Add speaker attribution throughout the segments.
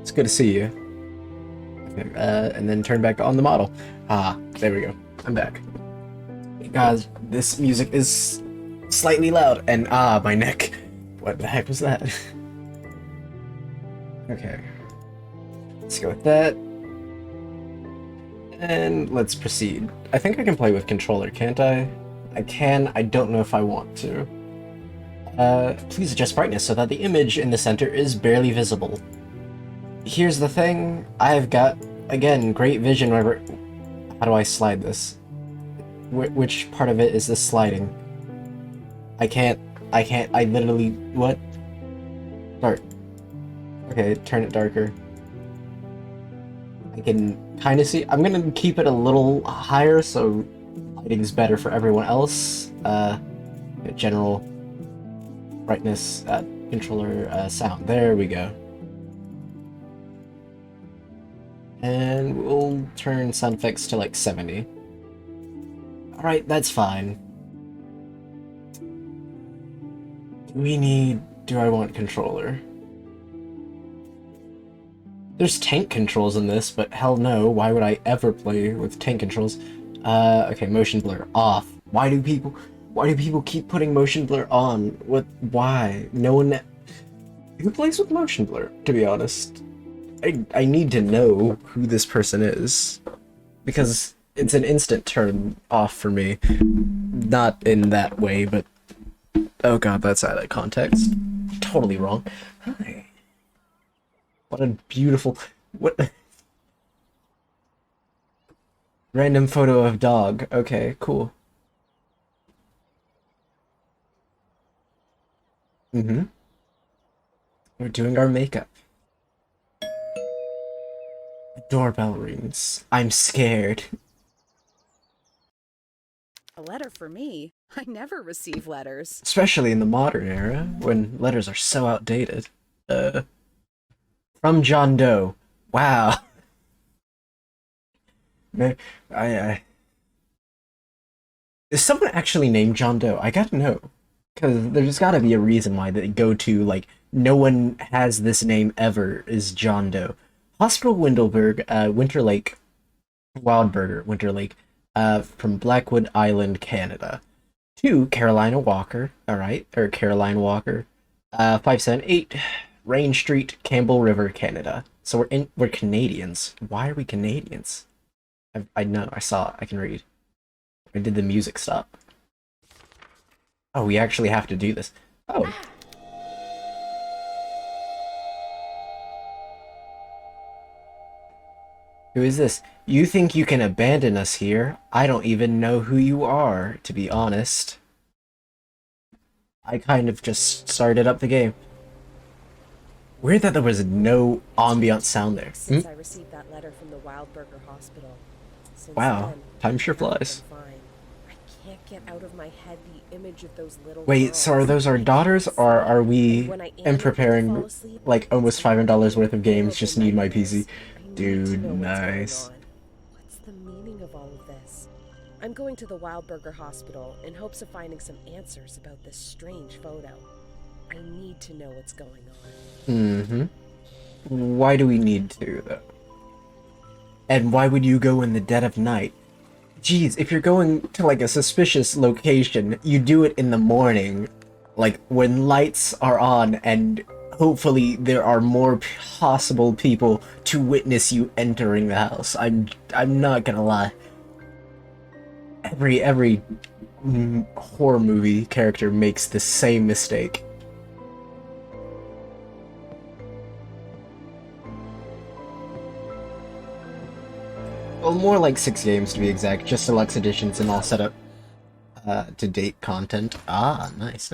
Speaker 1: It's good to see you. Okay, and then turn back on the model. Ah, there we go. I'm back. Guys, this music is slightly loud, and my neck. What the heck was that? Okay. Let's go with that. And let's proceed. I think I can play with controller, can't I? I can, I don't know if I want to. Please adjust brightness so that the image in the center is barely visible. Here's the thing, I've got, again, great vision whenever... How do I slide this? Which part of it is this sliding? I can't, I literally... What? Dark. Okay, turn it darker. I can kind of see... I'm gonna keep it a little higher so lighting's better for everyone else. General brightness, controller, sound. There we go. And we'll turn sound effects to like 70. Alright, that's fine. Do I want controller? There's tank controls in this, but hell no, why would I ever play with tank controls? Okay, motion blur off. Why do people keep putting motion blur on? Why? No one... Who plays with motion blur, to be honest? I need to know who this person is, because it's an instant turn off for me. Not in that way, but... Oh god, that's out of context. Totally wrong. Hi. What a beautiful... What... Random photo of dog. Okay, cool. Mm-hmm. We're doing our makeup. Doorbell rings. I'm scared.
Speaker 2: A letter for me? I never receive letters.
Speaker 1: Especially in the modern era, when letters are so outdated. From John Doe. Wow. Is someone actually named John Doe? I gotta know. Because there's gotta be a reason why they go to, like, no one has this name ever is John Doe. Hospital Wilberg, Winter Lake, Wildburger, Winter Lake, from Blackwood Island, Canada. To Carolina Walker, alright, or Caroline Walker, 578, Rain Street, Campbell River, Canada. So we're Canadians. Why are we Canadians? I know, I saw it, I can read. Or did the music stop? Oh, we actually have to do this. Oh. Who is this? You think you can abandon us here? I don't even know who you are, to be honest. I kind of just started up the game. Weird that there was no ambient sound there.
Speaker 2: Since I received that letter from the Wildberger Hospital. Since
Speaker 1: Wow,
Speaker 2: then,
Speaker 1: time sure flies.
Speaker 2: I can't get out of my head the image of those little
Speaker 1: Wait,
Speaker 2: girls.
Speaker 1: so are those our daughters, or are we preparing like almost $500 worth of games, just need my PC? Dude, nice.
Speaker 2: What's the meaning of all of this? I'm going to the Wildberger Hospital in hopes of finding some answers about this strange photo. I need to know what's going on.
Speaker 1: Mm-hmm. Why do we need to, though? And why would you go in the dead of night? Geez, if you're going to, like, a suspicious location, you do it in the morning. Like, when lights are on and hopefully there are more possible people to witness you entering the house. I'm not gonna lie. Every horror movie character makes the same mistake. Well, more like 6 games to be exact, just deluxe editions and all set up to date content. Ah, nice.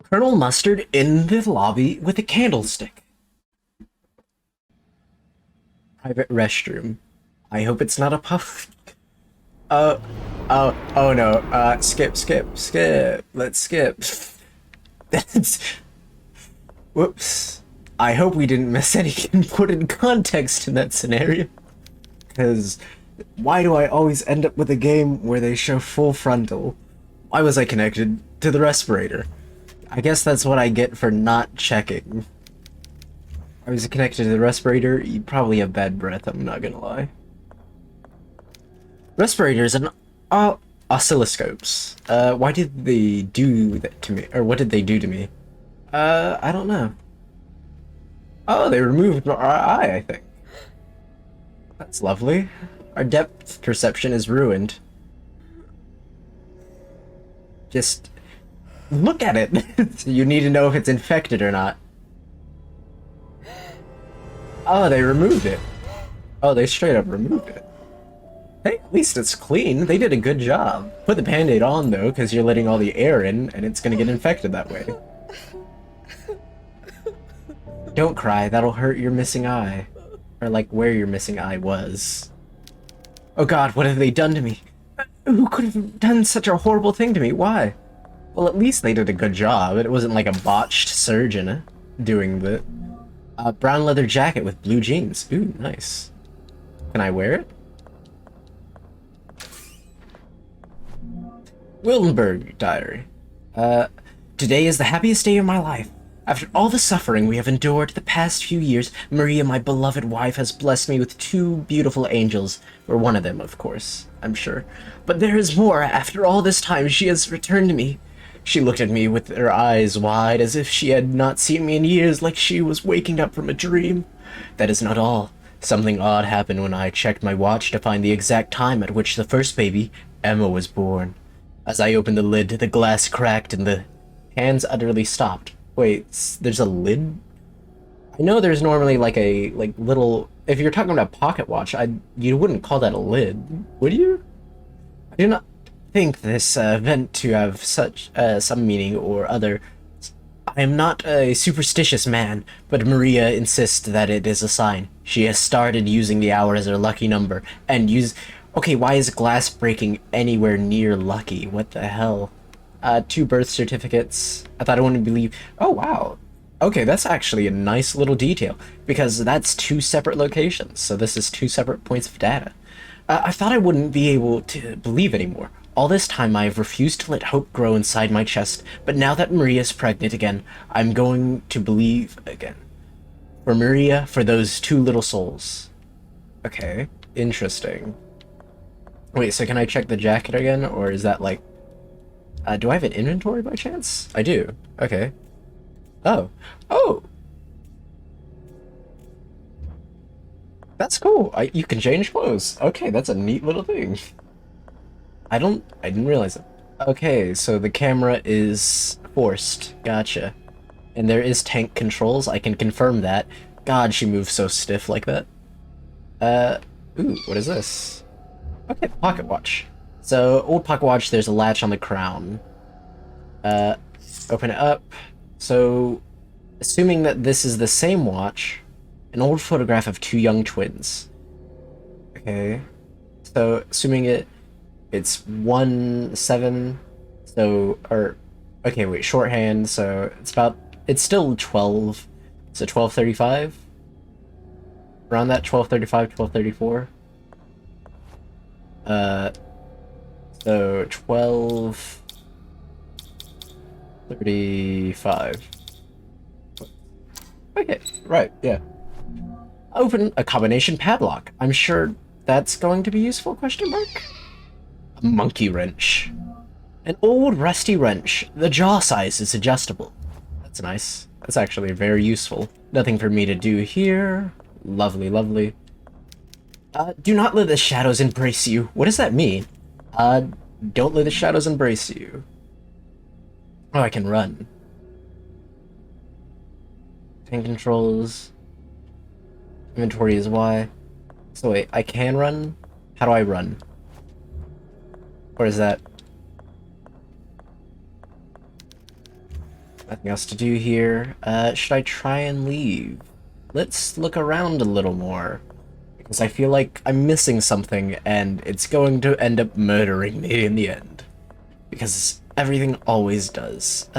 Speaker 1: Colonel Mustard in the lobby with a candlestick. Private restroom. I hope it's not a public. Oh no. Skip. Let's skip. That's... Whoops. I hope we didn't miss any important context in that scenario. Because why do I always end up with a game where they show full frontal? Why was I connected to the respirator? I guess that's what I get for not checking. I was connected to the respirator. You probably have bad breath, I'm not gonna lie. Respirators and oscilloscopes. Why did they do that to me? Or what did they do to me? I don't know. Oh, they removed our eye, I think. That's lovely. Our depth perception is ruined. Just look at it. You need to know if it's infected or not. Oh, they removed it. Oh, they straight up removed it. Hey, at least it's clean. They did a good job. Put the band-aid on, though, because you're letting all the air in, and it's gonna get infected that way. Don't cry, that'll hurt your missing eye. Or, like, where your missing eye was. Oh god, what have they done to me? Who could have done such a horrible thing to me? Why? Well, at least they did a good job. It wasn't like a botched surgeon doing the... brown leather jacket with blue jeans. Ooh, nice. Can I wear it? Wilberg diary. Today is the happiest day of my life. After all the suffering we have endured the past few years, Maria, my beloved wife, has blessed me with two beautiful angels. Or one of them, of course, I'm sure. But there is more. After all this time, she has returned to me. She looked at me with her eyes wide, as if she had not seen me in years, like she was waking up from a dream. That is not all. Something odd happened when I checked my watch to find the exact time at which the first baby, Emma, was born. As I opened the lid, the glass cracked and the hands utterly stopped. Wait, there's a lid? I know there's normally like a little... If you're talking about a pocket watch, you wouldn't call that a lid, would you? I do not think this event to have such some meaning or other. I am not a superstitious man, but Maria insists that it is a sign. She has started using the hour as her lucky number, and Okay, why is glass breaking anywhere near lucky? What the hell? 2 birth certificates. I thought I wouldn't believe... Oh, wow. Okay, that's actually a nice little detail, because that's 2 separate locations, so this is 2 separate points of data. I thought I wouldn't be able to believe anymore. All this time I have refused to let hope grow inside my chest, but now that Maria is pregnant again, I'm going to believe again. For Maria, for those 2 little souls. Okay, interesting. Wait, so can I check the jacket again, or is that like... do I have an inventory by chance? I do. Okay. Oh. Oh! That's cool. You can change clothes. Okay, that's a neat little thing. I didn't realize it. Okay, so the camera is forced. Gotcha. And there is tank controls. I can confirm that. God, she moves so stiff like that. Ooh, what is this? Okay, pocket watch. So, old pocket watch, there's a latch on the crown. Open it up. So, assuming that this is the same watch, an old photograph of 2 young twins. Okay. So, assuming it's 1/7, so, okay, wait, shorthand, so it's still 12, so 12:35? Around that, 12:35, 12:34? So 12:35. Okay, right, yeah. Open a combination padlock. I'm sure that's going to be useful, question mark? A monkey wrench. An old rusty wrench. The jaw size is adjustable. That's nice. That's actually very useful. Nothing for me to do here. Lovely, lovely. Do not let the shadows embrace you. What does that mean? Don't let the shadows embrace you. Oh, I can run. Tank controls. Inventory is Y. So wait, I can run? How do I run? Or is that... Nothing else to do here. Should I try and leave? Let's look around a little more. Because I feel like I'm missing something, and it's going to end up murdering me in the end. Because everything always does.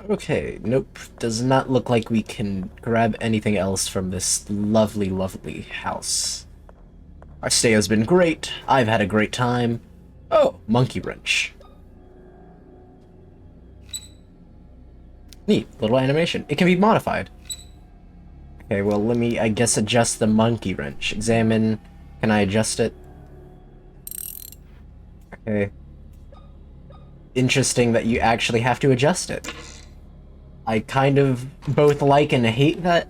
Speaker 1: Okay, nope. Does not look like we can grab anything else from this lovely, lovely house. Our stay has been great. I've had a great time. Oh, monkey wrench. Neat. Little animation. It can be modified. Okay, well, let me, I guess, adjust the monkey wrench. Examine. Can I adjust it? Okay. Interesting that you actually have to adjust it. I kind of both like and hate that.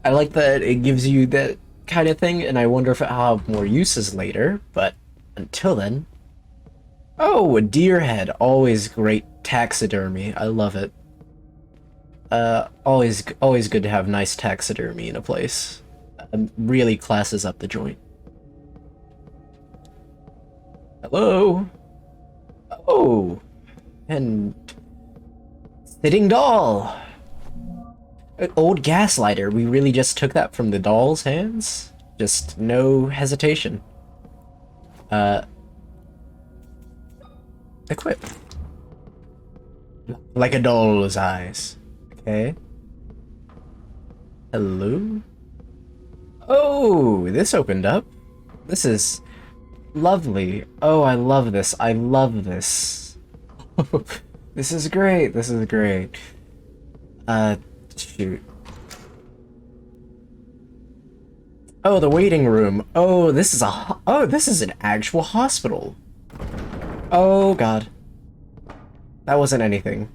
Speaker 1: I like that it gives you that kind of thing, and I wonder if it'll have more uses later, but until then... Oh, a deer head. Always great taxidermy. I love it. Always good to have nice taxidermy in a place. Really classes up the joint. Hello? Oh! And... Sitting doll! An old gaslighter. We really just took that from the doll's hands? Just no hesitation. Equip. Like a doll's eyes. Okay. Hello? Oh, this opened up. This is lovely. Oh, I love this. I love this. This is great. This is great. Shoot. Oh, the waiting room. Oh, this is this is an actual hospital. Oh, God. That wasn't anything.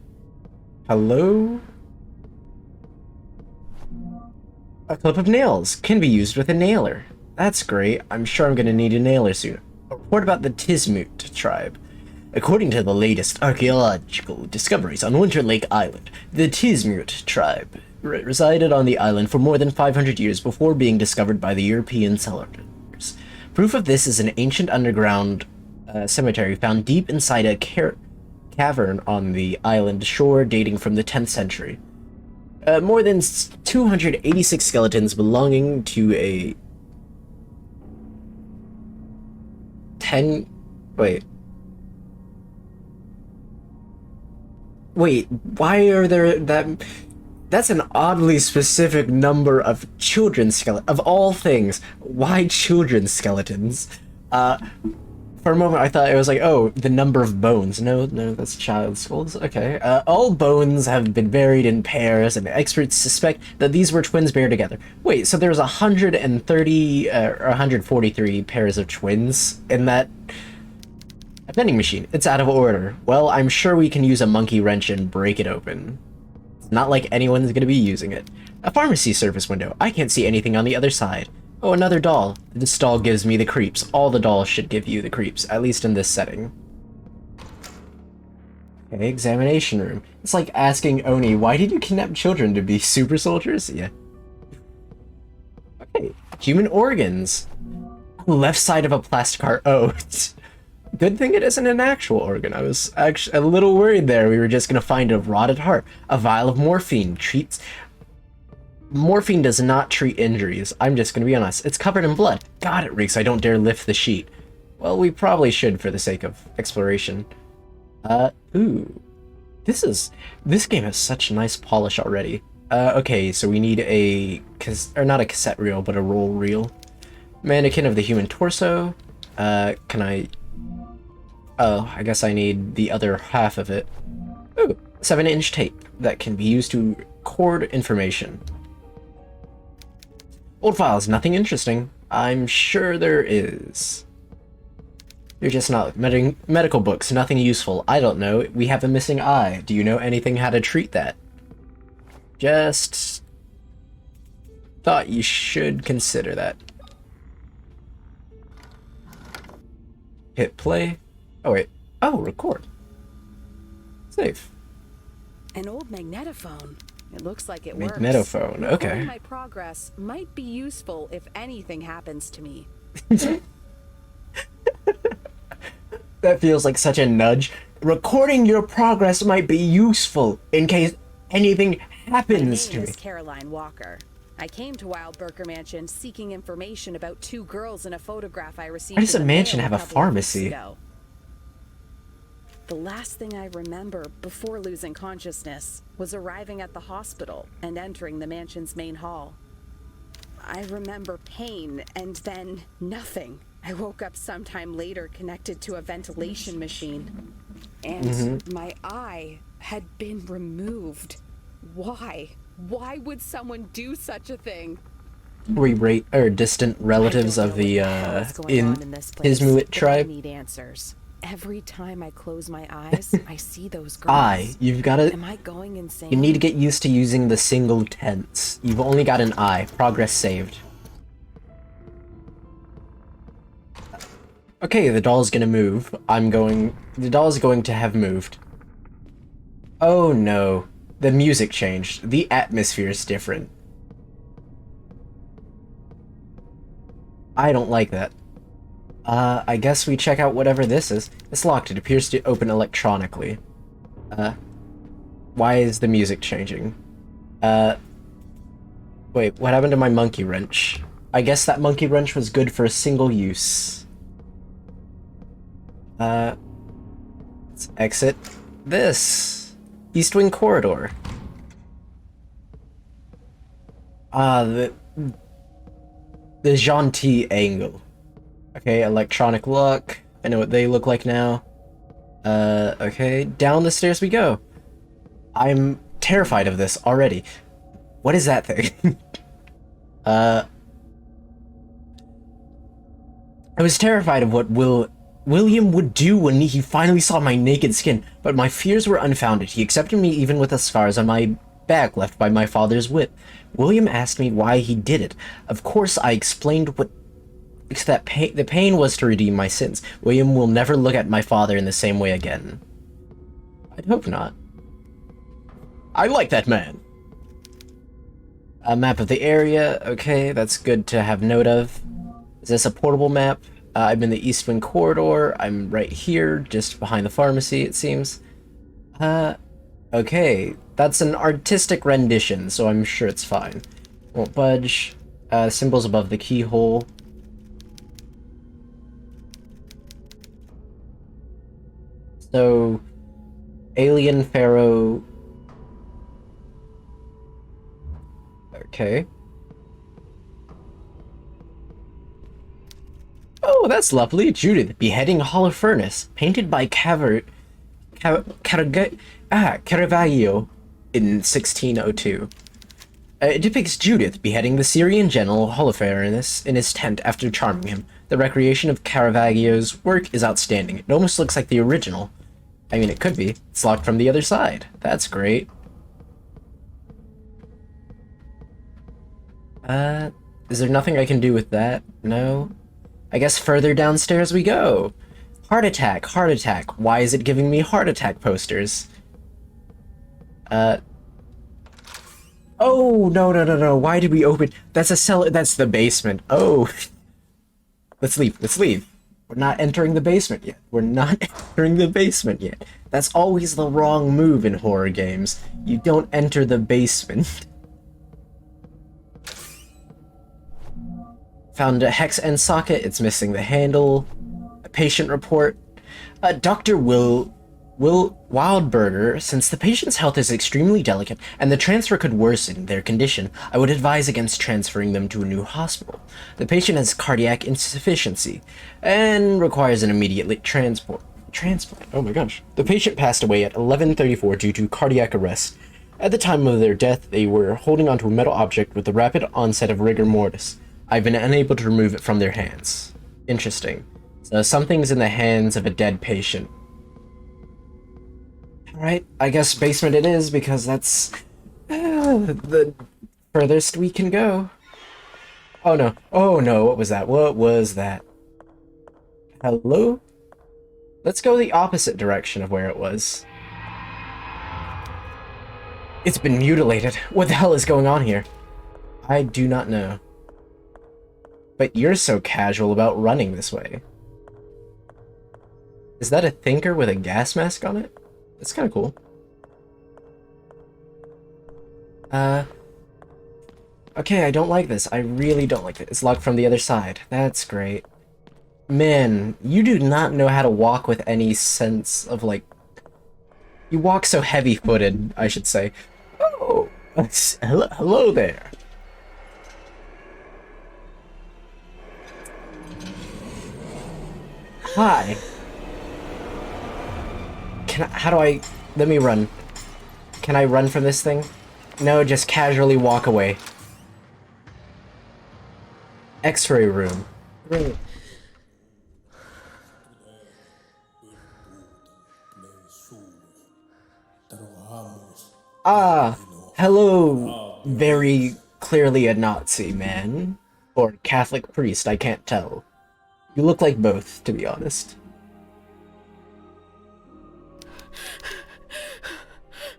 Speaker 1: Hello? A clip of nails can be used with a nailer. That's great. I'm sure I'm gonna need a nailer soon. A report about the Tismut tribe. According to the latest archaeological discoveries on Winter Lake Island, the Tismut tribe resided on the island for more than 500 years before being discovered by the European settlers. Proof of this is an ancient underground cemetery found deep inside a cavern on the island shore dating from the 10th century. More than 286 skeletons belonging to a 10... Wait, why are there that... That's an oddly specific number of children's skeletons. Of all things, why children's skeletons? For a moment I thought it was like, oh, the number of bones. No, that's child skulls. Okay. All bones have been buried in pairs, and experts suspect that these were twins buried together. Wait, so there's 130 or 143 pairs of twins in that vending machine. It's out of order. Well, I'm sure we can use a monkey wrench and break it open. It's not like anyone's gonna be using it. A pharmacy service window. I can't see anything on the other side. Oh, another doll. This doll gives me the creeps. All the dolls should give you the creeps, at least in this setting. Okay, examination room. It's like asking Oni, why did you kidnap children to be super soldiers? Yeah. Okay, human organs. Left side of a plastic heart. Oh, good thing it isn't an actual organ. I was actually a little worried there. We were just gonna find a rotted heart. A vial of morphine treats... Morphine does not treat injuries. I'm just gonna be honest. It's covered in blood. God, it reeks. I don't dare lift the sheet. Well, we probably should for the sake of exploration. Ooh. This game has such nice polish already. Okay, so we need not a cassette reel, but a roll reel. Mannequin of the human torso. Can I... Oh, I guess I need the other half of it. Ooh, 7-inch tape that can be used to record information. Old files, nothing interesting. I'm sure there is. You're just not medical books, nothing useful. I don't know. We have a missing eye. Do you know anything how to treat that? Just thought you should consider that. Hit play. Oh wait. Oh, record. Save.
Speaker 2: An old magnetophone. It looks like it works.
Speaker 1: Magnetophone, okay.
Speaker 2: Recording my progress might be useful if anything happens to me.
Speaker 1: That feels like such a nudge. Recording your progress might be useful in case anything happens to me.
Speaker 2: My name is Caroline Walker. I came to Wilberg Mansion seeking information about 2 girls in a photograph I received.
Speaker 1: Why does
Speaker 2: in
Speaker 1: a
Speaker 2: the
Speaker 1: mansion
Speaker 2: mail
Speaker 1: have a
Speaker 2: couple of weeks
Speaker 1: pharmacy?
Speaker 2: ago. The last thing I remember before losing consciousness was arriving at the hospital and entering the mansion's main hall. I remember pain and then nothing. I woke up sometime later connected to a ventilation machine. And my eye had been removed. Why? Why would someone do such a thing?
Speaker 1: We rate distant relatives of the Inuit tribe.
Speaker 2: I need answers. Every time I close my eyes, I see those girls.
Speaker 1: You've got to.
Speaker 2: Am I going insane?
Speaker 1: You need to get used to using the single tense. You've only got an I. Progress saved. Okay, the doll's gonna move. The doll's going to have moved. Oh no. The music changed. The atmosphere is different. I don't like that. I guess we check out whatever this is. It's locked. It appears to open electronically. Why is the music changing? Wait, what happened to my monkey wrench? I guess that monkey wrench was good for a single use. Let's exit this. East Wing Corridor. The Gentil angle. Okay, electronic lock. I know what they look like now. Okay, down the stairs we go. I'm terrified of this already. What is that thing? I was terrified of what William would do when he finally saw my naked skin, but my fears were unfounded. He accepted me even with the scars on my back left by my father's whip. William asked me why he did it. Of course, I explained the pain was to redeem my sins. William will never look at my father in the same way again. I'd hope not. I like that man. A map of the area. Okay, that's good to have note of. Is this a portable map? I'm in the East Wing Corridor. I'm right here, just behind the pharmacy, it seems. Okay. That's an artistic rendition, so I'm sure it's fine. Won't budge. Symbols above the keyhole. So, Alien Pharaoh. Okay. Oh, that's lovely. Judith, beheading hollow furnace, painted by Caravaggio in 1602. It depicts Judith beheading the Syrian general Holofernes in his tent after charming him. The recreation of Caravaggio's work is outstanding. It almost looks like the original. I mean, it could be. It's locked from the other side. That's great. Is there nothing I can do with that? No? I guess further downstairs we go. Heart attack, heart attack. Why is it giving me heart attack posters? Oh, no. Why did we open? That's a cellar. That's the basement. Oh. Let's leave. We're not entering the basement yet. That's always the wrong move in horror games. You don't enter the basement. Found a hex end socket. It's missing the handle. A patient report. Dr. Wildberger, since the patient's health is extremely delicate and the transfer could worsen their condition, I would advise against transferring them to a new hospital. The patient has cardiac insufficiency and requires an immediate transplant. Oh my gosh. The patient passed away at 11:34 due to cardiac arrest. At the time of their death, they were holding onto a metal object with the rapid onset of rigor mortis. I've been unable to remove it from their hands. Interesting. So something's in the hands of a dead patient. Alright, I guess basement it is, because that's the furthest we can go. Oh no, what was that? Hello? Let's go the opposite direction of where it was. It's been mutilated. What the hell is going on here? I do not know. But you're so casual about running this way. Is that a thinker with a gas mask on it? That's kind of cool. Okay, I don't like this. I really don't like it. It's locked from the other side. That's great. Man, you do not know how to walk with any sense of, like... You walk so heavy-footed, I should say. Oh, hello there. Hi. Let me run. Can I run from this thing? No, just casually walk away. X-ray room. Great. Ah, hello, very clearly a Nazi man. Or Catholic priest, I can't tell. You look like both, to be honest.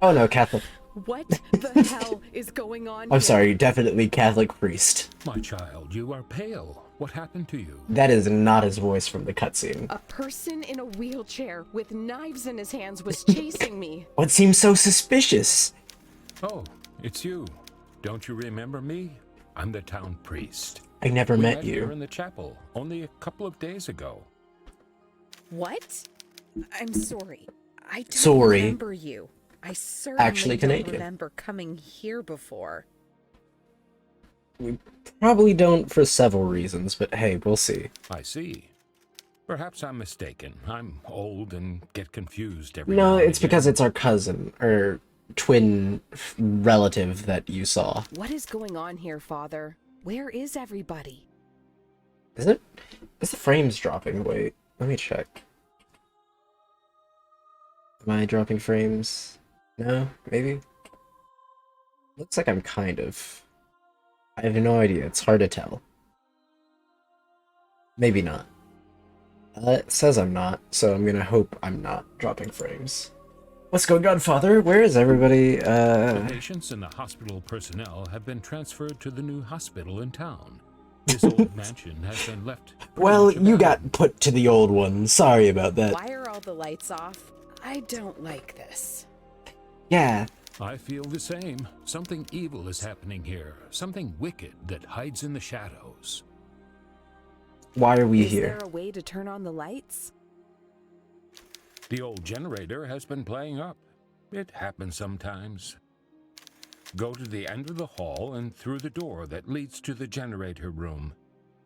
Speaker 1: Oh no, Catholic.
Speaker 2: What the hell is going on
Speaker 1: I'm
Speaker 2: here?
Speaker 1: sorry, definitely Catholic priest.
Speaker 3: My child, you are pale. What happened to you?
Speaker 1: That is not his voice from the cutscene.
Speaker 2: A person in a wheelchair with knives in his hands was chasing me.
Speaker 1: What seems so suspicious?
Speaker 3: Oh, it's you. Don't you remember me? I'm the town priest.
Speaker 1: I never
Speaker 3: We
Speaker 1: met
Speaker 3: here
Speaker 1: you.
Speaker 3: in the chapel only a couple of days ago.
Speaker 2: What? I'm sorry. I don't
Speaker 1: Sorry.
Speaker 2: remember you. I certainly
Speaker 1: Actually
Speaker 2: don't
Speaker 1: Canadian.
Speaker 2: remember coming here before.
Speaker 1: We probably don't for several reasons, but hey, we'll see.
Speaker 3: I see. Perhaps I'm mistaken. I'm old and get confused every
Speaker 1: No,
Speaker 3: now and
Speaker 1: it's because
Speaker 3: again.
Speaker 1: it's our cousin, or twin relative that you saw.
Speaker 2: What is going on here, Father? Where is everybody?
Speaker 1: Is it? Is the frames dropping? Wait, let me check. Am I dropping frames? No? Maybe? Looks like I'm kind of. I have no idea. It's hard to tell. Maybe not. It says I'm not, so I'm gonna hope I'm not dropping frames. What's going on, Father? Where is everybody?
Speaker 3: The patients and the hospital personnel have been transferred to the new hospital in town. This old mansion has been left. pretty
Speaker 1: Well,
Speaker 3: much
Speaker 1: you
Speaker 3: abandoned.
Speaker 1: got put to the old one. Sorry about that.
Speaker 2: Why are all the lights off? I don't like this.
Speaker 1: Yeah,
Speaker 3: I feel the same. Something evil is happening here. Something wicked that hides in the shadows.
Speaker 1: why are we
Speaker 2: Is
Speaker 1: here?
Speaker 2: there a way to turn on the lights?
Speaker 3: The old generator has been playing up. It happens sometimes. Go to the end of the hall and through the door that leads to the generator room.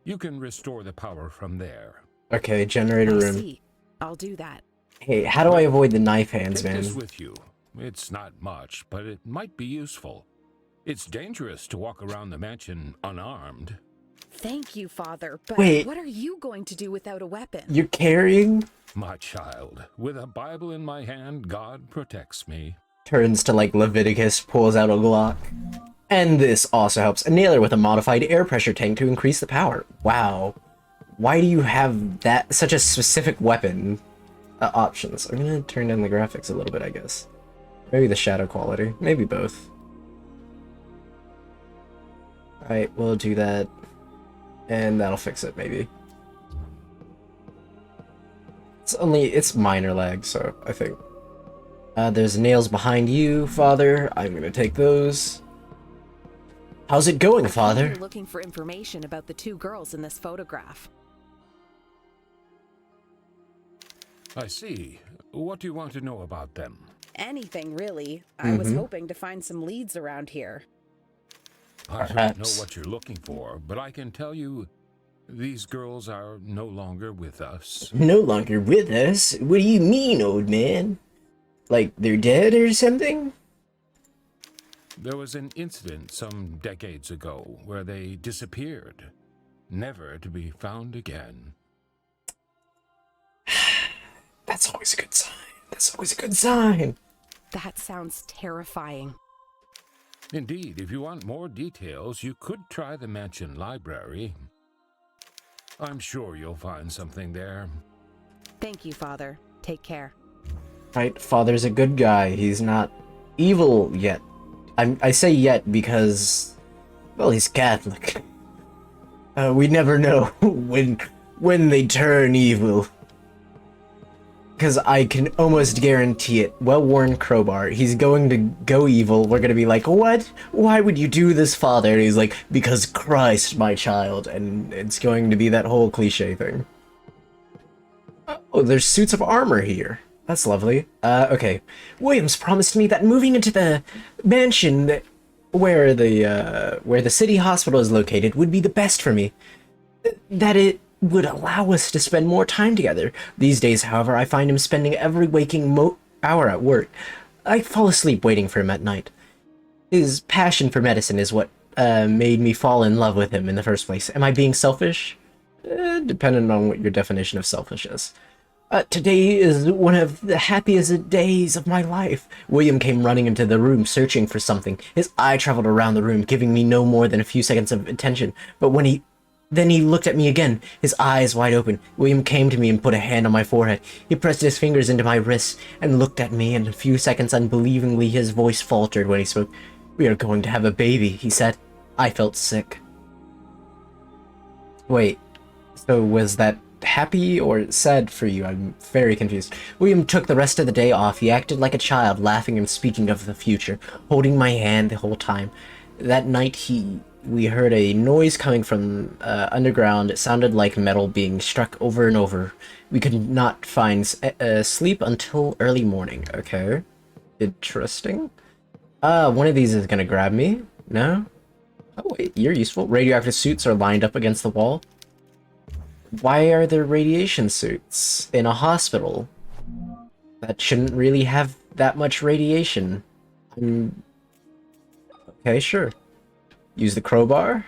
Speaker 3: You can restore the power from there.
Speaker 1: Okay, generator
Speaker 2: I
Speaker 1: room.
Speaker 2: see. I'll do that.
Speaker 1: Hey, how do I avoid the knife hands,
Speaker 3: Take
Speaker 1: man?
Speaker 3: this with you. It's not much, but it might be useful. It's dangerous to walk around the mansion unarmed.
Speaker 2: Thank you, Father, but
Speaker 1: Wait.
Speaker 2: what are you going to do without a weapon?
Speaker 1: You're carrying?
Speaker 3: My child, with a Bible in my hand, God protects me.
Speaker 1: Turns to like Leviticus, pulls out a Glock. And this also helps. A nailer with a modified air pressure tank to increase the power. Wow. Why do you have that such a specific weapon options? I'm gonna turn down the graphics a little bit, I guess. Maybe the shadow quality. Maybe both. Alright, we'll do that. And that'll fix it, maybe. It's minor lag, so I think. There's nails behind you, Father. I'm gonna take those. How's it going, Father?
Speaker 2: You're looking for information about the two girls in this photograph.
Speaker 3: I see. What do you want to know about them?
Speaker 2: Anything, really. I was hoping to find some leads around here.
Speaker 3: I don't know
Speaker 1: Perhaps.
Speaker 3: what you're looking for, but I can tell you these girls are no longer with us.
Speaker 1: No longer with us? What do you mean, old man? Like, they're dead or something?
Speaker 3: There was an incident some decades ago where they disappeared, never to be found again.
Speaker 1: That's always a good sign. That's always a good sign.
Speaker 2: That sounds terrifying.
Speaker 3: Indeed, if you want more details, you could try the mansion library. I'm sure you'll find something there.
Speaker 2: Thank you, Father. Take care.
Speaker 1: Right, Father's a good guy. He's not evil yet. I say yet because, well, he's Catholic. We never know when they turn evil. Because I can almost guarantee it. Well-worn Crowbar. He's going to go evil. We're going to be like, what? Why would you do this, Father? And he's like, because Christ, my child. And it's going to be that whole cliche thing. Oh, there's suits of armor here. That's lovely. Okay. Williams promised me that moving into the mansion where the city hospital is located would be the best for me. That it would allow us to spend more time together. These days, however, I find him spending every waking hour at work. I fall asleep waiting for him at night. His passion for medicine is what made me fall in love with him in the first place. Am I being selfish? Depending on what your definition of selfish is. Today is one of the happiest days of my life. William came running into the room, searching for something. His eye traveled around the room, giving me no more than a few seconds of attention. But then he looked at me again, his eyes wide open. William came to me and put a hand on my forehead. He pressed his fingers into my wrists and looked at me. In a few seconds, unbelievingly, his voice faltered when he spoke. "We are going to have a baby," he said. I felt sick. Wait, so was that happy or sad for you? I'm very confused. William took the rest of the day off. He acted like a child, laughing and speaking of the future, holding my hand the whole time. That night we heard a noise coming from underground. It sounded like metal being struck over and over. We could not find sleep until early morning. Okay. Interesting. One of these is gonna grab me. No? Oh wait, you're useful. Radioactive suits are lined up against the wall. Why are there radiation suits in a hospital? That shouldn't really have that much radiation. Okay, sure. Use the crowbar.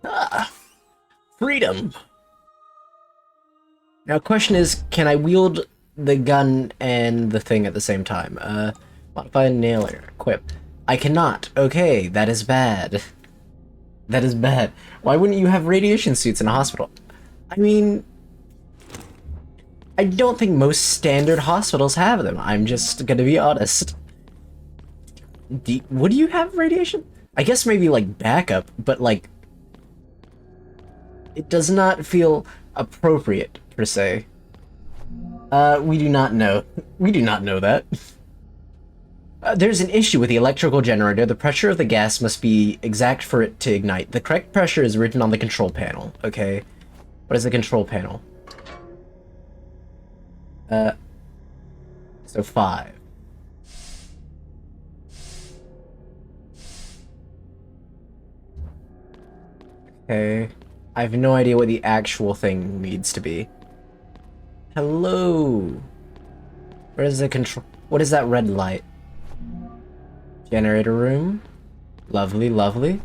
Speaker 1: Ah! Freedom! Now, question is, can I wield the gun and the thing at the same time? Modify nailer. Equip. I cannot. Okay, that is bad. That is bad. Why wouldn't you have radiation suits in a hospital? I mean, I don't think most standard hospitals have them. I'm just gonna be honest. Would you have radiation? I guess maybe like backup, but like, it does not feel appropriate per se. We do not know. We do not know that. There's an issue with the electrical generator. The pressure of the gas must be exact for it to ignite. The correct pressure is written on the control panel. Okay. What is the control panel? So 5. Okay. I have no idea what the actual thing needs to be. Hello. Where is the control? What is that red light? Generator room. Lovely, lovely.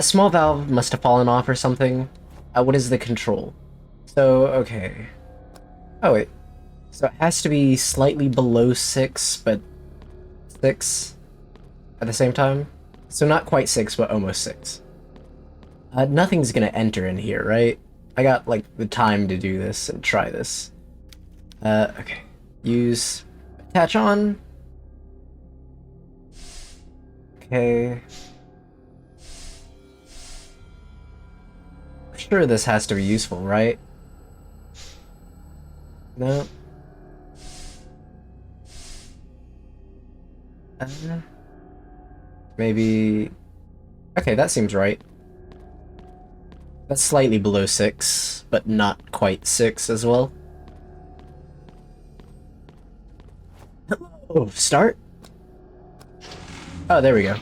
Speaker 1: Small valve must have fallen off or something. What is the control? So, okay. Oh, wait. So it has to be slightly below 6, but 6 at the same time? So not quite 6, but almost 6. Nothing's gonna enter in here, right? I got, like, the time to do this and try this. Okay. Use... Attach on. Okay. Sure, this has to be useful, right? No. Maybe... Okay, that seems right. That's slightly below 6, but not quite 6 as well. Oh, start? Oh, there we go.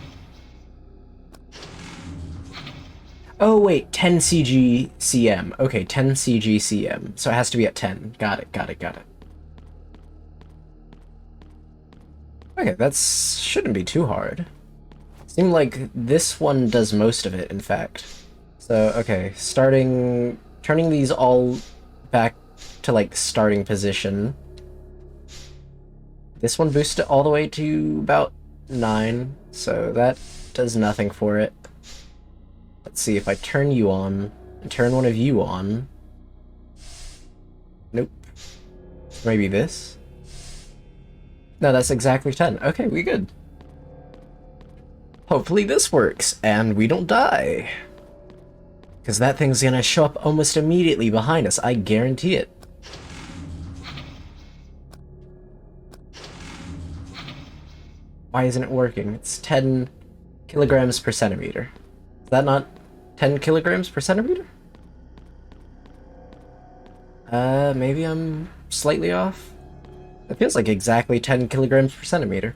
Speaker 1: Oh, wait, 10 CGCM. Okay, 10 CGCM. So it has to be at 10. Got it, got it, got it. Okay, that shouldn't be too hard. Seemed like this one does most of it, in fact. So, okay, turning these all back to, like, starting position. This one boosted all the way to about 9, so that does nothing for it. Let's see, if I turn you on, and turn one of you on... Nope. Maybe this? No, that's exactly 10. Okay, we good. Hopefully this works, and we don't die. Because that thing's gonna show up almost immediately behind us, I guarantee it. Why isn't it working? It's 10 kilograms per centimeter. Is that not 10 kilograms per centimeter? Maybe I'm slightly off? It feels like exactly 10 kilograms per centimeter.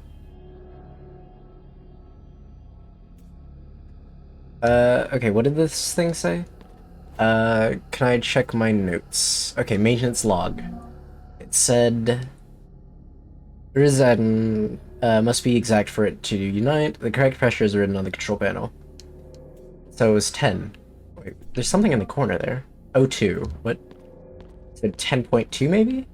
Speaker 1: Okay, what did this thing say? Can I check my notes? Okay, maintenance log. It said... There is an must be exact for it to unite. The correct pressure is written on the control panel. So it was 10. Wait, there's something in the corner there. O2. What? So 10.2 maybe?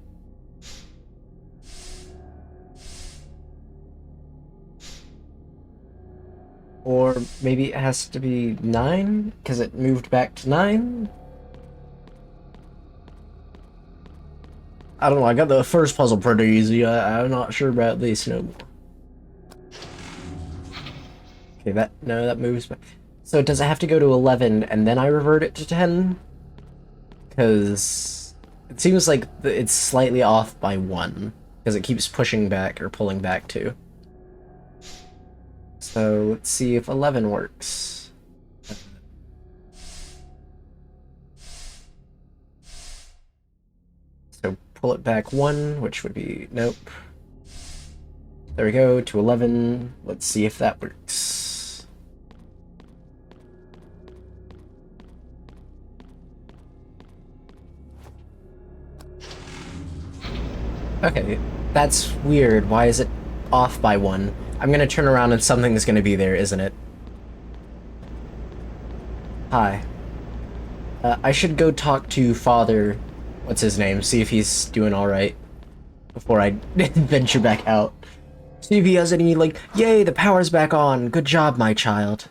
Speaker 1: Or maybe it has to be 9? Because it moved back to 9? I don't know, I got the first puzzle pretty easy. I'm not sure about this no more. Okay, that moves back. So does it have to go to 11 and then I revert it to 10? Because it seems like it's slightly off by 1. Because it keeps pushing back or pulling back too. So let's see if 11 works. So pull it back 1, which would be nope. There we go, to 11. Let's see if that works. Okay, that's weird. Why is it off by 1? I'm gonna turn around and something's gonna be there, isn't it? Hi. I should go talk to Father... What's his name? See if he's doing alright. Before I venture back out. See if he has any, like, yay, the power's back on! Good job, my child.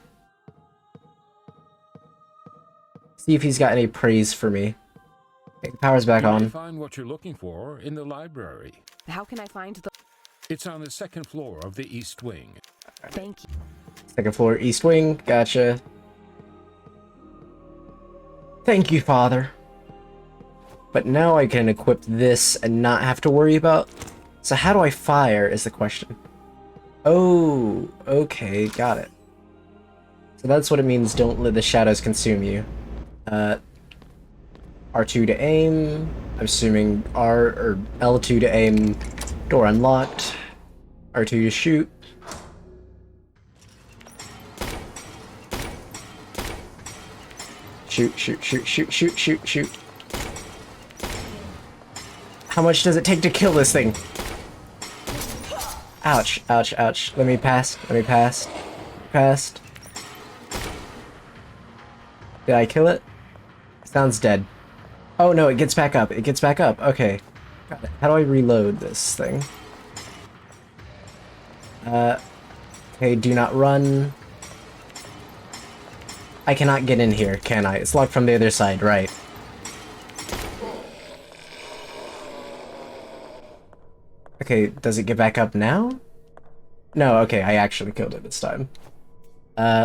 Speaker 1: See if he's got any praise for me. Okay, the power's back on.
Speaker 3: You may find what you're looking for in the library.
Speaker 2: How can I find the...
Speaker 3: It's on the second floor of the East Wing.
Speaker 2: Thank you.
Speaker 1: Second floor, East Wing. Gotcha. Thank you, Father. But now I can equip this and not have to worry about... So how do I fire is the question. Oh, okay, got it. So that's what it means, don't let the shadows consume you. R2 to aim. I'm assuming R or L2 to aim. Door unlocked. R2 to shoot. Shoot, shoot, shoot, shoot, shoot, shoot, shoot. How much does it take to kill this thing? Ouch, ouch, ouch. Let me pass. Let me pass. Passed. Did I kill it? Sounds dead. Oh no, it gets back up. It gets back up. Okay. Got it. How do I reload this thing? Okay, do not run. I cannot get in here, can I? It's locked from the other side, right. Okay, does it get back up now? No, okay, I actually killed it this time.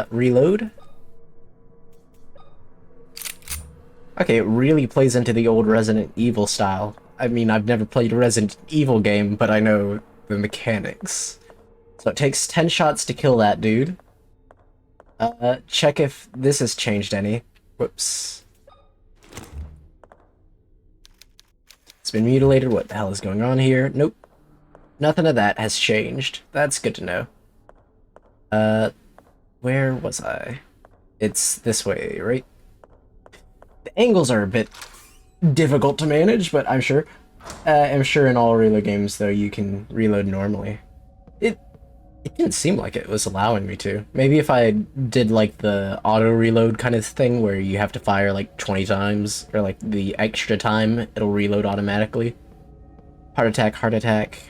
Speaker 1: Reload? Okay, it really plays into the old Resident Evil style. I mean, I've never played a Resident Evil game, but I know the mechanics. So it takes 10 shots to kill that dude. Check if this has changed any. Whoops. It's been mutilated. What the hell is going on here? Nope. Nothing of that has changed. That's good to know. Where was I? It's this way, right? The angles are a bit difficult to manage, but I'm sure in all reload games, though, you can reload normally. It didn't seem like it was allowing me to. Maybe if I did, like, the auto-reload kind of thing, where you have to fire, like, 20 times, or, like, the extra time, it'll reload automatically. Heart attack, heart attack.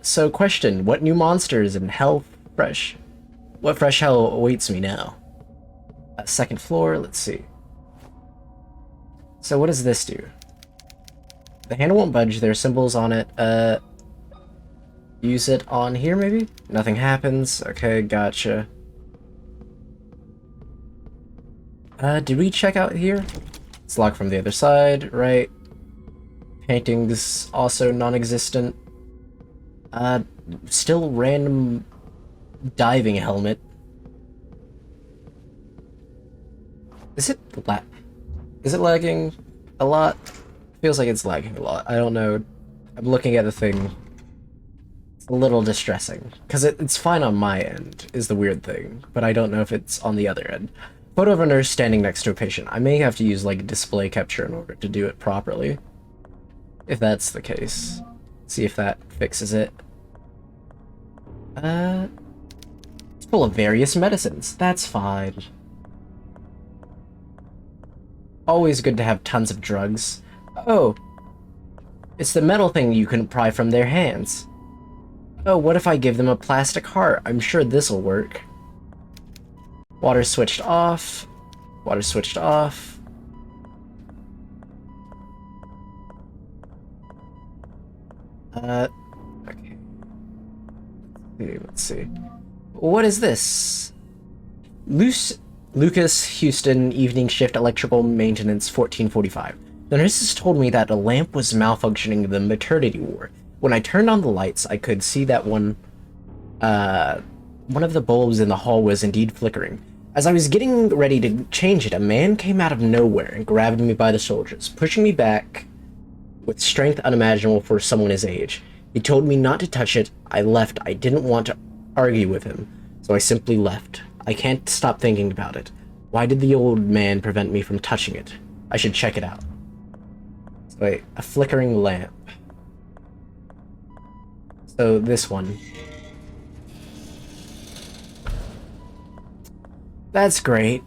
Speaker 1: So question, what new monsters in Hell Fresh? What fresh hell awaits me now? Second floor, let's see. So what does this do? The handle won't budge, there are symbols on it. Use it on here, maybe? Nothing happens. Okay, gotcha. Did we check out here? It's locked from the other side, right? Paintings also non-existent. Still random diving helmet. Is it lagging a lot? Feels like it's lagging a lot. I don't know. I'm looking at the thing. It's a little distressing. Because it's fine on my end, is the weird thing. But I don't know if it's on the other end. Photo of a nurse standing next to a patient. I may have to use, like, display capture in order to do it properly. If that's the case. See if that fixes it. It's full of various medicines. That's fine. Always good to have tons of drugs. Oh, it's the metal thing you can pry from their hands. Oh, what if I give them a plastic heart? I'm sure this'll work. Water switched off. Water switched off. Okay. Let's see. What is this? Lucas Houston, evening shift electrical maintenance 1445. The nurses told me that a lamp was malfunctioning in the maternity ward. When I turned on the lights, I could see that one of the bulbs in the hall was indeed flickering. As I was getting ready to change it, a man came out of nowhere and grabbed me by the shoulders, pushing me back with strength unimaginable for someone his age. He told me not to touch it. I left. I didn't want to argue with him, so I simply left. I can't stop thinking about it. Why did the old man prevent me from touching it? I should check it out. So wait, a flickering lamp. So this one. That's great.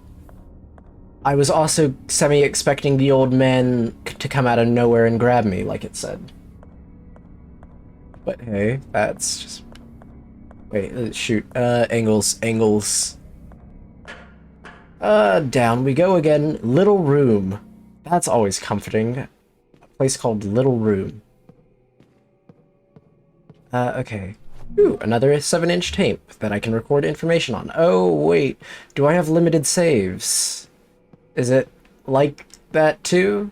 Speaker 1: I was also semi-expecting the old man to come out of nowhere and grab me, like it said. But hey, that's just... Wait, shoot. Angles. Down we go again. Little room. That's always comforting. A place called Little Room. Okay. Ooh, another 7-inch tape that I can record information on. Oh, wait. Do I have limited saves? Is it like that too?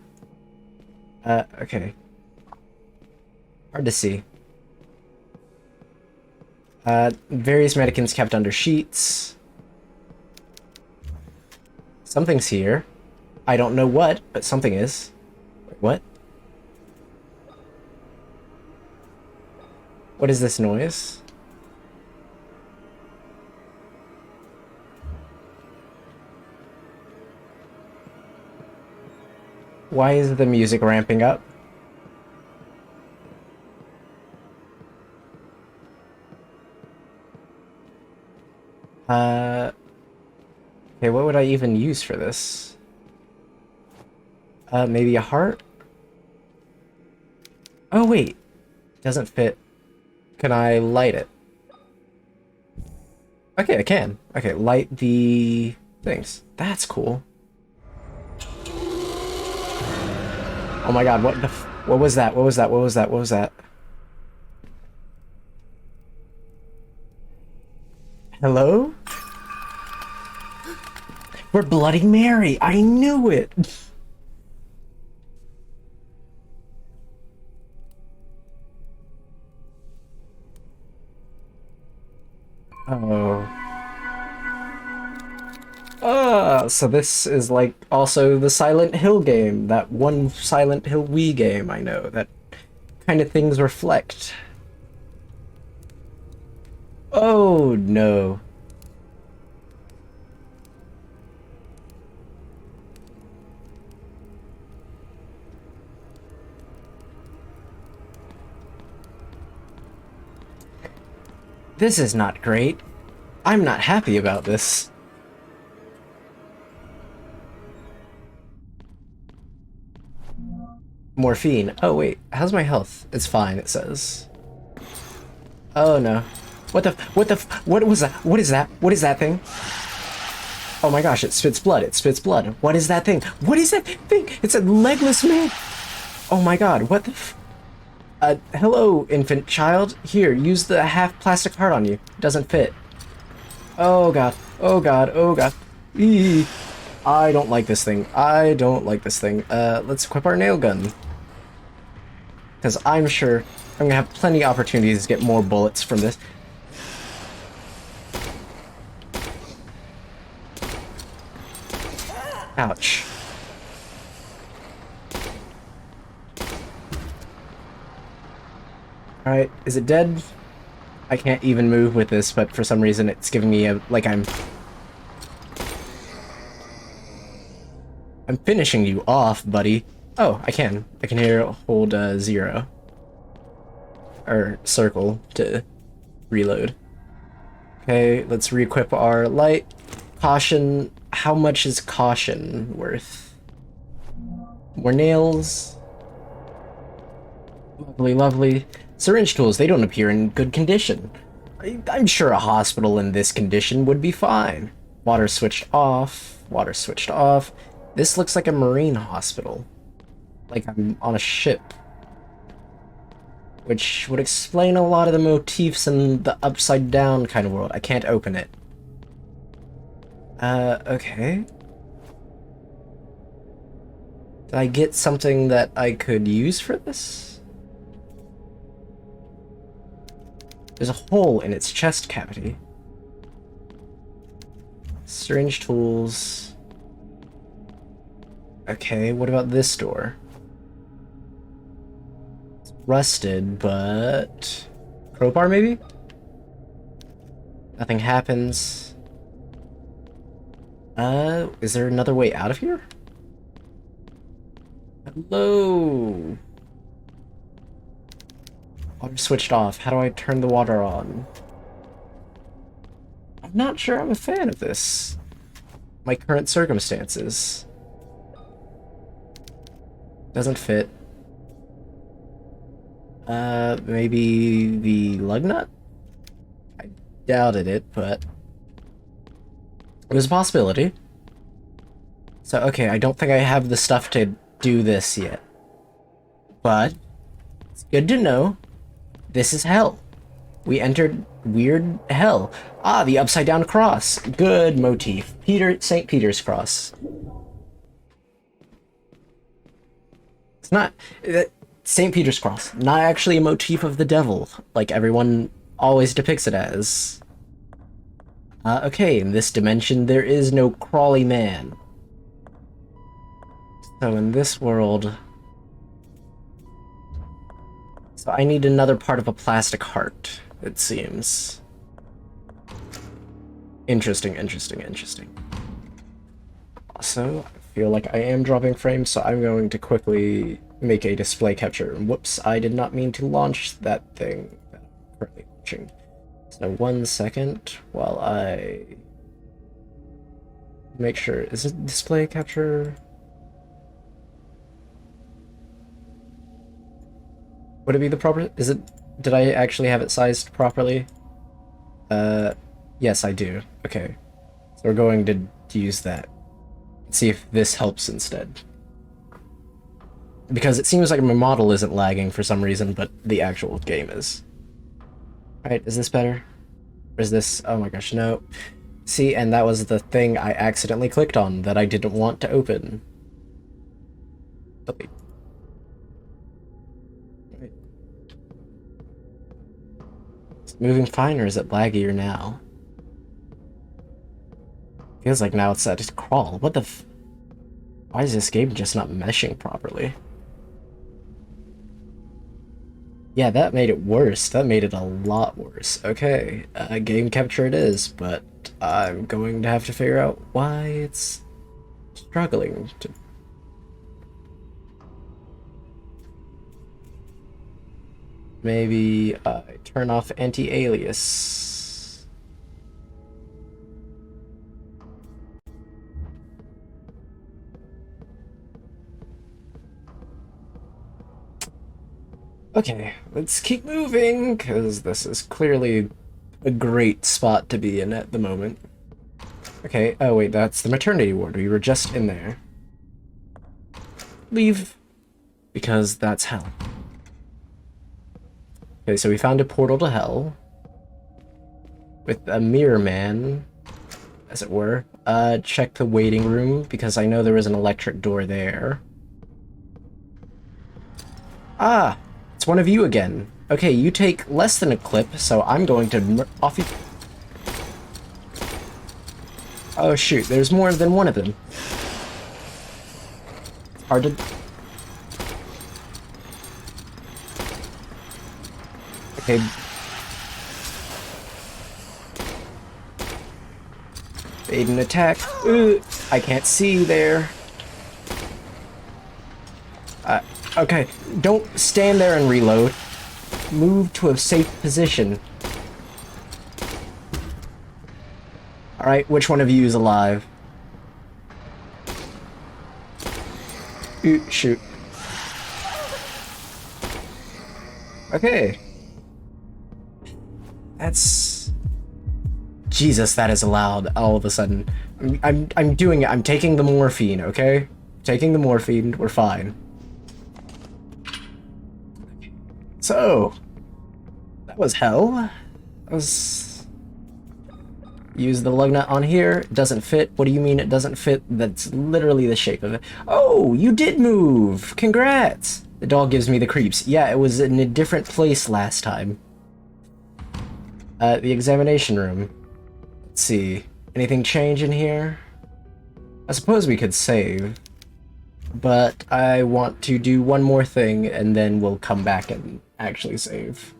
Speaker 1: Okay. Hard to see. Various medicines kept under sheets. Something's here. I don't know what, but something is. Wait, what? What is this noise? Why is the music ramping up? Okay, what would I even use for this? Maybe a heart? Oh, wait. Doesn't fit. Can I light it? Okay, I can. Okay, light the things. That's cool. Oh my god, what the what was that? What was that? What was that? What was that? Hello? We're Bloody Mary! I knew it! Oh. So this is like also the Silent Hill game, that one Silent Hill Wii game I know, that kind of things reflect. Oh no. This is not great. I'm not happy about this. Morphine. Oh wait, how's my health? It's fine, it says. Oh no. What was that? What is that? What is that thing? Oh my gosh, it spits blood. It spits blood. What is that thing? What is that thing? It's a legless man. Oh my god, what the hello, infant child. Here, use the half plastic heart on you. It doesn't fit. Oh god. Oh god. Oh god. Eee. I don't like this thing. I don't like this thing. Let's equip our nail gun. Because I'm sure I'm gonna have plenty of opportunities to get more bullets from this. Ouch. Alright, is it dead? I can't even move with this, but for some reason it's giving me a, like I'm finishing you off, buddy. Oh, I can. I can here hold 0. Or circle to reload. Okay, let's re-equip our light. Caution. How much is caution worth? More nails. Lovely, lovely. Syringe tools, they don't appear in good condition. I'm sure a hospital in this condition would be fine. Water switched off. Water switched off. This looks like a marine hospital. Like I'm on a ship. Which would explain a lot of the motifs in the upside down kind of world. I can't open it. Okay. Did I get something that I could use for this? There's a hole in its chest cavity. Syringe tools. Okay, what about this door? It's rusted, but... Crowbar, maybe? Nothing happens. Is there another way out of here? Hello? Water switched off. How do I turn the water on? I'm not sure I'm a fan of this. My current circumstances. Doesn't fit. Maybe the lug nut? I doubted it, but... it was a possibility. So, okay, I don't think I have the stuff to do this yet. But, it's good to know. This is hell. We entered weird hell. Ah, the upside down cross. Good motif. St. Peter's cross. It's not... St. Peter's cross. Not actually a motif of the devil, like everyone always depicts it as. Okay, in this dimension, there is no crawly man. So in this world... so I need another part of a plastic heart, it seems. Interesting, interesting, interesting. Also, I feel like I am dropping frames, so I'm going to quickly make a display capture. Whoops, I did not mean to launch that thing that I'm currently launching. So 1 second while I make sure. Is it display capture? Would it be the proper? Is it? Did I actually have it sized properly? Yes, I do. Okay, so we're going to use that. See if this helps instead. Because it seems like my model isn't lagging for some reason, but the actual game is. Alright, is this better? Or is this... oh my gosh, no. See, and that was the thing I accidentally clicked on that I didn't want to open. Delete. Right. Is it moving fine, or is it laggier now? Feels like now it's set to crawl. What the f... why is this game just not meshing properly? Yeah, that made it worse. That made it a lot worse. Okay, game capture it is, but I'm going to have to figure out why it's struggling to... maybe turn off anti-alias. Okay, let's keep moving, because this is clearly a great spot to be in at the moment. Okay, oh wait, that's the maternity ward. We were just in there. Leave, because that's hell. Okay, so we found a portal to hell. With a mirror man, as it were. Check the waiting room, because I know there was an electric door there. Ah! It's one of you again. Okay, you take less than a clip, so I'm going to off you. Oh shoot, there's more than one of them. Hard to... okay. Evade an attack. I can't see there. Okay, don't stand there and reload. Move to a safe position. Alright, which one of you is alive? Ooh, shoot. Okay. That's... Jesus, that is allowed all of a sudden. I'm doing it. I'm taking the morphine, okay? Taking the morphine. We're fine. So... that was hell. That was... Use the lug nut on here. It doesn't fit. What do you mean it doesn't fit? That's literally the shape of it. Oh, you did move! Congrats! The dog gives me the creeps. Yeah, it was in a different place last time. The examination room. Let's see. Anything change in here? I suppose we could save. But I want to do one more thing, and then we'll come back and actually save.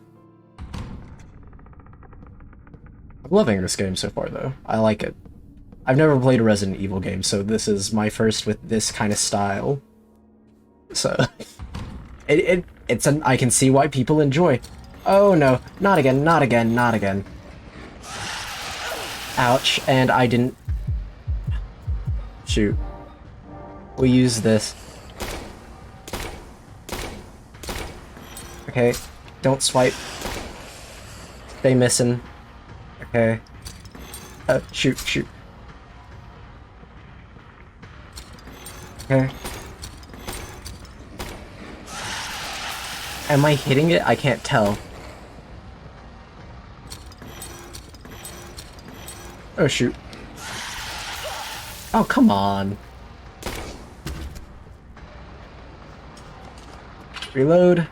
Speaker 1: I'm loving this game so far, though. I like it. I've never played a Resident Evil game, so this is my first with this kind of style. So, I can see why people enjoy. Oh no, not again, not again, not again. Ouch, and I didn't... Shoot. We'll use this. Okay, don't swipe. Stay missing. Okay. Shoot, shoot. Okay. Am I hitting it? I can't tell. Oh, shoot. Oh, come on. Reload.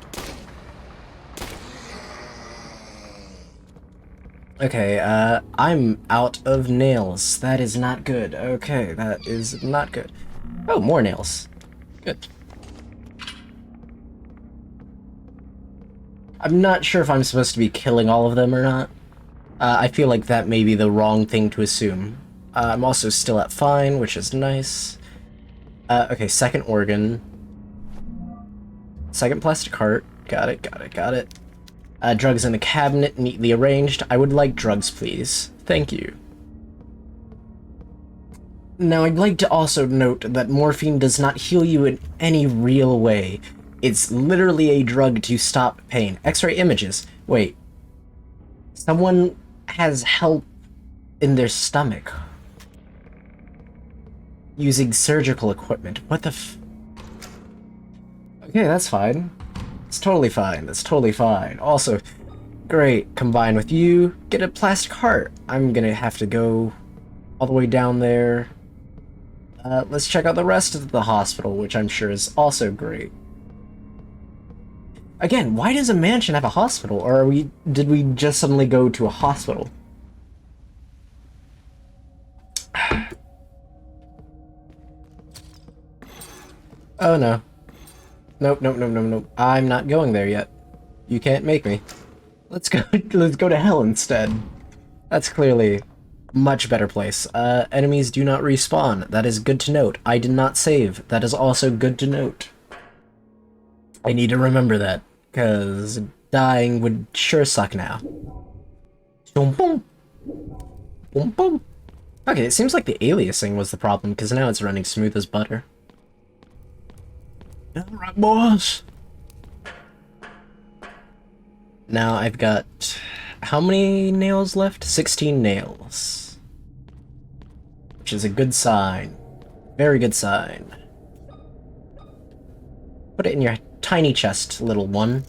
Speaker 1: Okay, I'm out of nails. That is not good. Okay, that is not good. Oh, more nails. Good. I'm not sure if I'm supposed to be killing all of them or not. I feel like that may be the wrong thing to assume. I'm also still at fine, which is nice. Okay, second organ. Second plastic heart. Got it, got it, got it. Drugs in a cabinet, neatly arranged. I would like drugs, please. Thank you. Now, I'd like to also note that morphine does not heal you in any real way. It's literally a drug to stop pain. X-ray images. Wait. Someone has help in their stomach. Using surgical equipment. What the f... Okay, that's fine. It's totally fine. That's totally fine. Also, great. Combine with you. Get a plastic heart. I'm gonna have to go all the way down there. Let's check out the rest of the hospital, which I'm sure is also great. Again, why does a mansion have a hospital? Or did we just suddenly go to a hospital? Oh no. Nope, nope, nope, nope, nope. I'm not going there yet. You can't make me. Let's go to hell instead. That's clearly a much better place. Enemies do not respawn. That is good to note. I did not save. That is also good to note. I need to remember that, because dying would sure suck now. Boom, boom. Boom, boom. Okay, it seems like the aliasing was the problem, because now it's running smooth as butter. Alright, boss. Now I've got... how many nails left? 16 nails. Which is a good sign. Very good sign. Put it in your tiny chest, little one.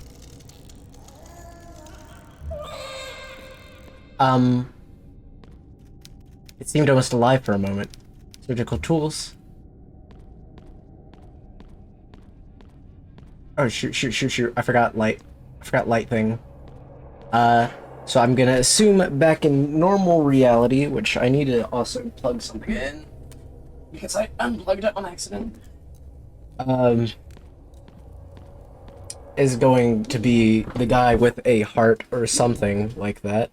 Speaker 1: It seemed almost alive for a moment. Surgical tools. Oh, shoot, shoot, shoot, shoot. I forgot light. I forgot light thing. So I'm gonna assume back in normal reality, which I need to also plug something in, because I unplugged it on accident. Is going to be the guy with a heart or something like that.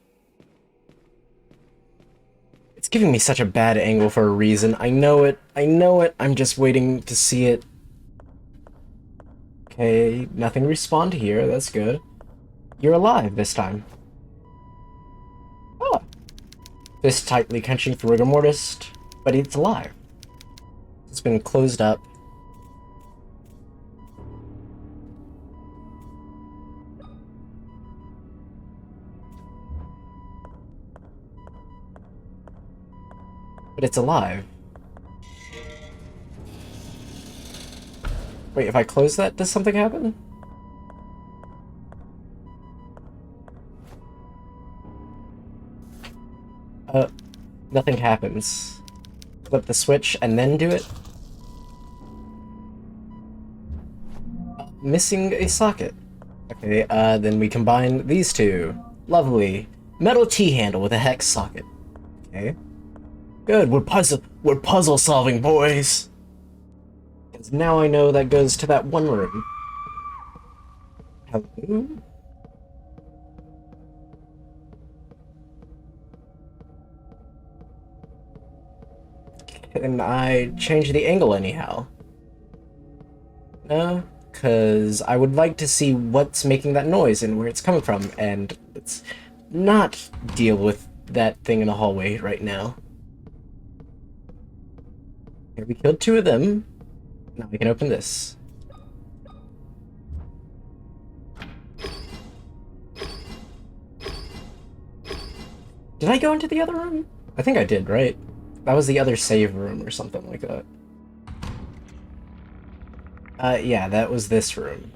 Speaker 1: It's giving me such a bad angle for a reason. I know it. I know it. I'm just waiting to see it. Okay, nothing respawned here. That's good. You're alive this time. Oh. Fist tightly clenching through rigor mortis, but it's alive. It's been closed up. But it's alive. Wait, if I close that, does something happen? Nothing happens. Flip the switch and then do it. Missing a socket. Okay, then we combine these two. Lovely. Metal T-handle with a hex socket. Okay. Good, we're puzzle solving, boys! Because now I know that goes to that one room. Hello? Can I change the angle anyhow? No? Because I would like to see what's making that noise and where it's coming from, and let's not deal with that thing in the hallway right now. Here, we killed two of them. Now we can open this. Did I go into the other room? I think I did, right? That was the other save room or something like that. Yeah, that was this room.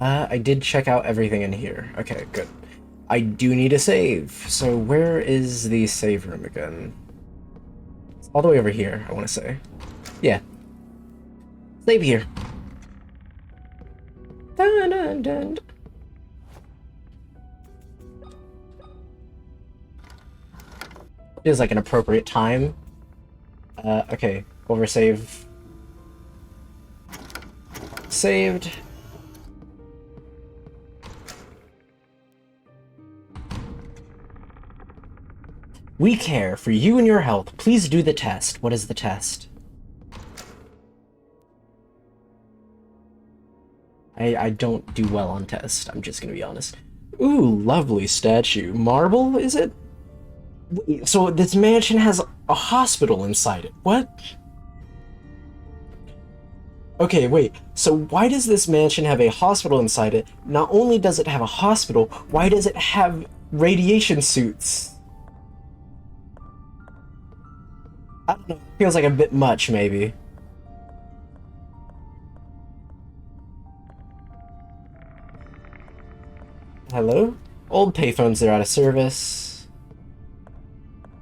Speaker 1: I did check out everything in here. Okay, good. I do need a save. So where is the save room again? It's all the way over here, I want to say. Yeah. Save here. Dun, dun, dun. Feels like an appropriate time. Okay, oversave. Saved. We care for you and your health. Please do the test. What is the test? I don't do well on tests, I'm just gonna be honest. Ooh, lovely statue. Marble, is it? Wait, so this mansion has a hospital inside it. What? Okay, wait. So why does this mansion have a hospital inside it? Not only does it have a hospital, why does it have radiation suits? I don't know. Feels like a bit much, maybe. Hello? Old payphones are out of service.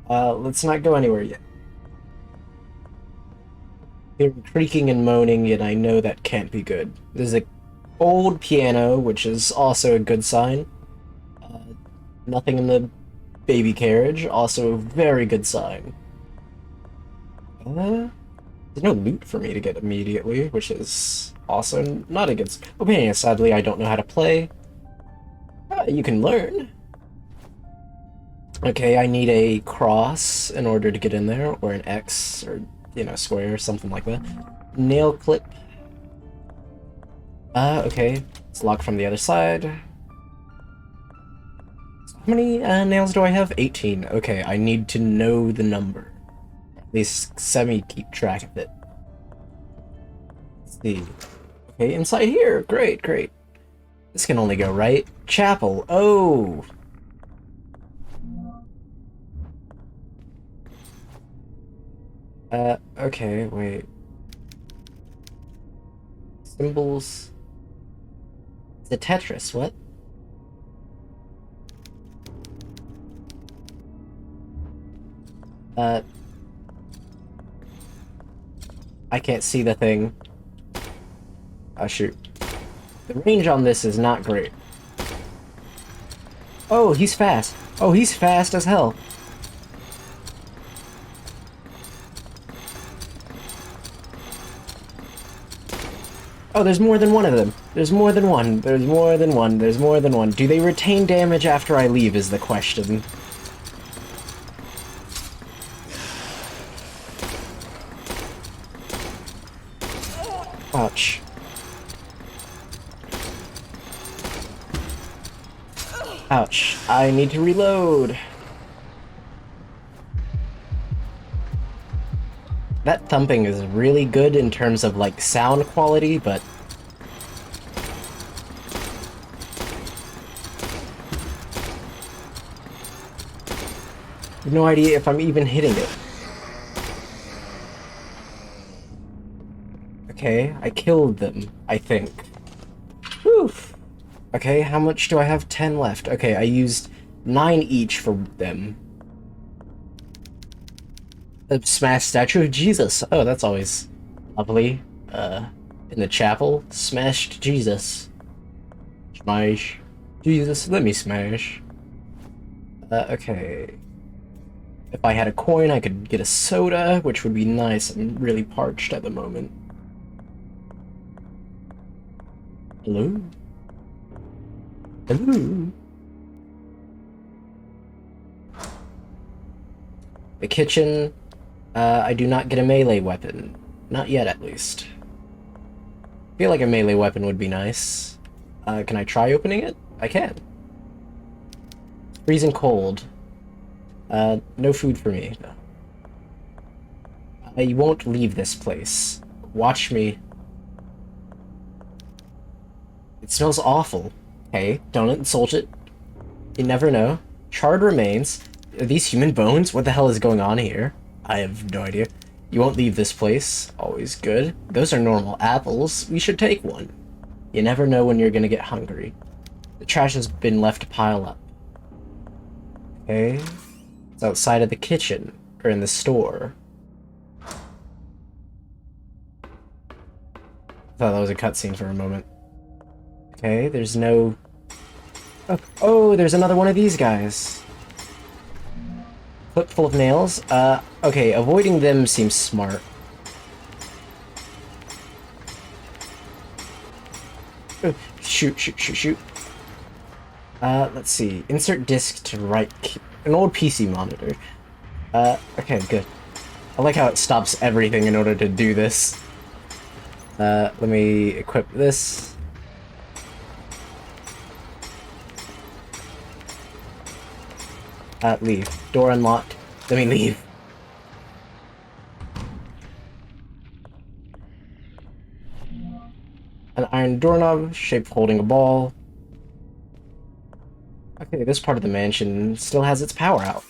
Speaker 1: Let's not go anywhere yet. They're creaking and moaning, and I know that can't be good. There's an old piano, which is also a good sign. Nothing in the baby carriage, also a very good sign. There's no loot for me to get immediately, which is also not a good opinion. Sadly, I don't know how to play. You can learn. Okay, I need a cross in order to get in there, or an X, or, you know, square, something like that. Nail clip. Okay. It's locked from the other side. How many nails do I have? 18. Okay, I need to know the number. At least semi-keep track of it. Let's see. Okay, inside here. Great, great. This can only go right. Chapel. Oh! Okay, wait. Symbols. It's a Tetris, what? I can't see the thing. Oh, shoot. The range on this is not great. Oh, he's fast. Oh, he's fast as hell. Oh, there's more than one of them. There's more than one. There's more than one. There's more than one. Do they retain damage after I leave is the question. Ouch. Ouch. I need to reload. That thumping is really good in terms of, like, sound quality, but... I have no idea if I'm even hitting it. Okay, I killed them, I think. Whew. Okay, how much do I have? 10 left. Okay, I used 9 each for them. A smashed statue of Jesus. Oh, that's always lovely. In the chapel, smashed Jesus. Smash. Jesus, let me smash. Okay. If I had a coin, I could get a soda, which would be nice. I'm really parched at the moment. Hello? Hello? The kitchen. I do not get a melee weapon. Not yet, at least. I feel like a melee weapon would be nice. Can I try opening it? I can. Freezing cold. No food for me, no. I won't leave this place. Watch me. It smells awful. Hey, don't insult it. You never know. Charred remains. Are these human bones? What the hell is going on here? I have no idea. You won't leave this place. Always good. Those are normal apples. We should take one. You never know when you're gonna get hungry. The trash has been left to pile up. Okay. It's outside of the kitchen. Or in the store. I thought that was a cutscene for a moment. Okay, there's no... Oh, there's another one of these guys. Clip full of nails. Okay, avoiding them seems smart. Oh, shoot. Let's see. Insert disc to right key. An old PC monitor. Okay, good. I like how it stops everything in order to do this. Let me equip this. Leave. Door unlocked. Let me leave. An iron doorknob, shaped holding a ball. Okay, this part of the mansion still has its power out,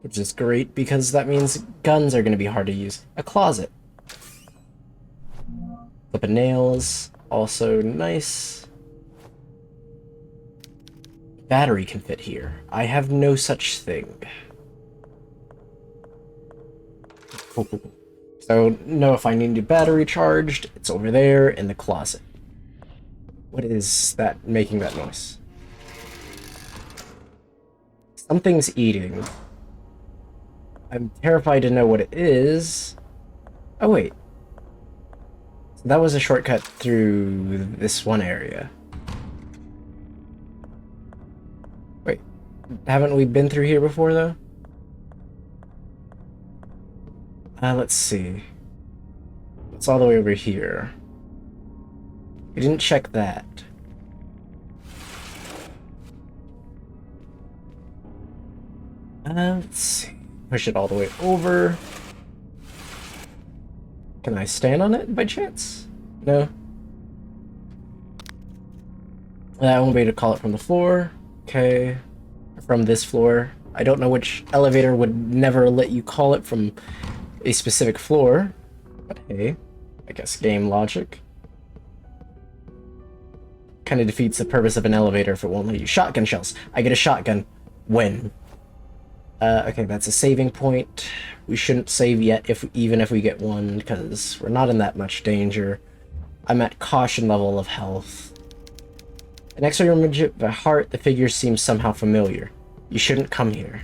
Speaker 1: which is great because that means guns are going to be hard to use. A closet. Clip of nails, also nice. Battery can fit here. I have no such thing. So, no, if I need a battery charged, it's over there in the closet. What is that making that noise? Something's eating. I'm terrified to know what it is. Oh, wait. So that was a shortcut through this one area. Wait, haven't we been through here before, though? Let's see. It's all the way over here. We didn't check that. Let's see. Push it all the way over. Can I stand on it by chance? No. I won't be able to call it from the floor. Okay. From this floor. I don't know which elevator would never let you call it from a specific floor. But hey, I guess game logic. Kind of defeats the purpose of an elevator if it won't let you. Shotgun shells. I get a shotgun. When? Okay, that's a saving point. We shouldn't save yet, even if we get one, because we're not in that much danger. I'm at caution level of health. An X-ray image of the heart, the figure seems somehow familiar. You shouldn't come here.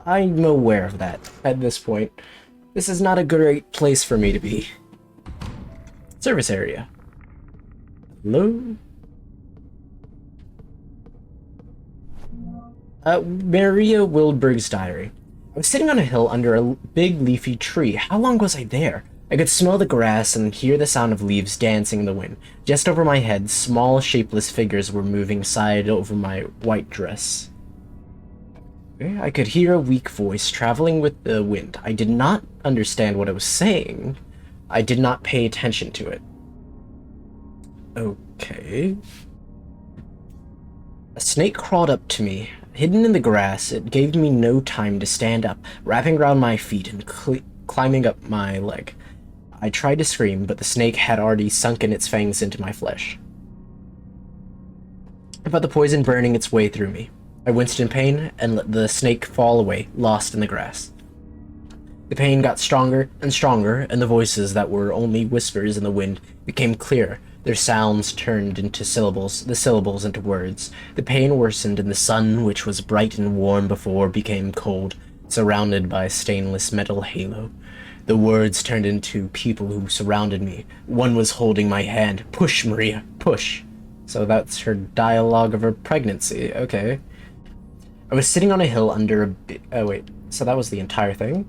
Speaker 1: I'm aware of that at this point. This is not a great place for me to be. Service area. Hello? Maria Wilberg's diary. I was sitting on a hill under a big leafy tree. How long was I there? I could smell the grass and hear the sound of leaves dancing in the wind. Just over my head, small, shapeless figures were moving side over my white dress. I could hear a weak voice traveling with the wind. I did not understand what it was saying. I did not pay attention to it. Okay. A snake crawled up to me. Hidden in the grass, it gave me no time to stand up, wrapping around my feet and climbing up my leg. I tried to scream, but the snake had already sunken its fangs into my flesh. I felt the poison burning its way through me. I winced in pain and let the snake fall away, lost in the grass. The pain got stronger and stronger, and the voices that were only whispers in the wind became clearer. Their sounds turned into syllables, the syllables into words. The pain worsened, and the sun, which was bright and warm before, became cold, surrounded by a stainless metal halo. The words turned into people who surrounded me. One was holding my hand. "Push, Maria, push." So that's her dialogue of her pregnancy. Okay. I was sitting on a hill under a oh, wait. So that was the entire thing?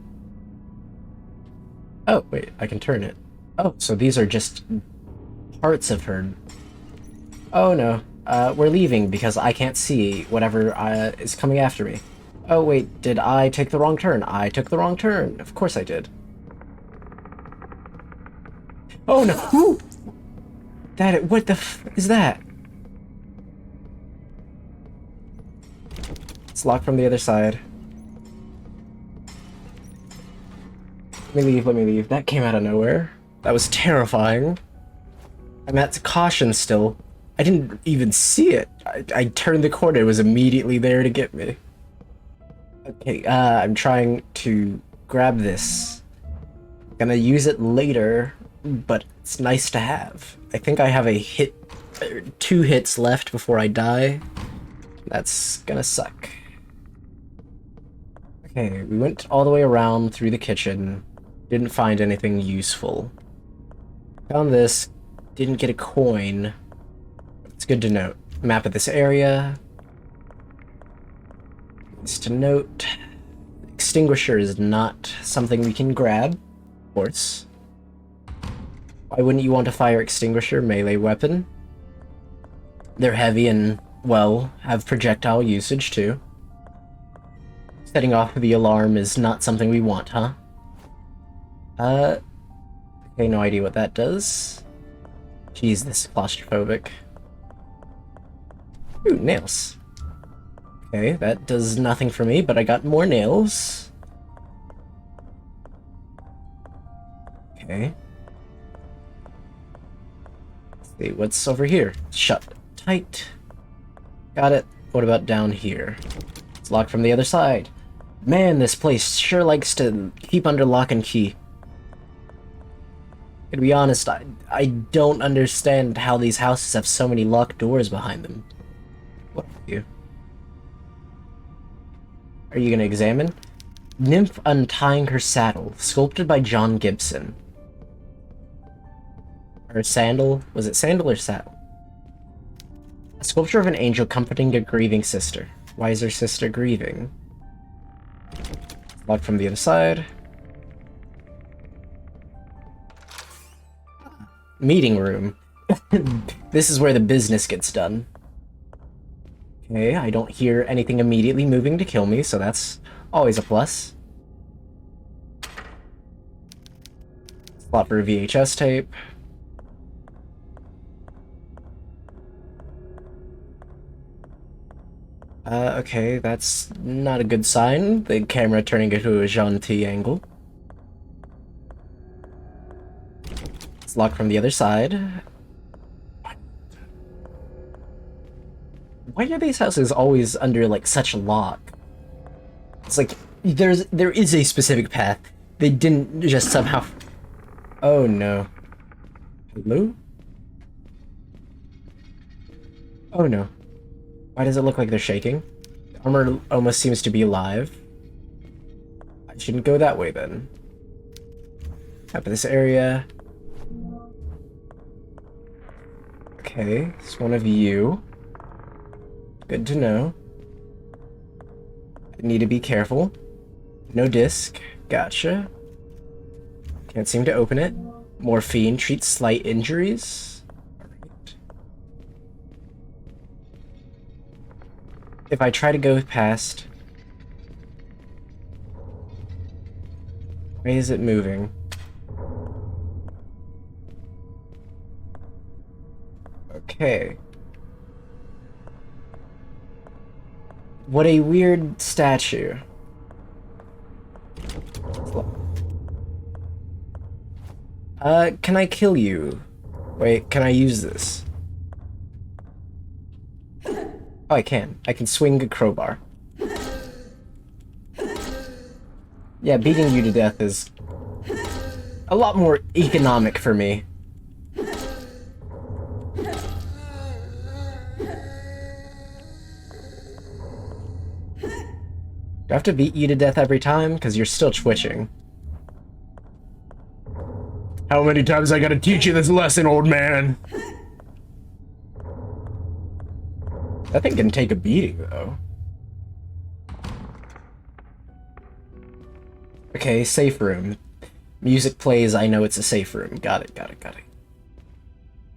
Speaker 1: Oh, wait. I can turn it. Oh, so these are just parts of her. Oh, no. We're leaving because I can't see whatever is coming after me. Oh, wait. Did I take the wrong turn? I took the wrong turn. Of course I did. Oh, no. Ooh! What the f is that? It's locked from the other side. Let me leave. That came out of nowhere. That was terrifying. I'm at caution still. I didn't even see it. I turned the corner, it was immediately there to get me. Okay, I'm trying to grab this. Gonna use it later, but it's nice to have. I think I have a hit, 2 hits left before I die. That's gonna suck. Okay, we went all the way around through the kitchen. Didn't find anything useful. Found this. Didn't get a coin. It's good to note. Map of this area. It's to note. Extinguisher is not something we can grab, of course. Why wouldn't you want a fire extinguisher melee weapon? They're heavy and, well, have projectile usage too. Setting off the alarm is not something we want, huh? Okay, no idea what that does. Jeez, this is claustrophobic. Ooh, nails. Okay, that does nothing for me, but I got more nails. Okay. Let's see, what's over here? Shut tight. Got it. What about down here? It's locked from the other side. Man, this place sure likes to keep under lock and key. To be honest, I don't understand how these houses have so many locked doors behind them. What are you? Are you gonna examine? Nymph untying her saddle, sculpted by John Gibson. Her sandal? Was it sandal or saddle? A sculpture of an angel comforting a grieving sister. Why is her sister grieving? Locked from the other side. Meeting room. This is where the business gets done. Okay, I don't hear anything immediately moving to kill me, so that's always a plus. Slot for a VHS tape. Okay, that's not a good sign. The camera turning into a Jean-T angle. It's locked from the other side. Why are these houses always under, like, such lock? It's like, there is a specific path. They didn't just somehow... Oh, no. Hello? Oh, no. Why does it look like they're shaking? The armor almost seems to be alive. I shouldn't go that way, then. Up this area. Okay, it's one of you. Good to know. I need to be careful. No disc. Gotcha. Can't seem to open it. Morphine treats slight injuries. Alright. If I try to go past... Why is it moving? Okay. What a weird statue. Can I kill you? Wait, can I use this? Oh, I can. I can swing a crowbar. Yeah, beating you to death is a lot more economic for me. Do I have to beat you to death every time? Because you're still twitching. How many times I gotta teach you this lesson, old man? That thing can take a beating, though. Okay, safe room. Music plays, I know it's a safe room. Got it.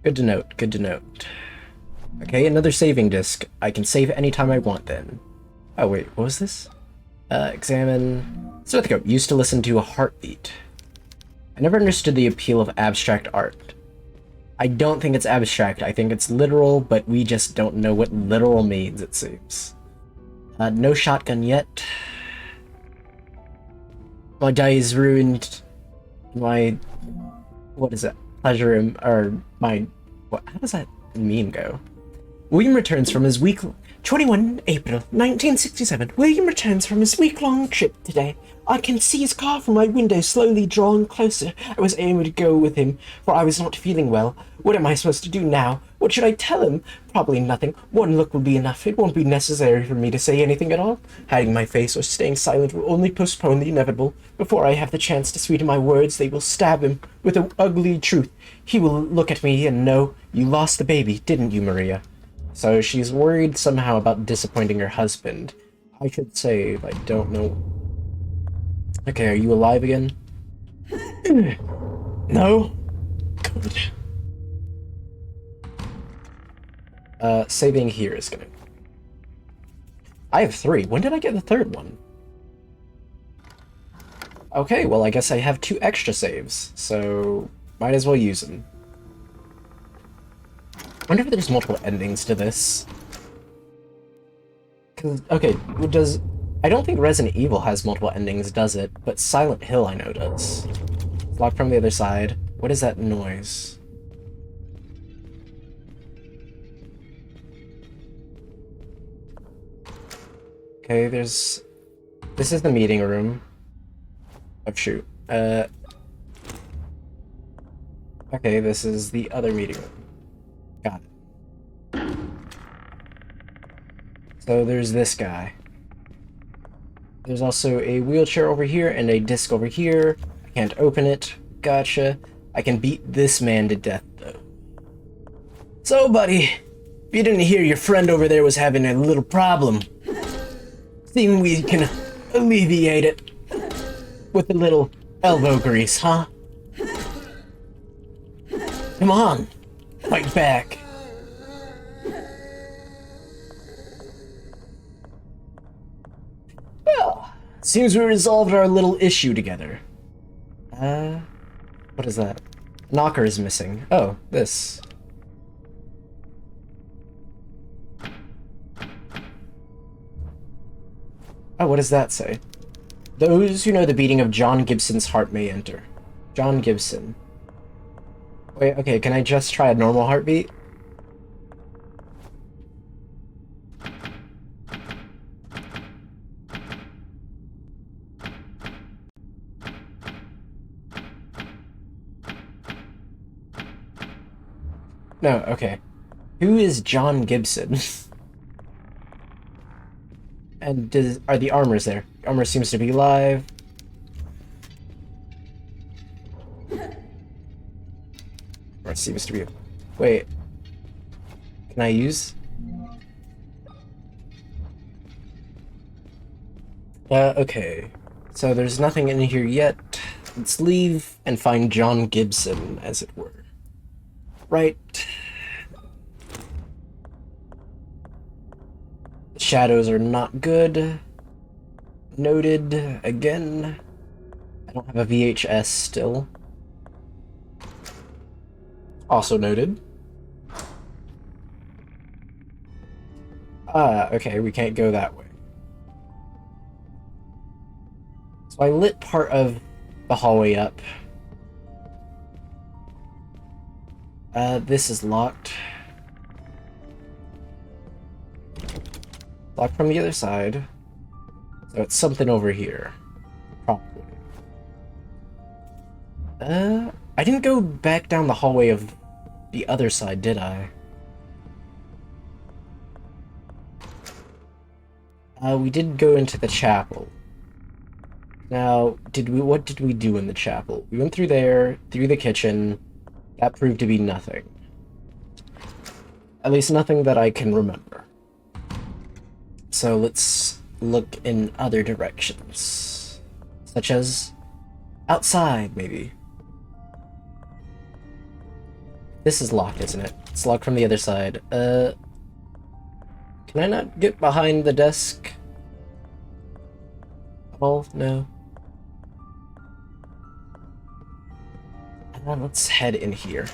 Speaker 1: Good to note, good to note. Okay, another saving disc. I can save anytime I want then. Oh wait, what was this? Examine... Stethoscope, used to listen to a heartbeat. I never understood the appeal of abstract art. I don't think it's abstract, I think it's literal, but we just don't know what literal means, it seems. No shotgun yet. My day is ruined. My... What is that? Pleasure, or my... What? How does that meme go? William returns from his 21 April 1967. William returns from his week-long trip today. I can see his car from my window slowly drawing closer. I was able to go with him, for I was not feeling well. What am I supposed to do now? What should I tell him? Probably nothing. One look will be enough. It won't be necessary for me to say anything at all. Hiding my face or staying silent will only postpone the inevitable. Before I have the chance to sweeten my words, they will stab him with the ugly truth. He will look at me and know, you lost the baby, didn't you, Maria? So she's worried somehow about disappointing her husband. I should save, I don't know. Okay, are you alive again? No? Good. Saving here is gonna... I have 3. When did I get the 3rd one? Okay, well I guess I have 2 extra saves, so might as well use them. I wonder if there's multiple endings to this. Cause, okay, I don't think Resident Evil has multiple endings, does it? But Silent Hill I know does. It's locked from the other side. What is that noise? Okay, this is the meeting room. Oh shoot. Okay, this is the other meeting room. Got it. So there's this guy. There's also a wheelchair over here and a disc over here. I can't open it. Gotcha. I can beat this man to death, though. So, buddy, if you didn't hear, your friend over there was having a little problem. See, we can alleviate it with a little elbow grease, huh? Come on, fight back. Well, seems we resolved our little issue together. What is that? Knocker is missing. Oh, this. Oh, what does that say? Those who know the beating of John Gibson's heart may enter. John Gibson. Wait, okay, can I just try a normal heartbeat? No, okay. Who is John Gibson? And are the armors there? Armor seems to be live. Armor seems to be... Wait. Can I use? Okay. So there's nothing in here yet. Let's leave and find John Gibson, as it were. Right. Shadows are not good. Noted. Again. I don't have a VHS still. Also noted. Okay, we can't go that way. So I lit part of the hallway up. This is locked. Locked from the other side. So it's something over here. Probably. I didn't go back down the hallway of the other side, did I? We did go into the chapel. Now, what did we do in the chapel? We went through there, through the kitchen. That proved to be nothing. At least nothing that I can remember. So let's look in other directions. Such as outside, maybe. This is locked, isn't it? It's locked from the other side. Can I not get behind the desk? Oh, no. Let's head in here.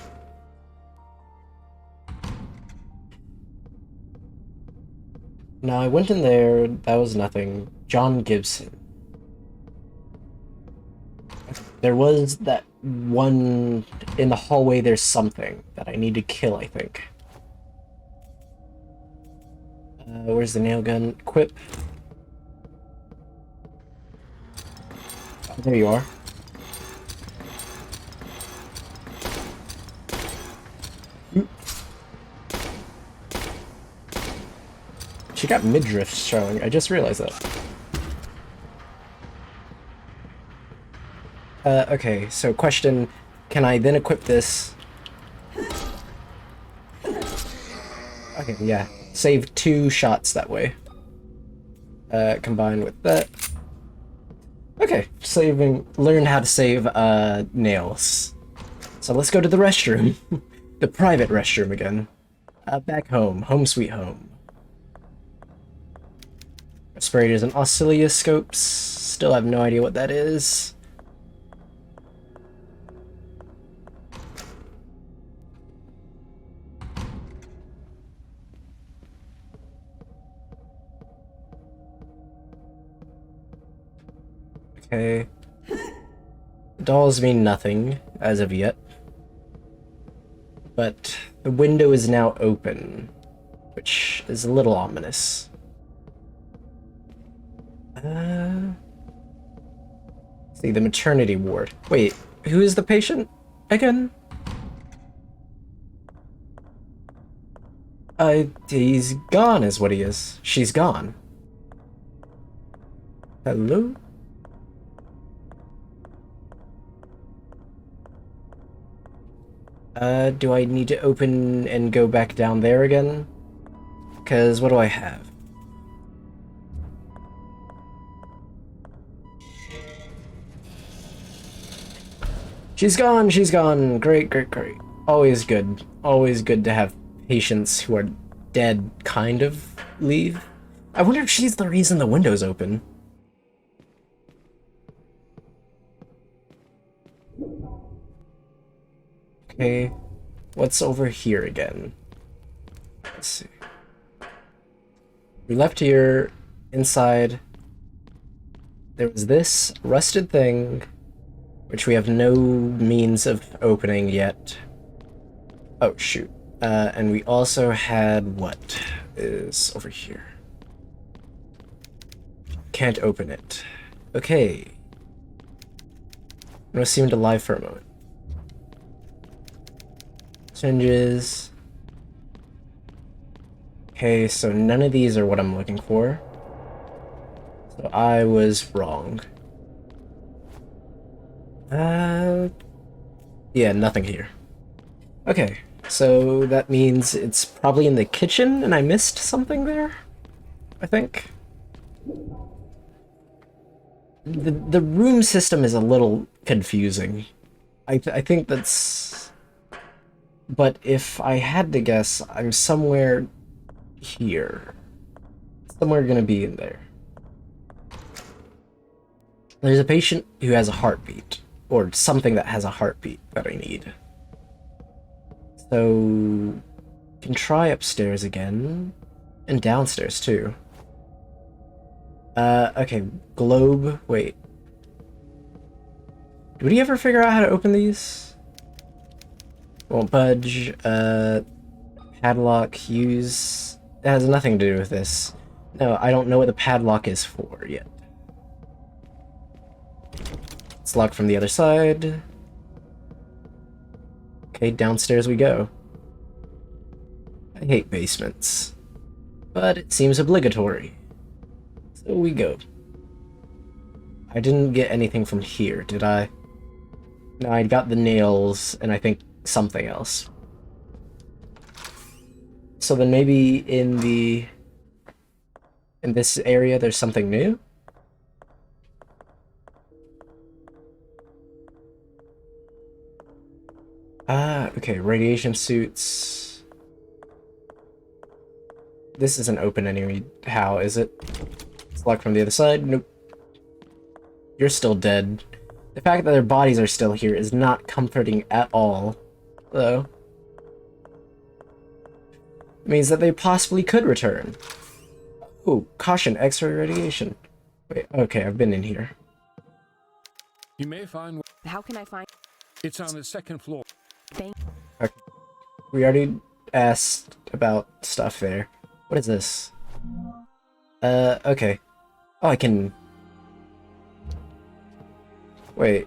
Speaker 1: Now, I went in there, that was nothing. John Gibson. There was that one in the hallway, there's something that I need to kill, I think. Where's the nail gun? Equip. Oh, there you are. She got midriff showing. I just realized that. Okay, so question, can I then equip this? Okay, yeah. Save 2 shots that way. Combined with that. Okay, learn how to save, nails. So let's go to the restroom. The private restroom again. Back home. Home sweet home. Respirators and oscilloscopes. Still have no idea what that is. Okay. Dolls mean nothing, as of yet. But the window is now open, which is a little ominous. See, the maternity ward. Wait, who is the patient again? He's gone is what he is. She's gone. Hello? Do I need to open and go back down there again? Because what do I have? She's gone, she's gone. Great, great, great. Always good. Always good to have patients who are dead kind of leave. I wonder if she's the reason the window's open. Okay, what's over here again? Let's see. We left here, inside. There was this rusted thing, which we have no means of opening yet. Oh, shoot. And we also had what is over here. Can't open it. Okay. I'm gonna seem to lie for a moment. Hinges. Okay, so none of these are what I'm looking for. So I was wrong. Yeah, nothing here. Okay, so that means it's probably in the kitchen and I missed something there, I think. The room system is a little confusing. I think that's... But if I had to guess, I'm somewhere here. Somewhere gonna be in there. There's a patient who has a heartbeat, or something that has a heartbeat that I need. So... can try upstairs again, and downstairs too. Okay, globe, wait. Did we ever figure out how to open these? Won't budge, padlock, use... That has nothing to do with this. No, I don't know what the padlock is for yet. It's locked from the other side. Okay, downstairs we go. I hate basements, but it seems obligatory. So we go. I didn't get anything from here, did I? No, I got the nails, and I think something else. So then maybe in this area there's something new? Okay, radiation suits. This isn't open anyhow, is it? It's locked from the other side? Nope. You're still dead. The fact that their bodies are still here is not comforting at all, though. It means that they possibly could return. Oh, caution, X-ray radiation. Wait, okay, I've been in here.
Speaker 3: You may find...
Speaker 2: How can I find...
Speaker 3: It's on the second floor.
Speaker 2: Thank...
Speaker 1: Okay. We already asked about stuff there. What is this? Okay. Oh, I can... Wait.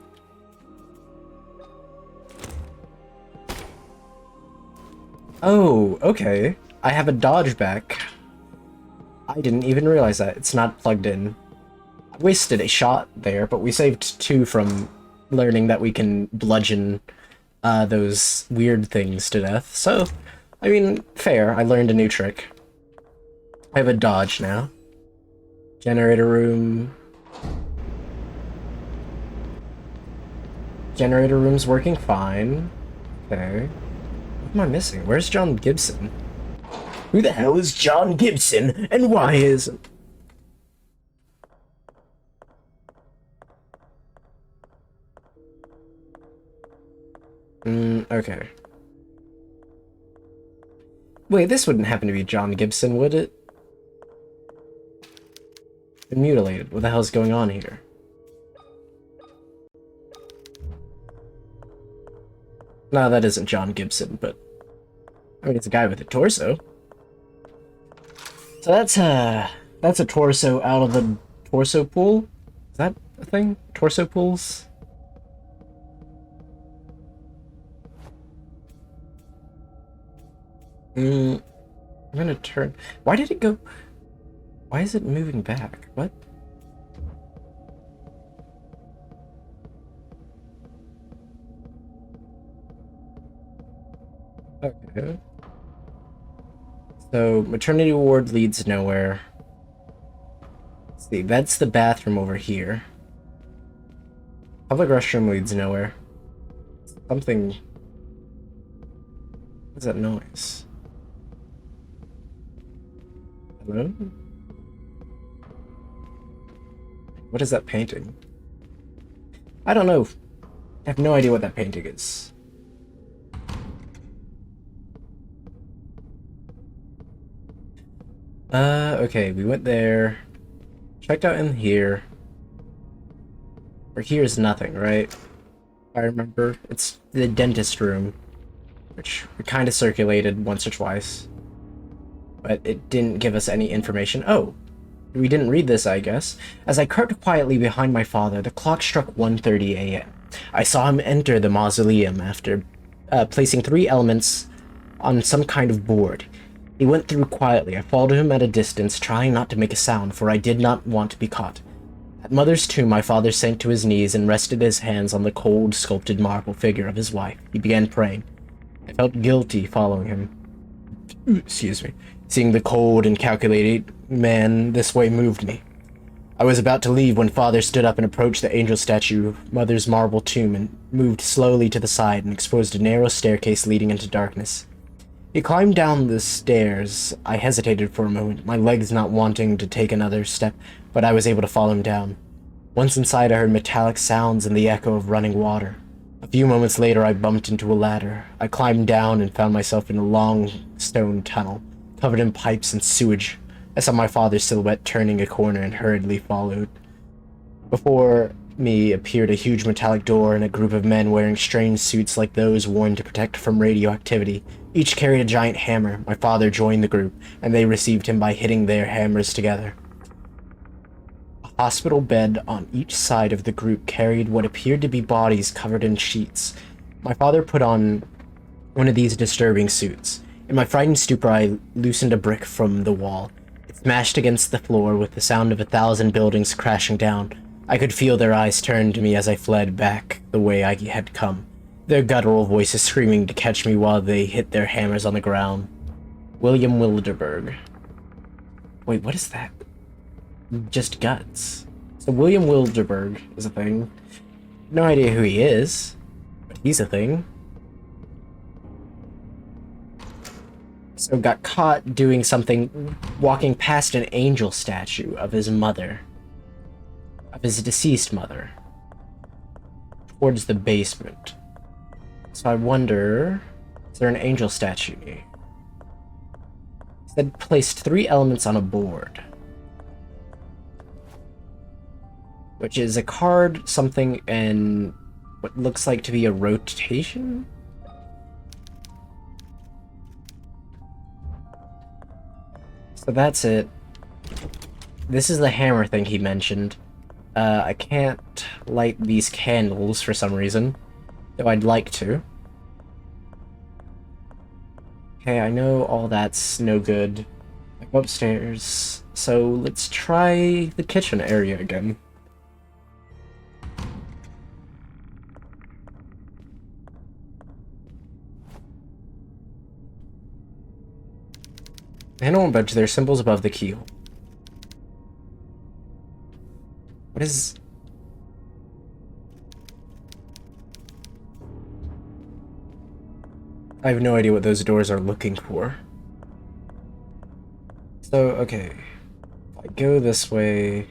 Speaker 1: Oh, okay. I have a dodge back. I didn't even realize that. It's not plugged in. I wasted a shot there, but we saved 2 from learning that we can bludgeon those weird things to death. So, I mean, fair. I learned a new trick. I have a dodge now. Generator room. Generator room's working fine. Okay. What am I missing? Where's John Gibson? Who the hell is John Gibson, and why is... Okay. Wait, this wouldn't happen to be John Gibson, would it? Been mutilated. What the hell's going on here? No, that isn't John Gibson, but... I mean, it's a guy with a torso. So that's a torso out of the torso pool? Is that a thing? Torso pools? I'm gonna turn... Why did it go... Why is it moving back? What? Okay. So, maternity ward leads nowhere. Let's see, that's the bathroom over here. Public restroom leads nowhere. Something... What's that noise? Hello? What is that painting? I don't know. I have no idea what that painting is. Okay, we went there. Checked out in here. Or here's nothing, right? I remember. It's the dentist room, which we kind of circulated once or twice. But it didn't give us any information. Oh, we didn't read this, I guess. As I crept quietly behind my father, the clock struck 1:30 a.m. I saw him enter the mausoleum after placing 3 elements on some kind of board. He went through quietly. I followed him at a distance, trying not to make a sound, for I did not want to be caught. At Mother's tomb, my father sank to his knees and rested his hands on the cold, sculpted marble figure of his wife. He began praying. I felt guilty following him. Excuse me. Seeing the cold and calculated man this way moved me. I was about to leave when Father stood up and approached the angel statue, Mother's marble tomb, and moved slowly to the side and exposed a narrow staircase leading into darkness. He climbed down the stairs. I hesitated for a moment, my legs not wanting to take another step, but I was able to follow him down. Once inside, I heard metallic sounds and the echo of running water. A few moments later, I bumped into a ladder. I climbed down and found myself in a long stone tunnel, covered in pipes and sewage. I saw my father's silhouette turning a corner and hurriedly followed. Before me appeared a huge metallic door and a group of men wearing strange suits like those worn to protect from radioactivity. Each carried a giant hammer. My father joined the group, and they received him by hitting their hammers together. A hospital bed on each side of the group carried what appeared to be bodies covered in sheets. My father put on one of these disturbing suits. In my frightened stupor, I loosened a brick from the wall. It smashed against the floor with the sound of 1,000 buildings crashing down. I could feel their eyes turn to me as I fled back the way I had come, their guttural voices screaming to catch me while they hit their hammers on the ground. William Wilberg. Wait, what is that? Just guts. So William Wilberg is a thing. No idea who he is, but he's a thing. So got caught doing something, walking past an angel statue of his mother. Of his deceased mother. Towards the basement. So I wonder, is there an angel statue near? It said placed 3 elements on a board. Which is a card, something, and what looks like to be a rotation? So that's it. This is the hammer thing he mentioned. I can't light these candles for some reason, though I'd like to. Okay, I know all that's no good. I go upstairs, so let's try the kitchen area again. I don't budge, there are symbols above the keyhole. What is... I have no idea what those doors are looking for. So, okay. If I go this way...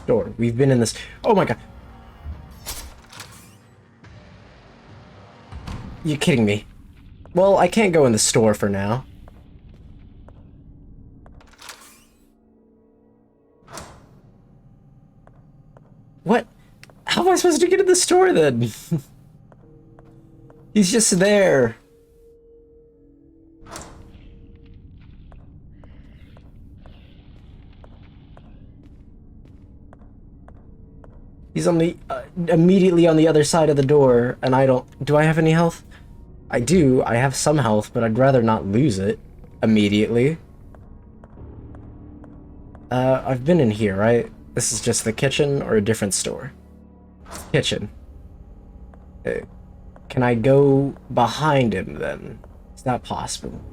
Speaker 1: Door. We've been in this... Oh my god! You're kidding me. Well, I can't go in the store for now. What? How am I supposed to get in the store then? He's just there. He's on the immediately on the other side of the door, and I don't... Do I have any health? I do. I have some health, but I'd rather not lose it immediately. I've been in here, right? This is just the kitchen or a different store? Kitchen. Can I go behind him then? Is that possible?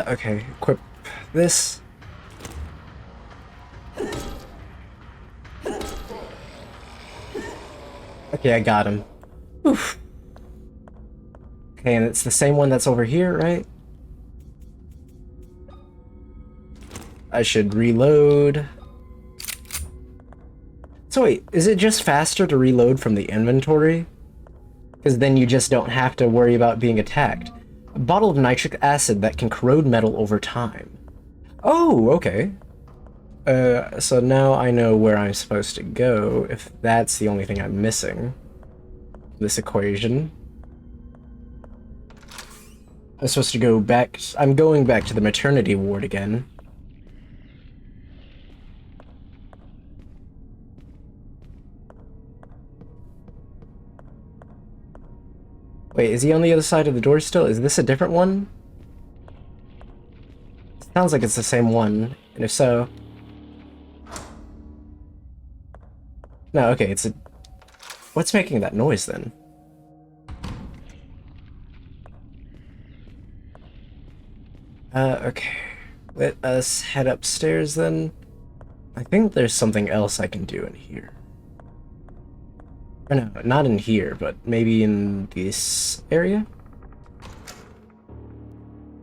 Speaker 1: Okay, equip this. Okay, I got him. Oof. Okay, and it's the same one that's over here, right? I should reload. So wait, is it just faster to reload from the inventory? Because then you just don't have to worry about being attacked. A bottle of nitric acid that can corrode metal over time. Oh, okay. So now I know where I'm supposed to go, if that's the only thing I'm missing. this equation. I'm supposed to go back. I'm going back to the maternity ward again. Wait, is he on the other side of the door still? Is this a different one? Sounds like it's the same one, and if so... No, okay, it's a... What's making that noise, then? Okay. Let us head upstairs, then. I think there's something else I can do in here. Or no, not in here, but maybe in this area?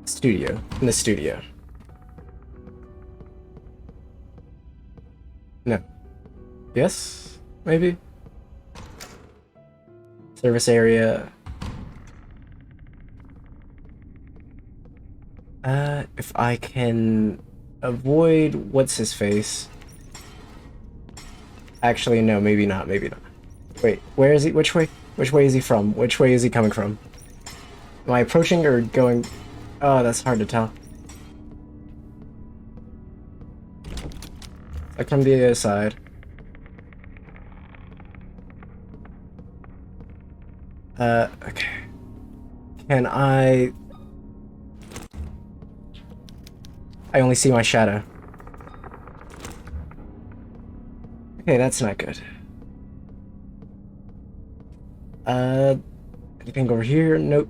Speaker 1: Studio. In the studio. No. Yes? Maybe? Service area. If I can avoid what's his face. Actually, no, maybe not, maybe not. Wait, where is he? Which way? Which way is he from? Which way is he coming from? Am I approaching or going? Oh, that's hard to tell. Like from the other side. Okay. Can I only see my shadow. Okay, that's not good. Anything over here? Nope.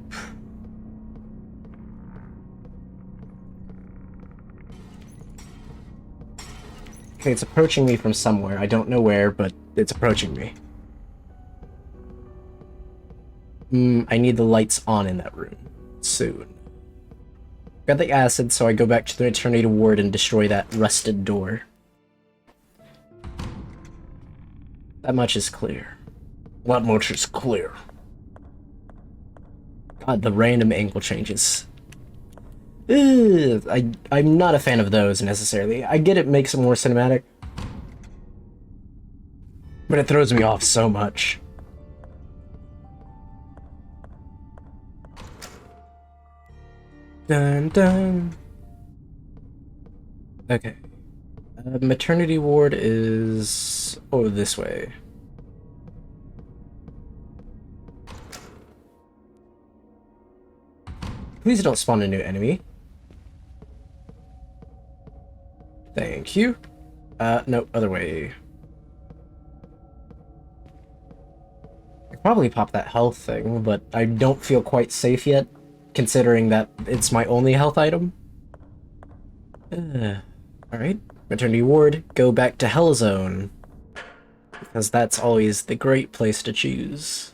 Speaker 1: Okay, it's approaching me from somewhere. I don't know where, but it's approaching me. I need the lights on in that room. Soon. Got the acid, so I go back to the Maternity Ward and destroy that rusted door. That much is clear. What much is clear? God, the random angle changes. Ugh, I'm not a fan of those, necessarily. I get it makes it more cinematic. But it throws me off so much. Dun dun. Okay. Maternity ward is... Oh, this way. Please don't spawn a new enemy. Thank you. No, other way. I could probably pop that health thing, but I don't feel quite safe yet, considering that it's my only health item. Alright, Maternity Ward, go back to Hellzone. Because that's always the great place to choose.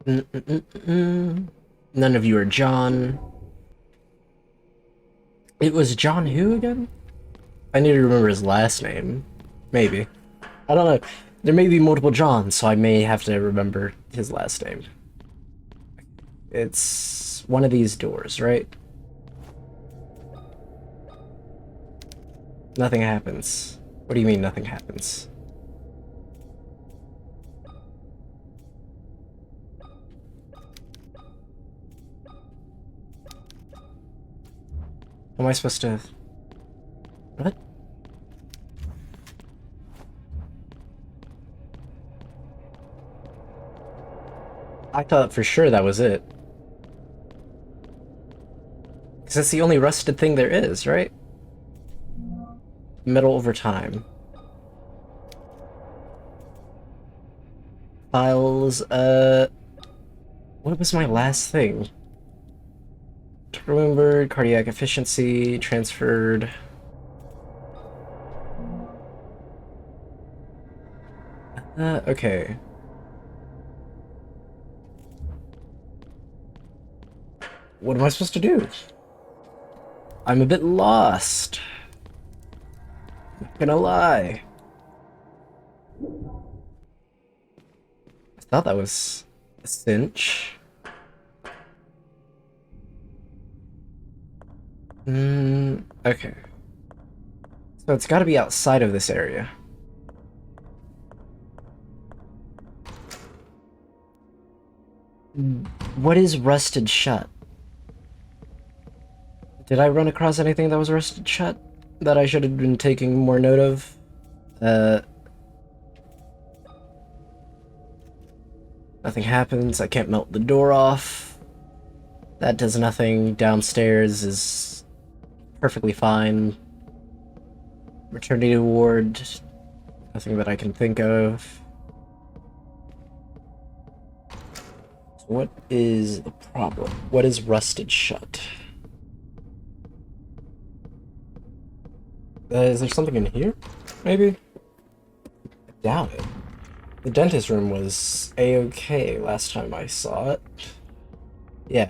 Speaker 1: None of you are John. It was John who again? I need to remember his last name. Maybe. I don't know. There may be multiple Johns, so I may have to remember his last name. It's one of these doors, right? Nothing happens. What do you mean nothing happens? Am I supposed to... What? I thought for sure that was it. Because that's the only rusted thing there is, right? Metal over time. Files, what was my last thing? Remembered, cardiac efficiency, transferred. Okay. What am I supposed to do? I'm a bit lost. Not gonna lie. I thought that was a cinch. Okay. So it's gotta be outside of this area. What is rusted shut? Did I run across anything that was rusted shut that I should have been taking more note of? Nothing happens. I can't melt the door off. That does nothing. Downstairs is perfectly fine. Maternity Ward. Nothing that I can think of. So what is the problem? What is rusted shut? Is there something in here? Maybe? I doubt it. The dentist room was a-okay last time I saw it. Yeah.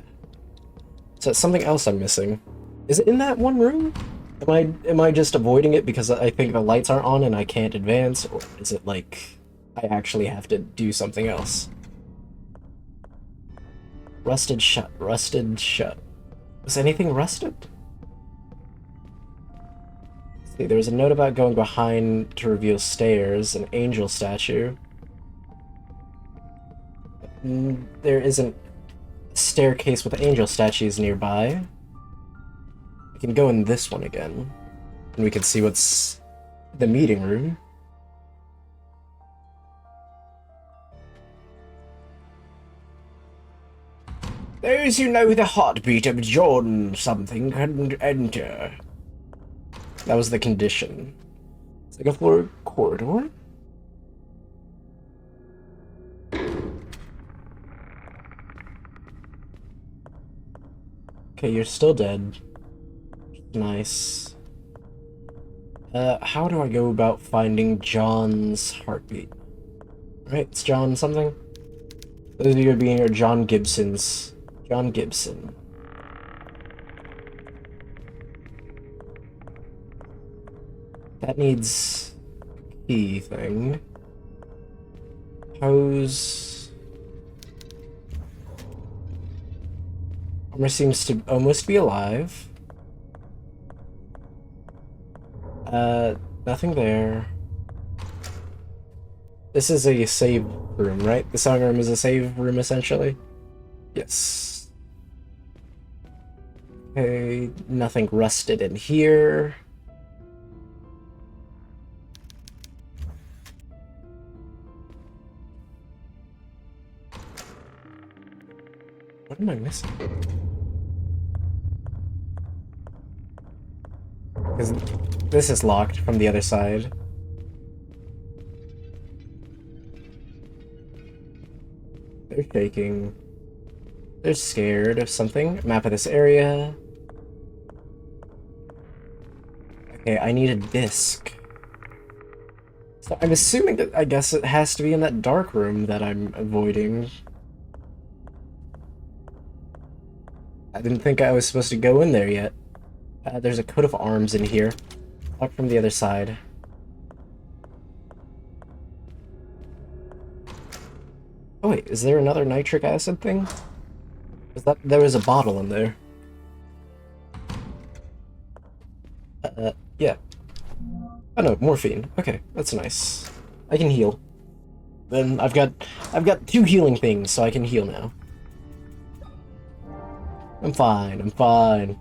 Speaker 1: So it's something else I'm missing. Is it in that one room? Am I just avoiding it because I think the lights aren't on and I can't advance, or is it like I actually have to do something else? Rusted shut, rusted shut. Was anything rusted? See, there was a note about going behind to reveal stairs, an angel statue. There isn't a staircase with angel statues nearby. We can go in this one again, and we can see what's the meeting room. Those who know the heartbeat of John something can enter. That was the condition. Second floor corridor? Okay, you're still dead. Nice. How do I go about finding John's heartbeat? Right, it's John something? Those of you being here, John Gibson's. John Gibson. That needs a key thing. Hose. Armor seems to almost be alive. Nothing there. This is a save room, right? The song room is a save room, essentially? Yes. Okay, nothing rusted in here. What am I missing? Because this is locked from the other side. They're shaking. They're scared of something. Map of this area. Okay, I need a disc. So I'm assuming that, I guess it has to be in that dark room that I'm avoiding. I didn't think I was supposed to go in there yet. There's a coat of arms in here. Locked from the other side. Oh wait, is there another nitric acid thing? There was a bottle in there. Yeah. Oh no, morphine. Okay, that's nice. I can heal. Then I've got 2 healing things, so I can heal now. I'm fine, I'm fine.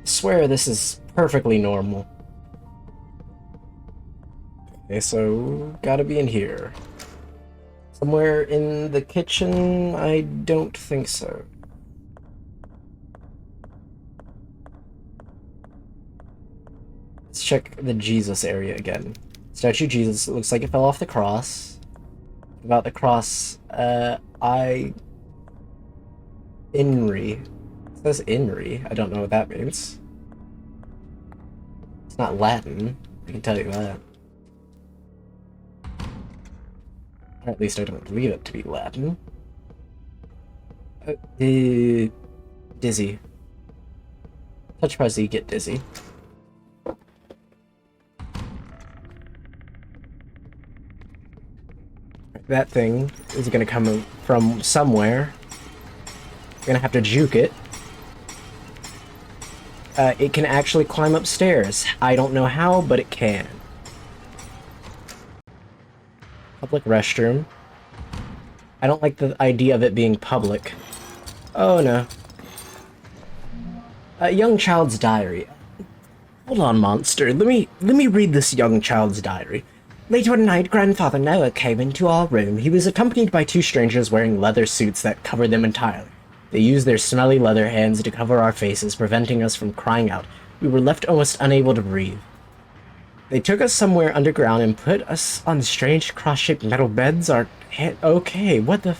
Speaker 1: I swear this is perfectly normal. Okay, so gotta be in here. Somewhere in the kitchen? I don't think so. Let's check the Jesus area again. Statue Jesus, it looks like it fell off the cross. About the cross, Inri. It says Inri. I don't know what that means. It's not Latin, I can tell you that. Or at least I don't believe it to be Latin. Dizzy. Touch pause you get dizzy. That thing is gonna come from somewhere. I'm gonna have to juke it. It can actually climb upstairs. I don't know how, but it can. Public restroom. I don't like the idea of it being public. Oh no. A young child's diary. Hold on, monster. Let me read this young child's diary. Late one night, Grandfather Noah came into our room. He was accompanied by two strangers wearing leather suits that covered them entirely. They used their smelly leather hands to cover our faces, preventing us from crying out. We were left almost unable to breathe. They took us somewhere underground and put us on strange cross-shaped metal beds. Okay, what the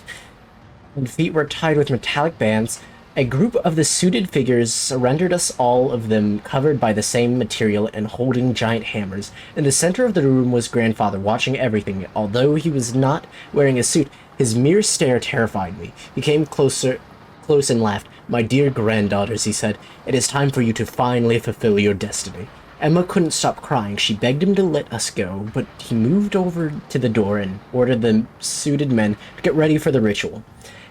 Speaker 1: and feet were tied with metallic bands. A group of the suited figures surrendered us, all of them covered by the same material and holding giant hammers. In the center of the room was Grandfather, watching everything. Although he was not wearing a suit, his mere stare terrified me. He came close and laughed. "My dear granddaughters," he said, "it is time for you to finally fulfill your destiny." Emma couldn't stop crying. She begged him to let us go, but he moved over to the door and ordered the suited men to get ready for the ritual.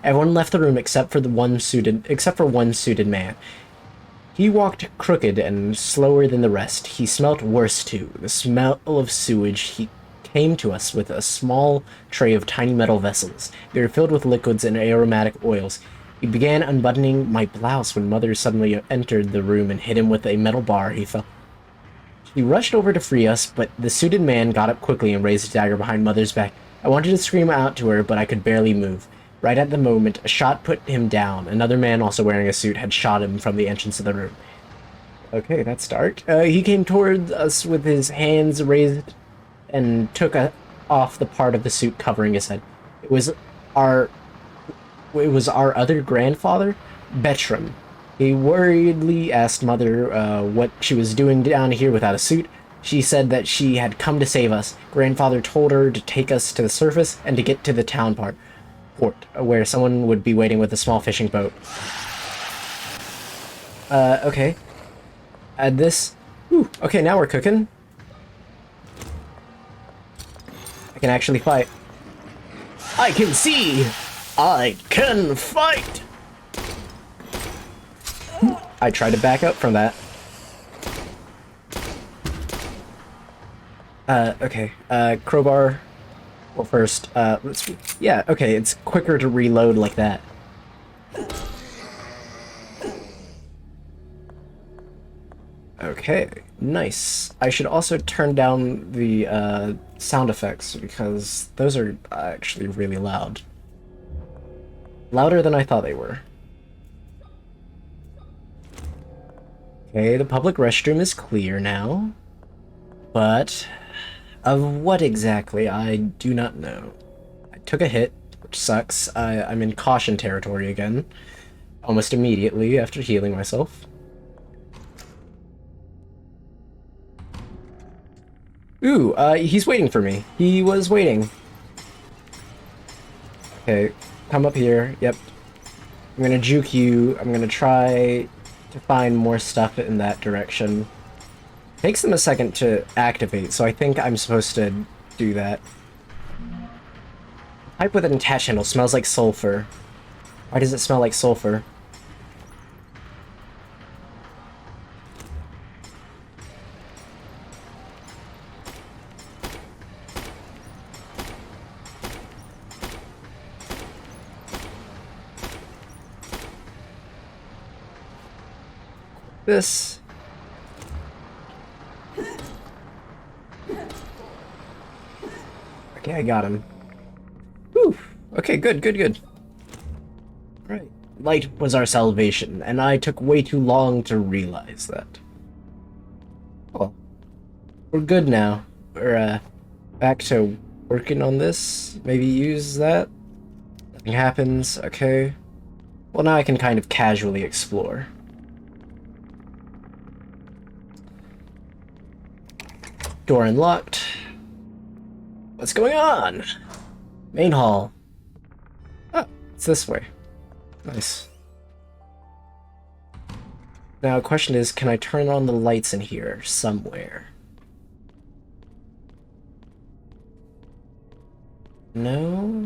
Speaker 1: Everyone left the room except for one suited man. He walked crooked and slower than the rest. He smelt worse too, the smell of sewage. He came to us with a small tray of tiny metal vessels. They were filled with liquids and aromatic oils. He began unbuttoning my blouse when Mother suddenly entered the room and hit him with a metal bar. He fell. He rushed over to free us, but the suited man got up quickly and raised a dagger behind Mother's back. I wanted to scream out to her, but I could barely move. Right at the moment, a shot put him down. Another man, also wearing a suit, had shot him from the entrance of the room. Okay, that's dark. He came towards us with his hands raised and took off the part of the suit covering his head. It was our other grandfather, Bertram. He worriedly asked Mother what she was doing down here without a suit. She said that she had come to save us. Grandfather told her to take us to the surface and to get to the town port, where someone would be waiting with a small fishing boat. Okay. Add this. Ooh, okay, now we're cooking. I can actually fight. I can see! I can fight! I tried to back up from that. Okay. Crowbar. Well, first, yeah, okay, it's quicker to reload like that. Okay, nice. I should also turn down the, sound effects, because those are actually really loud. Louder than I thought they were. Okay, the public restroom is clear now. But of what exactly, I do not know. I took a hit, which sucks. I'm in caution territory again. Almost immediately after healing myself. Ooh, he's waiting for me. He was waiting. Okay, come up here. Yep. I'm gonna juke you. I'm gonna try to find more stuff in that direction. Takes them a second to activate, so I think I'm supposed to do that. Pipe with an attached handle smells like sulfur. Why does it smell like sulfur? This. Okay, I got him. Whew. Okay, good. Right. Light was our salvation, and I took way too long to realize that. Well, we're good now. We're, back to working on this. Maybe use that. Nothing happens, okay. Well, now I can kind of casually explore. Door unlocked. What's going on? Main hall. Oh, it's this way. Nice. Now, the question is, can I turn on the lights in here somewhere? No?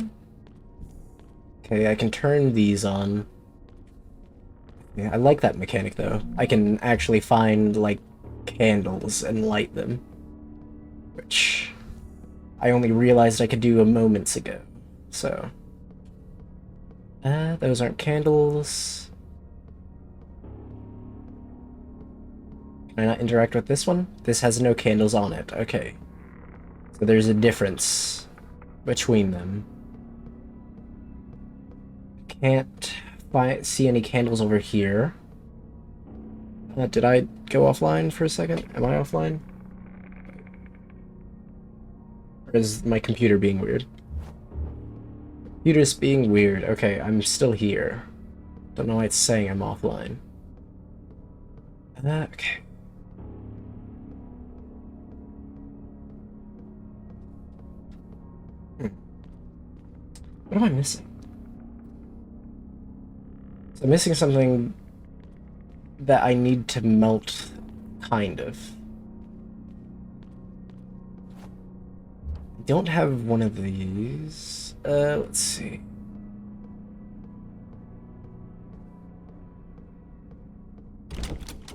Speaker 1: Okay, I can turn these on. I Yeah, I like that mechanic though. I can actually find like candles and light them, which I only realized I could do a moments ago. So, those aren't candles. Can I not interact with this one? This has no candles on it. Okay. So there's a difference between them. Can't see any candles over here. Did I go offline for a second? Am I offline? Or is my computer being weird? Computer's being weird. Okay, I'm still here. Don't know why it's saying I'm offline. Okay. What am I missing? So I'm missing something that I need to melt, kind of. I don't have one of these. Let's see.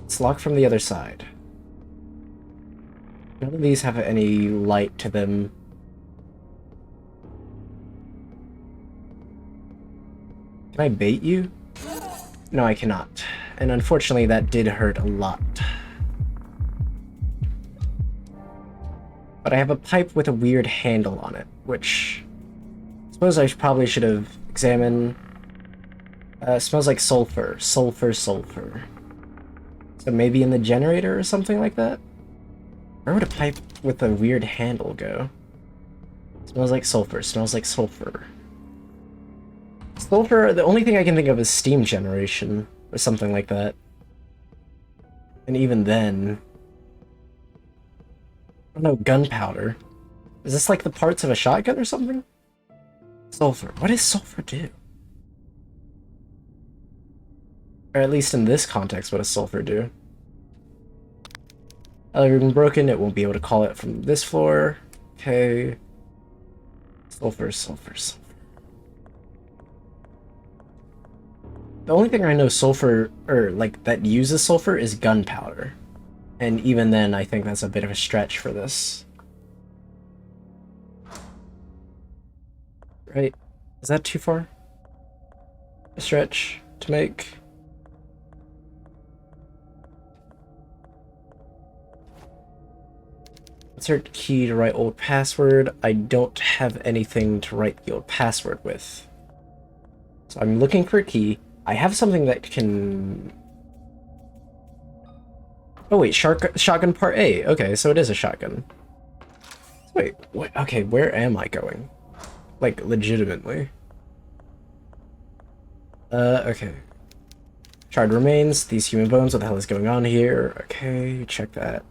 Speaker 1: It's locked from the other side. None of these have any light to them. Can I bait you? No, I cannot. And unfortunately, that did hurt a lot. But I have a pipe with a weird handle on it, which I suppose I probably should have examined. Smells like sulfur. Sulfur. So maybe in the generator or something like that? Where would a pipe with a weird handle go? Smells like sulfur. Smells like sulfur. Sulfur, the only thing I can think of is steam generation, or something like that. And even then... I don't know, gunpowder. Is this like the parts of a shotgun or something? Sulfur. What does sulfur do? Or at least in this context, what does sulfur do? Elevator been broken, it won't be able to call it from this floor. Okay. Sulfur. The only thing I know sulfur, or like that uses sulfur, is gunpowder. And even then, I think that's a bit of a stretch for this. Right? Is that too far? A stretch to make? Insert key to write old password. I don't have anything to write the old password with. So I'm looking for a key. I have something that can... Oh wait, shotgun part A. Okay, so it is a shotgun. Wait, what? Okay, where am I going? Like, legitimately. Okay. Charred remains, these human bones, what the hell is going on here? Okay, check that.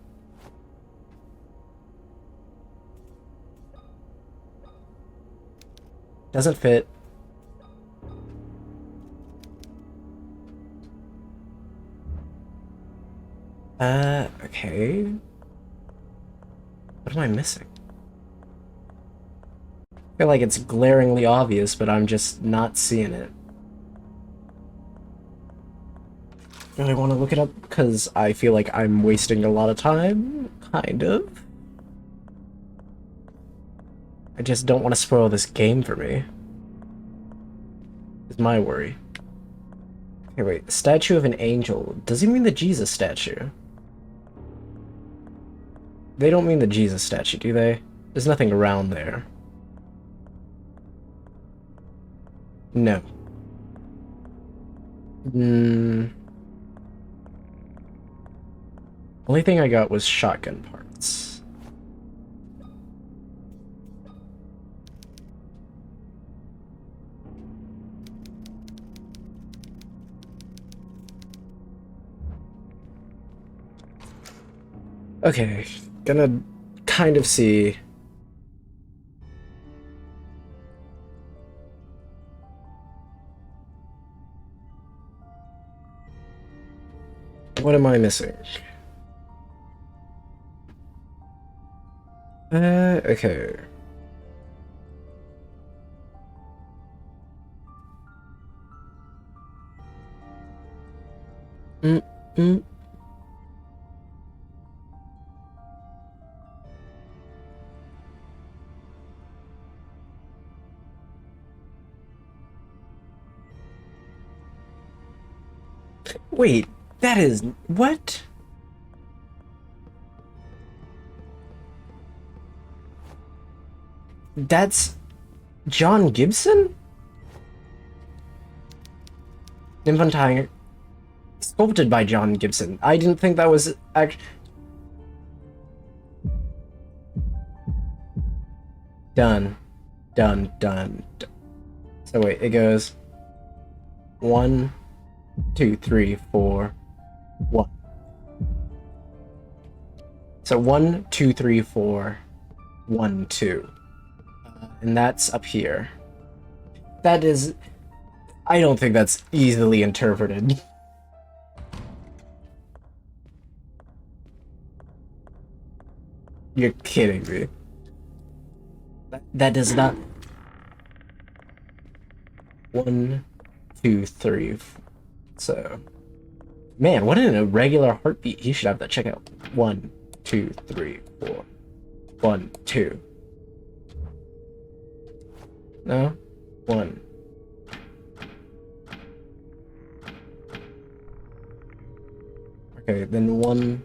Speaker 1: Doesn't fit. Okay. What am I missing? I feel like it's glaringly obvious, but I'm just not seeing it. Do I want to look it up? Because I feel like I'm wasting a lot of time. Kind of. I just don't want to spoil this game for me. Is my worry. Okay, wait. Statue of an angel. Does he mean the Jesus statue? They don't mean the Jesus statue, do they? There's nothing around there. No. Only thing I got was shotgun parts. Okay, gonna kind of see. What am I missing? Okay. Mm, mm. Wait, that is what? That's John Gibson? Infantile sculpted by John Gibson. I didn't think that was actually done. Done. So wait, it goes 1, 2, 3, 4, 1. So 1, 2, 3, 4, 1, 2. And that's up here. That is... I don't think that's easily interpreted. You're kidding me. That does not... 1, 2, 3. So... Man, what an irregular heartbeat. He should have that. Check out. 1, 2, 3, 4. 1, 2. No? 1. Okay, then 1,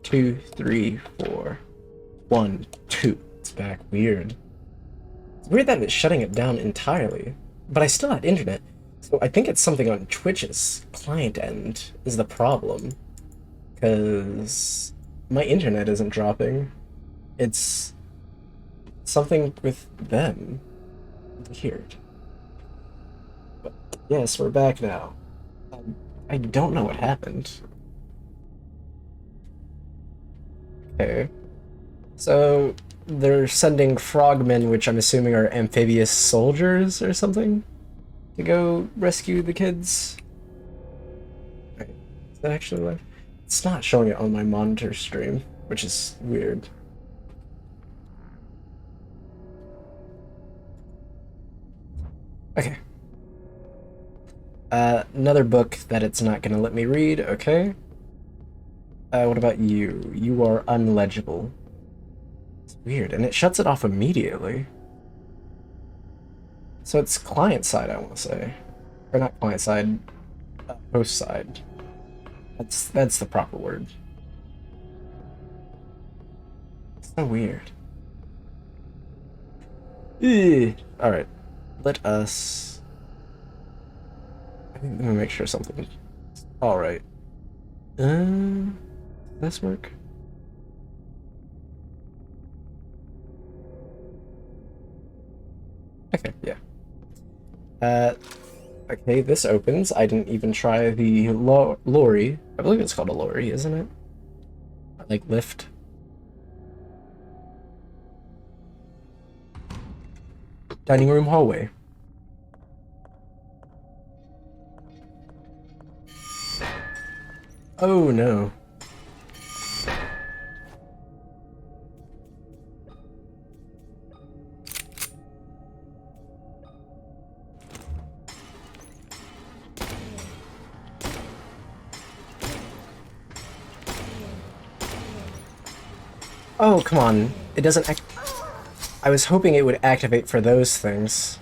Speaker 1: 2, 3, 4. 1, 2. It's back. Weird. It's weird that it's shutting it down entirely. But I still had internet, so I think it's something on Twitch's client end is the problem. Because my internet isn't dropping. It's something with them. Weird. But yes, we're back now. I don't know what happened. Okay. So, they're sending frogmen, which I'm assuming are amphibious soldiers or something, to go rescue the kids. Wait, is that actually live? It's not showing it on my monitor stream, which is weird. Okay. Another book that it's not gonna let me read, okay. What about you? You are unlegible. It's weird, and it shuts it off immediately. So it's client side, I want to say. Or not client side, host side. That's the proper word. It's so weird. Alright. Let us... Let me make sure something... Alright. This work? Okay, yeah. Okay, this opens. I didn't even try the lorry. I believe it's called a lorry, isn't it? Like lift. Dining room hallway. Oh no. Oh, come on. It doesn't act... I was hoping it would activate for those things.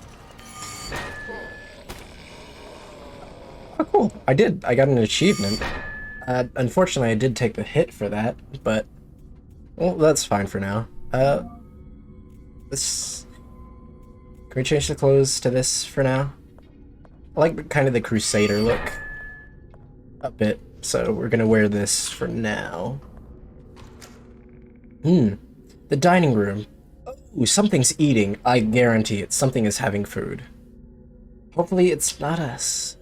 Speaker 1: Oh, cool. I did. I got an achievement. Unfortunately, I did take the hit for that, but... Well, that's fine for now. This... Can we change the clothes to this for now? I like kind of the Crusader look. A bit, so we're gonna wear this for now. The dining room. Ooh, something's eating. I guarantee it. Something is having food. Hopefully it's not us.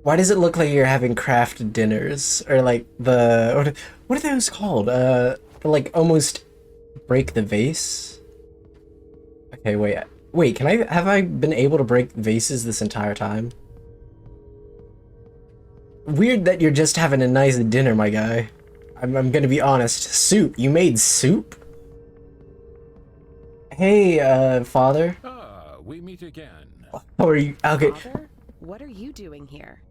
Speaker 1: Why does it look like you're having craft dinners? Or like the... What are those called? Like almost break the vase? Okay, wait. Wait, have I been able to break vases this entire time? Weird that you're just having a nice dinner, my guy. I'm gonna be honest. Soup. You made soup? Hey, father.
Speaker 3: Ah, we meet again.
Speaker 1: How are you? Okay.
Speaker 2: Father, what are you doing here?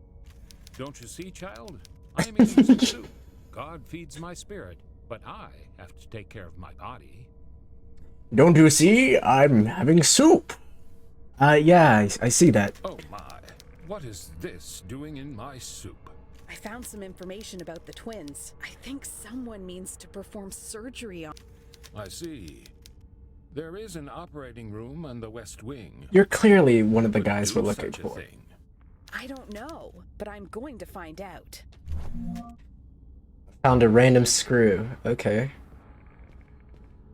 Speaker 3: Don't you see, child? I'm eating some soup. God feeds my spirit, but I have to take care of my body.
Speaker 1: Don't you see? I'm having soup. Yeah, I see that.
Speaker 3: Oh my, what is this doing in my soup?
Speaker 2: I found some information about the twins. I think someone means to perform surgery on.
Speaker 3: I see. There is an operating room on the West Wing.
Speaker 1: You're clearly one of the
Speaker 3: Could
Speaker 1: guys
Speaker 3: do
Speaker 1: we're looking
Speaker 3: such a
Speaker 1: for.
Speaker 3: thing.
Speaker 2: I don't know, but I'm going to find out.
Speaker 1: Found a random screw. Okay.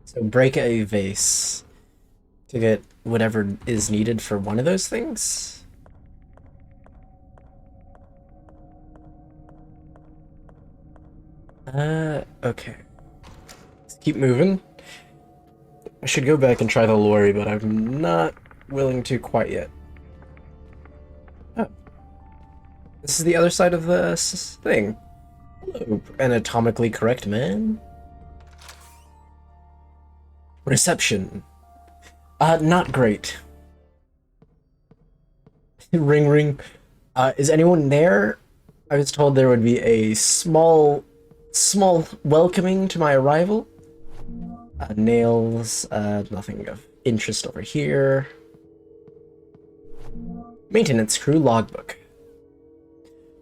Speaker 1: So break a vase to get whatever is needed for one of those things. Okay. Let's keep moving. I should go back and try the lorry, but I'm not willing to quite yet. Oh. This is the other side of the thing. Hello, anatomically correct man. Reception. Not great. Ring ring. Is anyone there? I was told there would be a small welcoming to my arrival. Nails, nothing of interest over here. Maintenance crew logbook.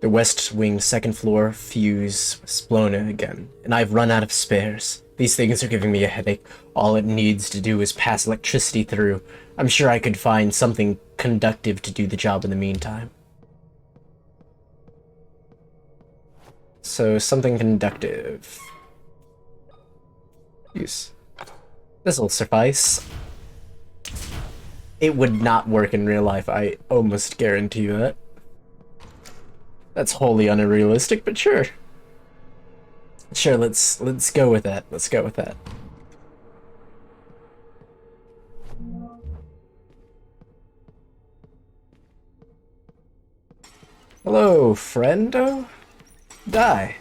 Speaker 1: The West Wing second floor fuse was blown in again, and I've run out of spares. These things are giving me a headache. All it needs to do is pass electricity through. I'm sure I could find something conductive to do the job in the meantime. So, something conductive. Use. This'll suffice. It would not work in real life, I almost guarantee you that. That's wholly unrealistic, but sure. Sure, let's go with that. Let's go with that. Hello, friendo? Die.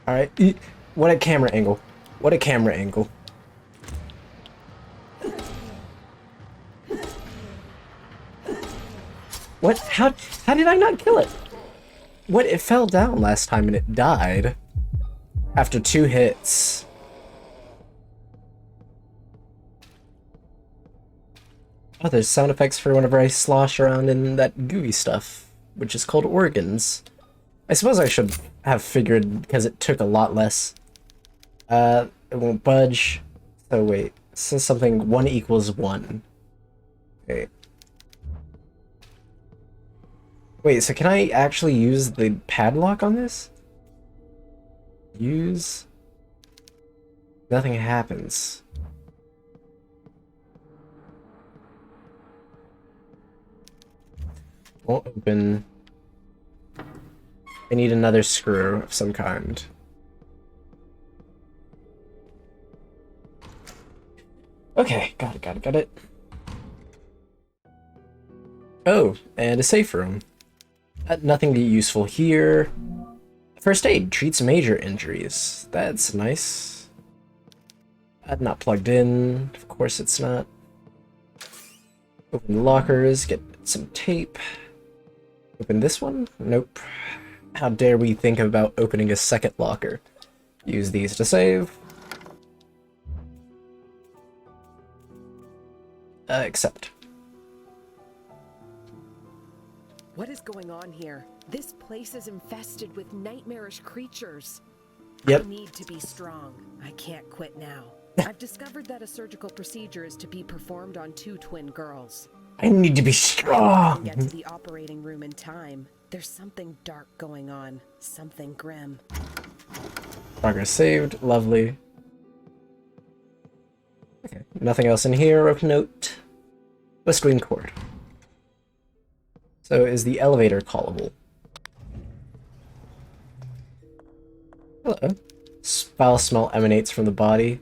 Speaker 1: Alright. What a camera angle. What a camera angle. What? How did I not kill it? What? It fell down last time and it died. After 2 hits. Oh, there's sound effects for whenever I slosh around in that gooey stuff, which is called organs. I suppose I should have figured, because it took a lot less. It won't budge. So wait, it says something 1 equals 1. Wait. Wait, so can I actually use the padlock on this? Use? Nothing happens. Won't open. I need another screw of some kind. Okay, got it. Oh, and a safe room. Nothing useful here. First aid treats major injuries. That's nice. Not plugged in. Of course it's not. Open the lockers, get some tape. Open this one? Nope. How dare we think about opening a second locker? Use these to save. Accept.
Speaker 2: What is going on here? This place is infested with nightmarish creatures.
Speaker 1: Yep.
Speaker 2: I need to be strong. I can't quit now. I've discovered that a surgical procedure is to be performed on 2 twin girls.
Speaker 1: I need to be
Speaker 2: I
Speaker 1: strong.
Speaker 2: can get to the operating room in time. There's something dark going on. Something grim.
Speaker 1: Progress saved. Lovely. Okay. Nothing else in here of note. West Wing cord. So is the elevator callable? Hello. Foul smell emanates from the body.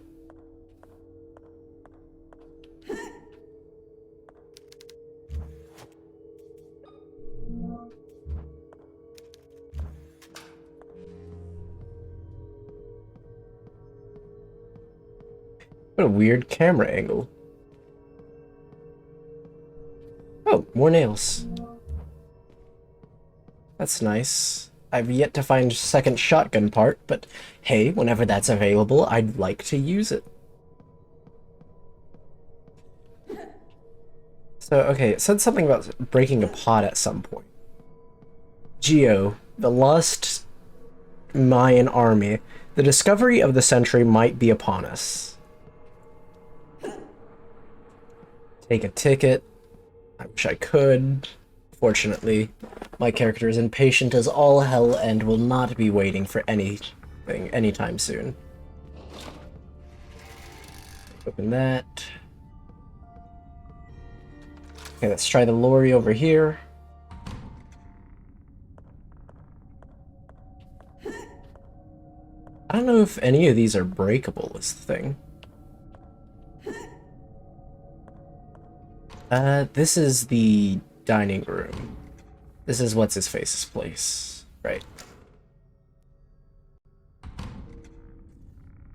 Speaker 1: What a weird camera angle. Oh, more nails. That's nice. I've yet to find second shotgun part, but hey, whenever that's available, I'd like to use it. So, okay, it said something about breaking a pot at some point. Geo, the lost Mayan army. The discovery of the century might be upon us. Take a ticket. I wish I could. Fortunately, my character is impatient as all hell and will not be waiting for anything anytime soon. Open that. Okay, let's try the lorry over here. I don't know if any of these are breakable, is the thing. This is the dining room. This is what's-his-face's place, right?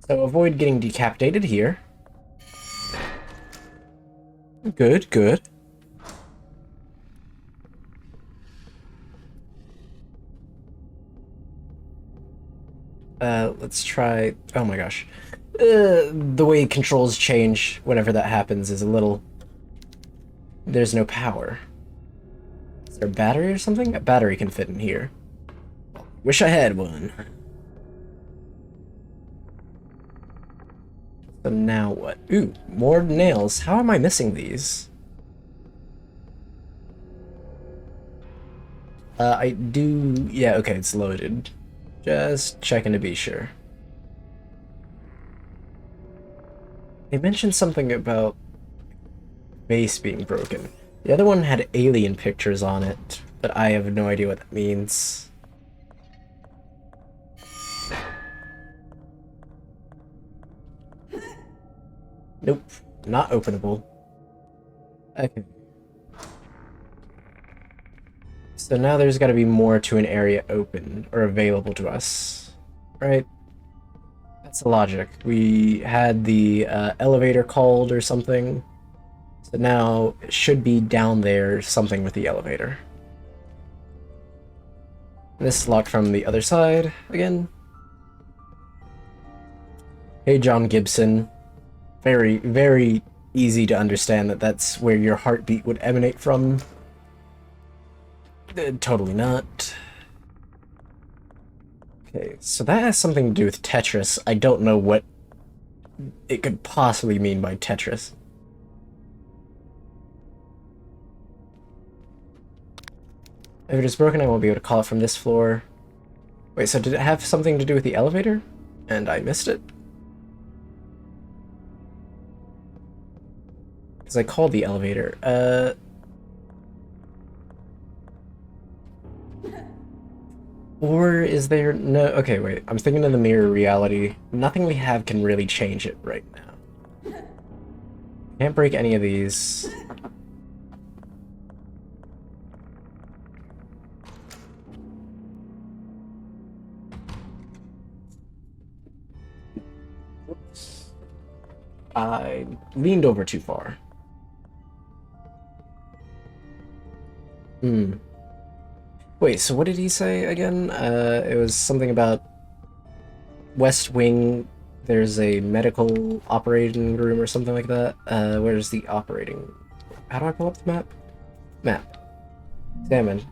Speaker 1: So avoid getting decapitated here. Good, good. Let's try... Oh my gosh. The way controls change whenever that happens is a little... There's no power. Is there a battery or something? A battery can fit in here. Wish I had one. So now what? Ooh, more nails. How am I missing these? I do... Yeah, okay, it's loaded. Just checking to be sure. They mentioned something about base being broken. The other one had alien pictures on it, but I have no idea what that means. Nope, not openable. Okay. So now there's got to be more to an area open or available to us, right? That's the logic. We had the elevator called or something. So now it should be down there, something with the elevator. This is locked from the other side again. Hey, John Gibson. Very, very easy to understand that that's where your heartbeat would emanate from. Totally not. Okay, so that has something to do with Tetris. I don't know what it could possibly mean by Tetris. If it is broken, I won't be able to call it from this floor. Wait, so did it have something to do with the elevator? And I missed it? Because I called the elevator. Or is there no... Okay, wait. I'm thinking of the mirror reality. Nothing we have can really change it right now. Can't break any of these. Oops. I leaned over too far. Wait, so what did he say again? It was something about West Wing, there's a medical operating room or something like that. Where's the operating... How do I pull up the map? Map. Examine.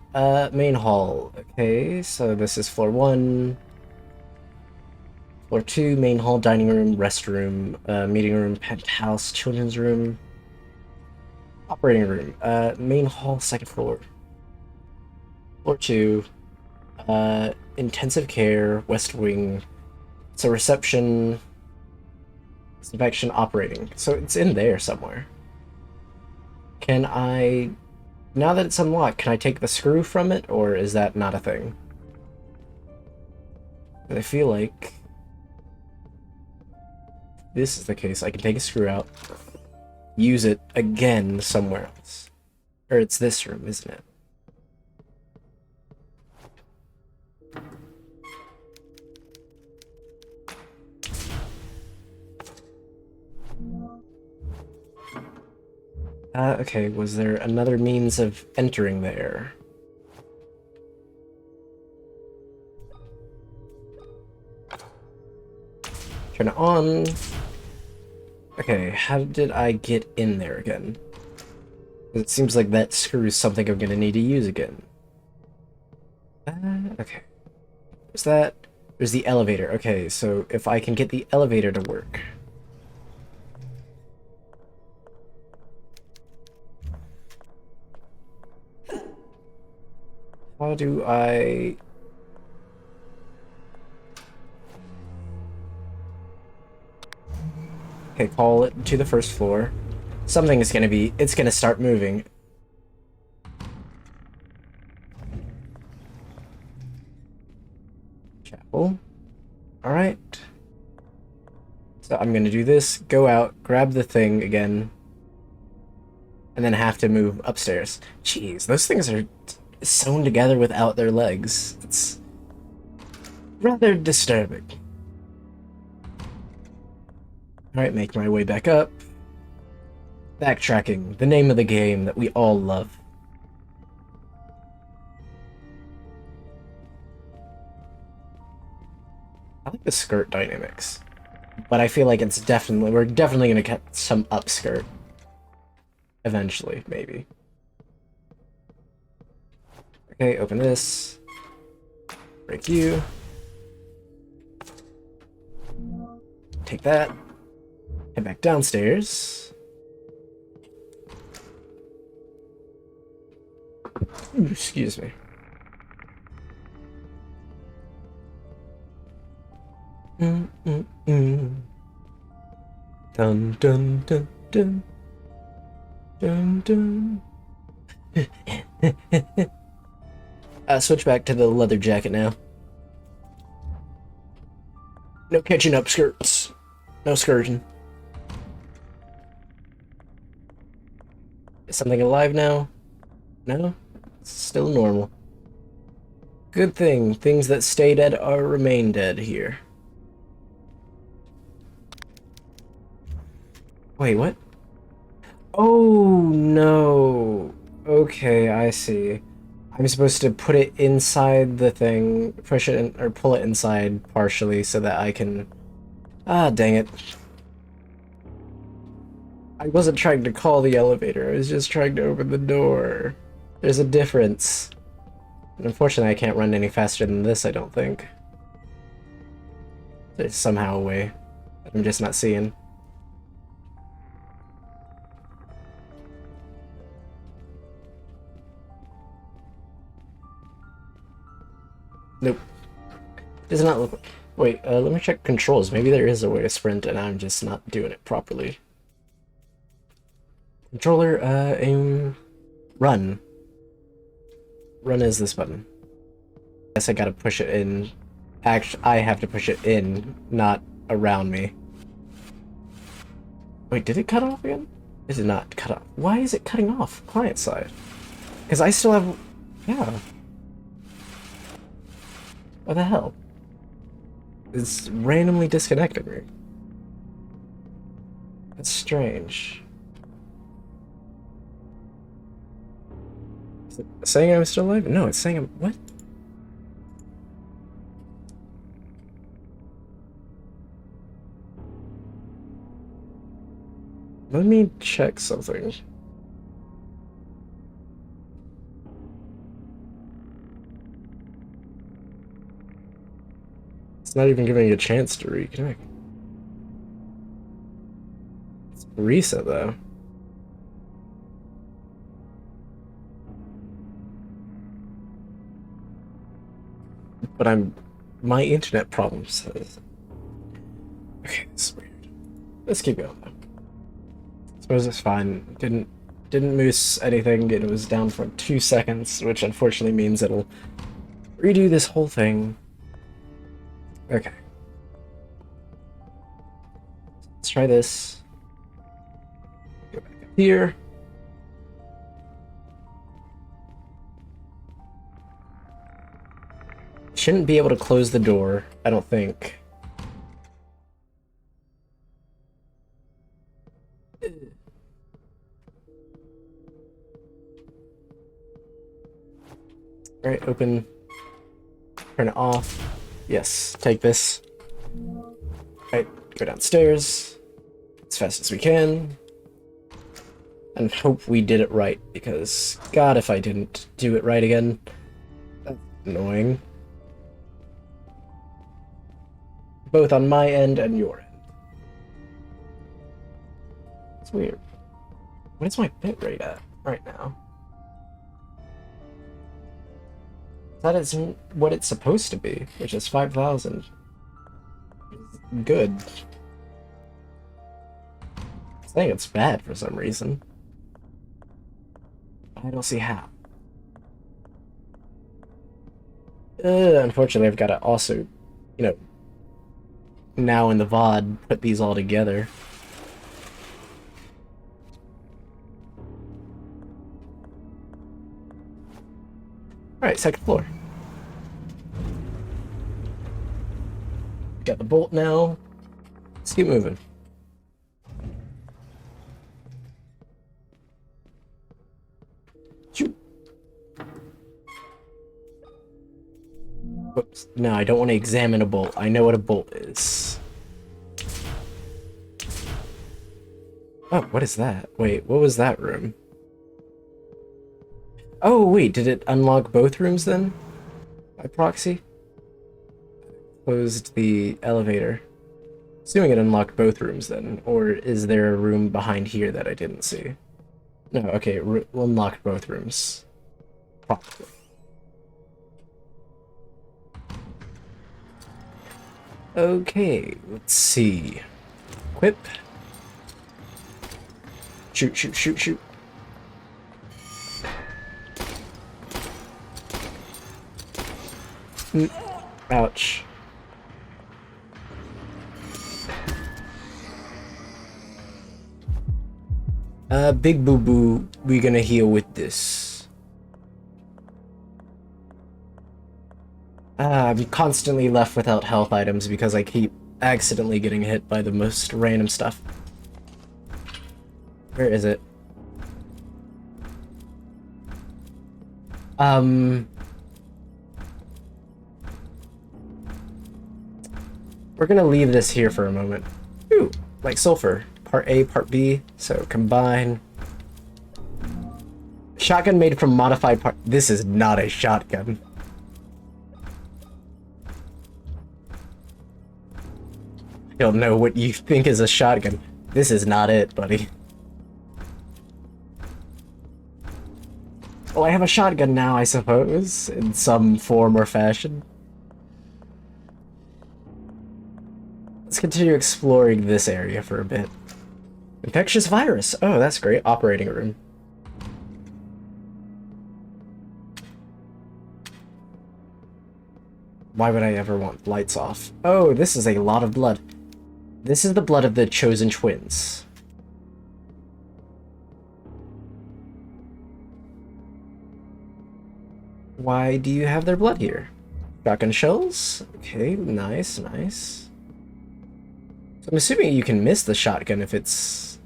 Speaker 1: Main hall. Okay, so this is floor 1. Floor 2, main hall, dining room, restroom, meeting room, penthouse, children's room. Operating room. Main hall, second floor. Floor 2, intensive care, West Wing, so reception, inspection, operating. So it's in there somewhere. Can I, now that it's unlocked, can I take the screw from it, or is that not a thing? I feel like this is the case. I can take a screw out, use it again somewhere else. Or it's this room, isn't it? Okay, was there another means of entering there? Turn it on. Okay, how did I get in there again? It seems like that screws something I'm gonna need to use again. Okay. What's that? There's the elevator. Okay, so if I can get the elevator to work. How do I... Okay, call it to the first floor. Something is it's gonna start moving. Chapel. Alright. So I'm gonna do this, go out, grab the thing again, and then have to move upstairs. Jeez, those things are sewn together without their legs. It's rather disturbing. Alright, make my way back up. Backtracking, the name of the game that we all love. I like the skirt dynamics, but I feel like we're definitely gonna get some upskirt. Eventually, maybe. Okay, open this. Break you. Take that. Head back downstairs. Ooh, excuse me. Dun dun dun dun. Dun dun. Switch back to the leather jacket now. No catching up skirts. No skirting. Is something alive now? No? It's still normal. Good thing. Things that stay dead remain dead here. Wait, what? Oh, no. Okay, I see. I'm supposed to put it inside the thing, push it in, or pull it inside partially so that I can... Ah, dang it. I wasn't trying to call the elevator, I was just trying to open the door. There's a difference. And unfortunately, I can't run any faster than this, I don't think. There's somehow a way that I'm just not seeing. Nope. Does not look like... Wait, let me check controls. Maybe there is a way to sprint and I'm just not doing it properly. Controller, aim... Run. Run is this button. Guess I gotta push it in. Actually, I have to push it in, not around me. Wait, did it cut off again? It did not cut off. Why is it cutting off client side? Because I still have... Yeah. What the hell? It's randomly disconnected me. That's strange. Is it saying I'm still alive? No, it's saying I'm... What? Let me check something. It's not even giving you a chance to reconnect. It's reset though. But my internet problem says. Okay, this is weird. Let's keep going though. Suppose it's fine. Didn't moose anything. It was down for 2 seconds, which unfortunately means it'll redo this whole thing. Okay. Let's try this. Go back up here. Shouldn't be able to close the door, I don't think. Alright, open. Turn it off. Yes, take this. Alright, go downstairs as fast as we can. And hope we did it right, because God, if I didn't do it right again. That's annoying. Both on my end and your end. It's weird. What is my bit rate at right now? That isn't what it's supposed to be, which is 5,000. Good. I think it's bad for some reason. I don't see how. Unfortunately, I've got to also, you know, now in the VOD, put these all together. Alright, second floor. Got the bolt now. Let's keep moving. Shoot. Whoops. No, I don't want to examine a bolt. I know what a bolt is. Oh, what is that? Wait, what was that room? Oh, wait, did it unlock both rooms then? By proxy? Closed the elevator. Assuming it unlocked both rooms then. Or is there a room behind here that I didn't see? No, okay, unlocked both rooms. Probably. Okay, let's see. Equip. Shoot, shoot, shoot, shoot. Ouch. Big boo-boo, we're gonna heal with this. I'm constantly left without health items because I keep accidentally getting hit by the most random stuff. Where is it? We're gonna leave this here for a moment. Ooh, like sulfur. Part A, part B, so combine. Shotgun made from modified part. This is not a shotgun. I don't know what you think is a shotgun. This is not it, buddy. Well, I have a shotgun now, I suppose, in some form or fashion. Let's continue exploring this area for a bit. Infectious virus. Oh, that's great. Operating room. Why would I ever want lights off? Oh, this is a lot of blood. This is the blood of the chosen twins. Why do you have their blood here? Shotgun shells? Okay, nice, nice. So I'm assuming you can miss the shotgun if it's...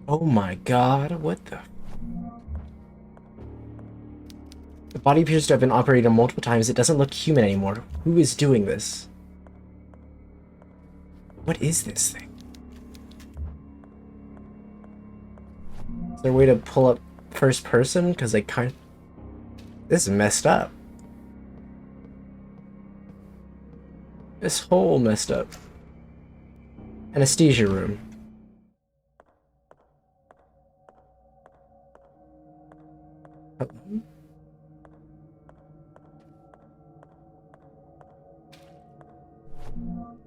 Speaker 1: Oh my god, what the... The body appears to have been operated on multiple times. It doesn't look human anymore. Who is doing this? What is this thing? Is there a way to pull up first person? Because they kind of... This is messed up. This whole messed up. Anesthesia room.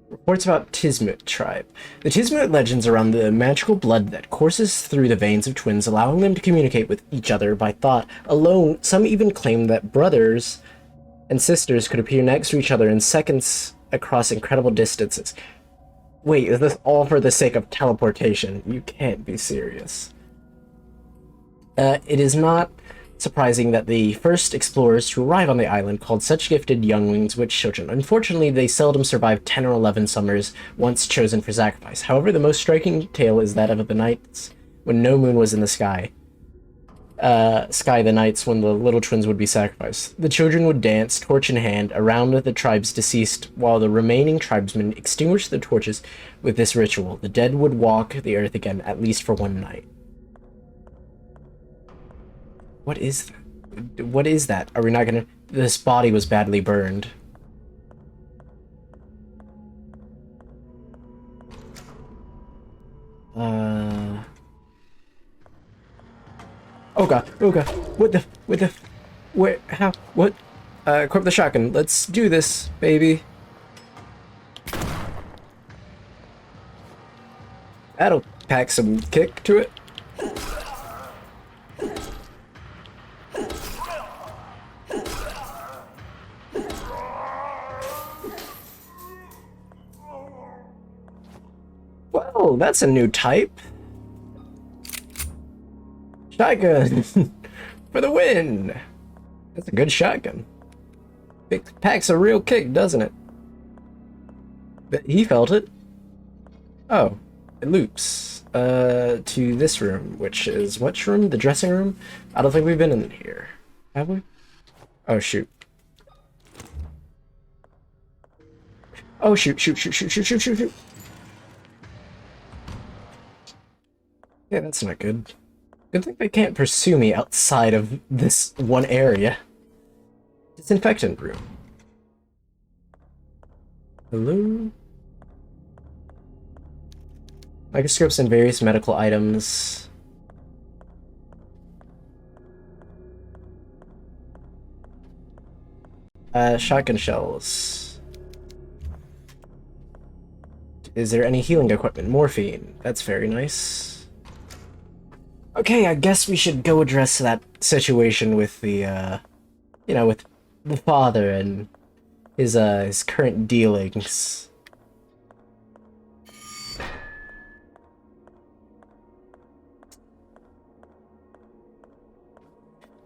Speaker 1: Reports about Tismut tribe. The Tismut legends around the magical blood that courses through the veins of twins, allowing them to communicate with each other by thought alone. Some even claim that brothers and sisters could appear next to each other in seconds across incredible distances. Wait, is this all for the sake of teleportation? You can't be serious. It is not surprising that the first explorers to arrive on the island called such gifted younglings witch children. Unfortunately, they seldom survive 10 or 11 summers once chosen for sacrifice. However, the most striking tale is that of the nights when no moon was in the sky. sky the nights when the little twins would be sacrificed. The children would dance, torch in hand, around the tribe's deceased, while the remaining tribesmen extinguished the torches with this ritual. The dead would walk the earth again, at least for one night. What is that? What is that? Are we not gonna... This body was badly burned. Oh god, oh god. Where, how, what? Equip the shotgun. Let's do this, baby. That'll pack some kick to it. Well, that's a new type. Shotgun for the win. That's a good shotgun. It packs a real kick, doesn't it? But he felt it. Oh, it loops to this room, which is which room? The dressing room? I don't think we've been in here, have we? Oh shoot. Oh shoot, shoot, shoot, shoot, shoot, shoot, shoot, shoot. Yeah, that's not good. Good thing they can't pursue me outside of this one area. Disinfectant room. Hello? Microscopes and various medical items. Shotgun shells. Is there any healing equipment? Morphine. That's very nice. Okay, I guess we should go address that situation with the, you know, with the father and his current dealings.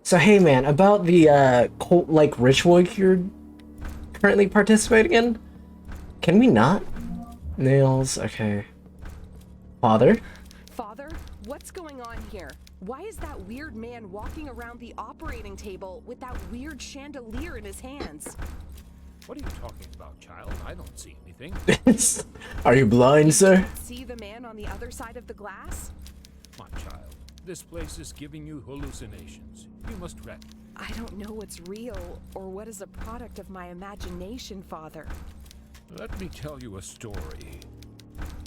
Speaker 1: So hey man, about the cult-like ritual you're currently participating in, can we not? Nails, okay. Father?
Speaker 2: Father, what's going on here? Why is that weird man walking around the operating table with that weird chandelier in his hands?
Speaker 3: What are you talking about, child? I don't see anything.
Speaker 1: Are you blind, sir?
Speaker 2: See the man on the other side of the glass?
Speaker 3: My child, this place is giving you hallucinations. You must rest.
Speaker 2: I don't know what's real or what is a product of my imagination, Father.
Speaker 3: Let me tell you a story.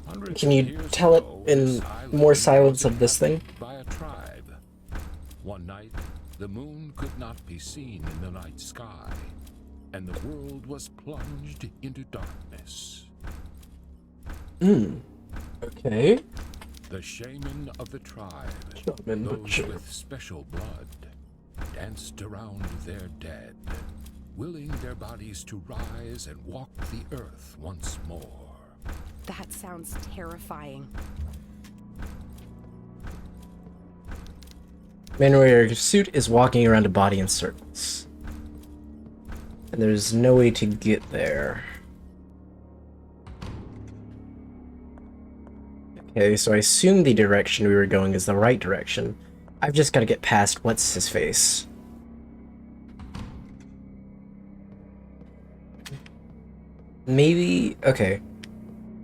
Speaker 3: Hundreds
Speaker 1: Can
Speaker 3: of
Speaker 1: you
Speaker 3: years
Speaker 1: tell it
Speaker 3: ago,
Speaker 1: in
Speaker 3: silence
Speaker 1: more
Speaker 3: was
Speaker 1: silence of this thing?
Speaker 3: inhabited by a tribe. One night, the moon could not be seen in the night sky, and the world was plunged into darkness.
Speaker 1: Okay.
Speaker 3: The shaman of the tribe,
Speaker 1: Shaman,
Speaker 3: those
Speaker 1: sure.
Speaker 3: with special blood, danced around their dead, willing their bodies to rise and walk the earth once more.
Speaker 2: That sounds terrifying.
Speaker 1: Man wearing a suit is walking around a body in circles. And there's no way to get there. Okay, so I assume the direction we were going is the right direction. I've just got to get past what's his face. Maybe... okay.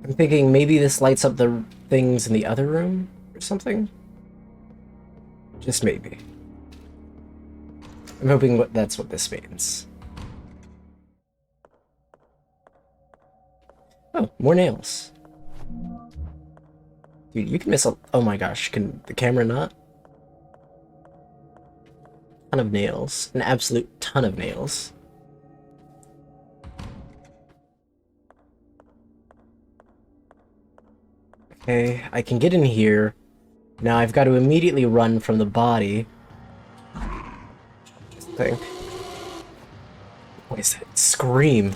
Speaker 1: I'm thinking maybe this lights up the things in the other room or something? Just maybe. I'm hoping that's what this means. Oh, more nails. Dude, you can miss a... oh my gosh, can the camera not? Ton of nails. An absolute ton of nails. Okay, I can get in here. Now I've got to immediately run from the body. Just think. What is that? Scream.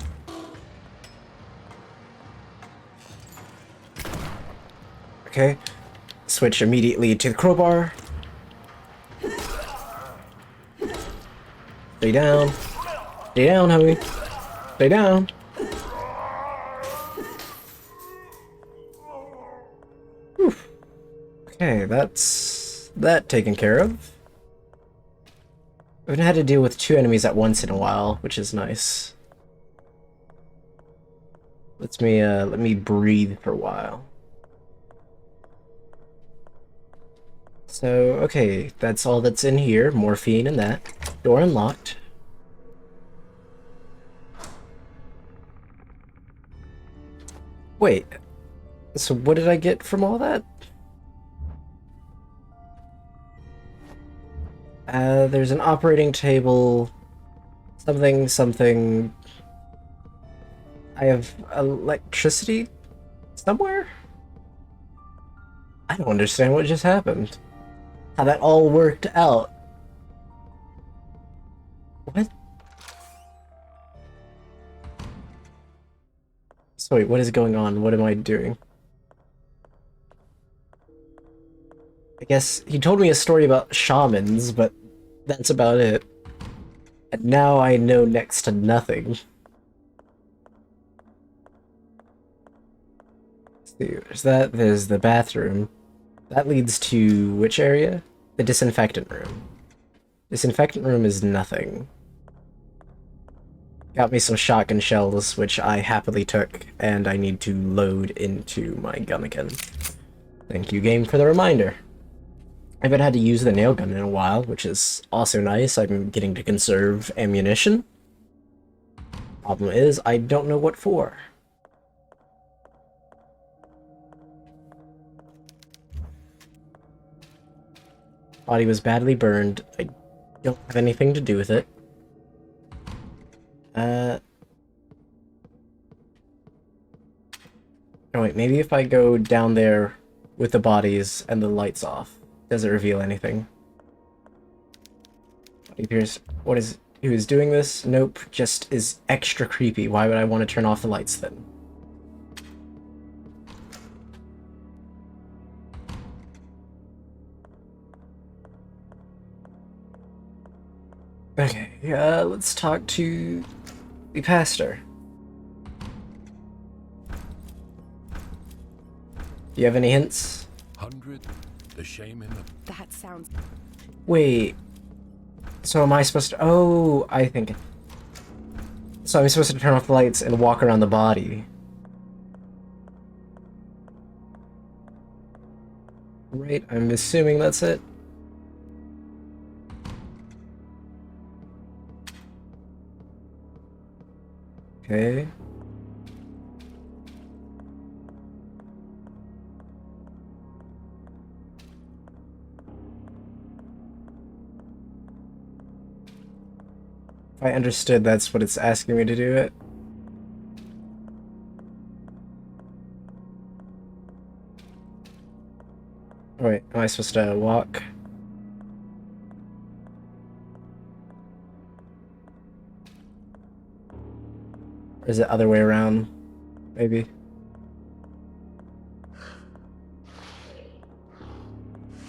Speaker 1: Okay. Switch immediately to the crowbar. Stay down. Stay down, homie. Stay down. Whew. Okay, that's that taken care of. I haven't had to deal with 2 enemies at once in a while, which is nice. Let me breathe for a while. So, okay, that's all that's in here. Morphine and that. Door unlocked. Wait, so what did I get from all that? There's an operating table. Something. I have electricity somewhere? I don't understand what just happened. How that all worked out. What? So wait, what is going on? What am I doing? I guess he told me a story about shamans, but that's about it. And now I know next to nothing. There's the bathroom. That leads to which area? The disinfectant room. Disinfectant room is nothing. Got me some shotgun shells, which I happily took, and I need to load into my gun again. Thank you, game, for the reminder. I haven't had to use the nail gun in a while, which is also nice. I'm getting to conserve ammunition. Problem is, I don't know what for. Body was badly burned. I don't have anything to do with it. Oh wait, maybe if I go down there with the bodies and the lights off, does it reveal anything? Body appears. Who is doing this? Nope, just is extra creepy. Why would I want to turn off the lights then? Okay, let's talk to the pastor. Do you have any hints?
Speaker 3: 100, the shame in the...
Speaker 2: That sounds...
Speaker 1: Wait. So am I supposed to... Oh, I think... So I'm supposed to turn off the lights and walk around the body. Right, I'm assuming that's it. Okay. If I understood, that's what it's asking me to do it. Oh, wait, am I supposed to walk? Or is it other way around? Maybe.